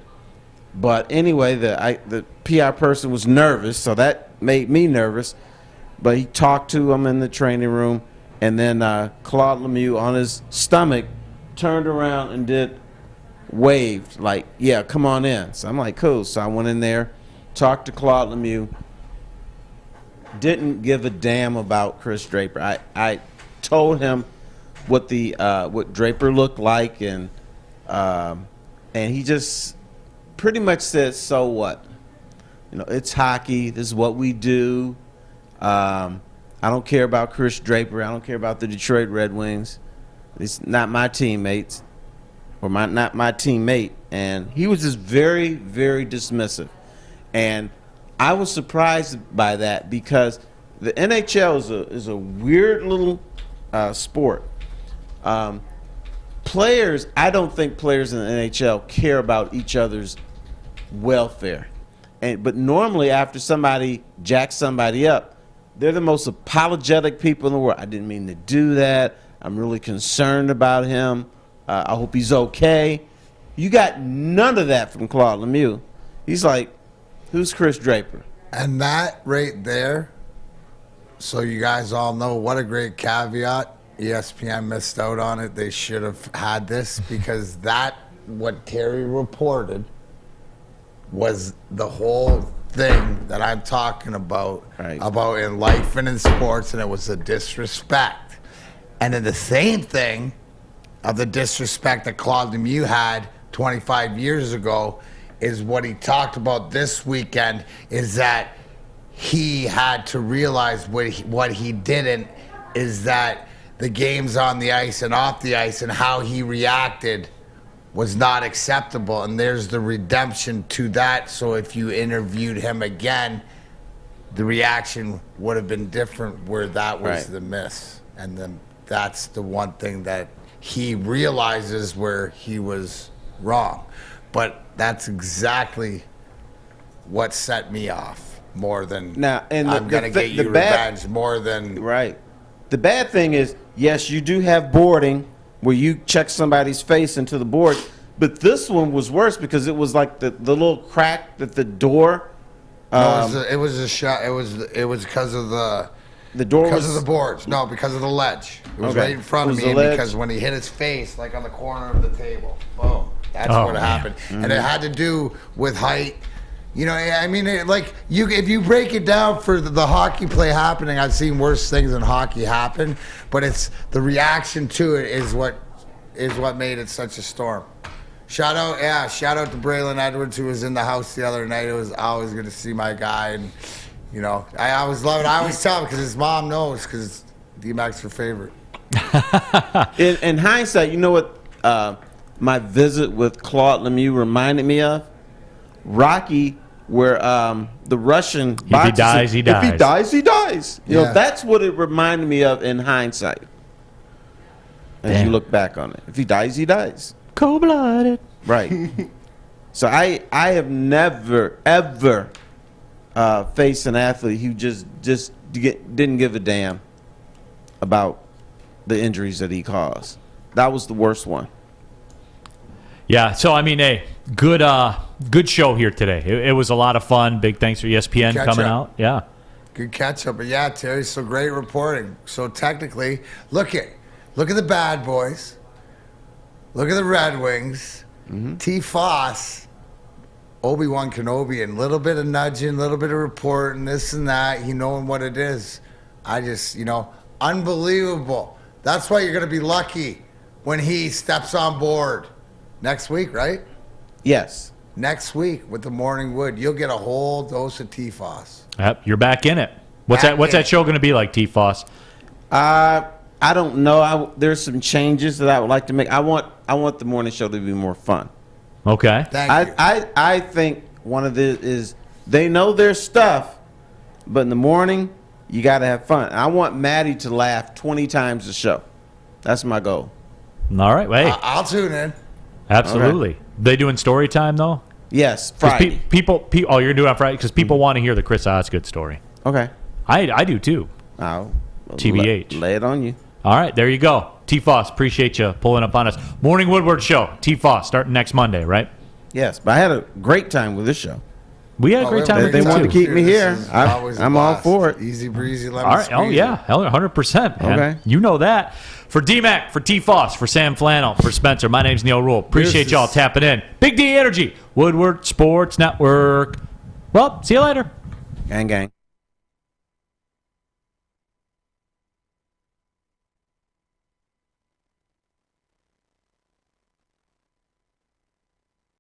But anyway, the PR person was nervous, so that made me nervous. But he talked to him in the training room, and then Claude Lemieux on his stomach turned around and waved, like, yeah, come on in. So I'm like, cool. So I went in there, talked to Claude Lemieux, didn't give a damn about Chris Draper. I told him what Draper looked like, and he just pretty much said, so what? You know, it's hockey. This is what we do. I don't care about Chris Draper. I don't care about the Detroit Red Wings. It's not my teammates, or not my teammate. And he was just very, very dismissive. And I was surprised by that, because the NHL is a weird little sport. Players, I don't think players in the NHL care about each other's welfare. But normally after somebody jacks somebody up, they're the most apologetic people in the world. I didn't mean to do that. I'm really concerned about him. I hope he's okay. You got none of that from Claude Lemieux. He's like, who's Chris Draper? And that right there, so you guys all know, what a great caveat. ESPN missed out on it. They should have had this, because what Terry reported was the whole thing that I'm talking about, about in life and in sports, and it was a disrespect. And then the same thing of the disrespect that Claude Lemieux had 25 years ago is what he talked about this weekend, is that he had to realize what he didn't, is that the games on the ice and off the ice and how he reacted was not acceptable. And there's the redemption to that. So if you interviewed him again, the reaction would have been different, where that was the miss. And then that's the one thing that he realizes where he was wrong. But that's exactly what set me off more than I'm going to get you revenge, more than... Right. The bad thing is, yes, you do have boarding where you check somebody's face into the board, but this one was worse because it was like the little crack that the door... it was a shot. It was because of the door, because of the boards. No, because of the ledge. It was right in front of me, because when he hit his face, like on the corner of the table, boom. That's what happened. Mm-hmm. And it had to do with height. You know, I mean, if you break it down for the hockey play happening, I've seen worse things in hockey happen, but it's the reaction to it is what made it such a storm. Shout out to Braylon Edwards, who was in the house the other night. It was always good to see my guy, and you know, I always love it. I always tell him, because his mom knows, because DMac's her favorite. In hindsight, you know what my visit with Claude Lemieux reminded me of? Rocky, where the Russian boxer, if he dies, he dies. If he dies, he dies. You know, that's what it reminded me of in hindsight. As you look back on it, if he dies, he dies. Cold-blooded. Right. So I have never ever face an athlete who just didn't give a damn about the injuries that he caused. That was the worst one. Yeah, so I mean, hey, good show here today. It was a lot of fun. Big thanks for ESPN coming out. Yeah. Good catch up. But yeah, Terry, so great reporting. So technically, look at the bad boys. Look at the Red Wings. T Fost, Obi-Wan Kenobi, and a little bit of nudging, a little bit of reporting, this and that, he knowing what it is. I just, unbelievable. That's why you're going to be lucky when he steps on board next week, right? Yes. Next week with the Morning Wood, you'll get a whole dose of T Fost. Yep, you're back in it. What's that show going to be like, T Fost? I don't know. There's some changes that I would like to make. I want the morning show to be more fun. Okay. Thank you. I think one of the is they know their stuff, but in the morning you got to have fun. I want Maddie to laugh 20 times the show. That's my goal. All right. Hey. I'll tune in. Absolutely. Okay. They doing story time though? Yes, Friday. People. Oh, you're doing it on Friday because people want to hear the Chris Osgood story. Okay. I do too. Oh, TBH. Lay it on you. All right, there you go. T Fost, appreciate you pulling up on us. Morning Woodward show. T Fost starting next Monday, right? Yes, but I had a great time with this show. We had a great time. They wanted to keep me here. I'm all for it. Easy breezy, lemon all right. Oh yeah, 100%. Man. Okay. You know that. For DMac, for T Fost, for Sam Flannel, for Spencer, my name's Neal Ruhl. Appreciate y'all tapping in. Big D Energy, Woodward Sports Network. Well, see you later. Gang, gang.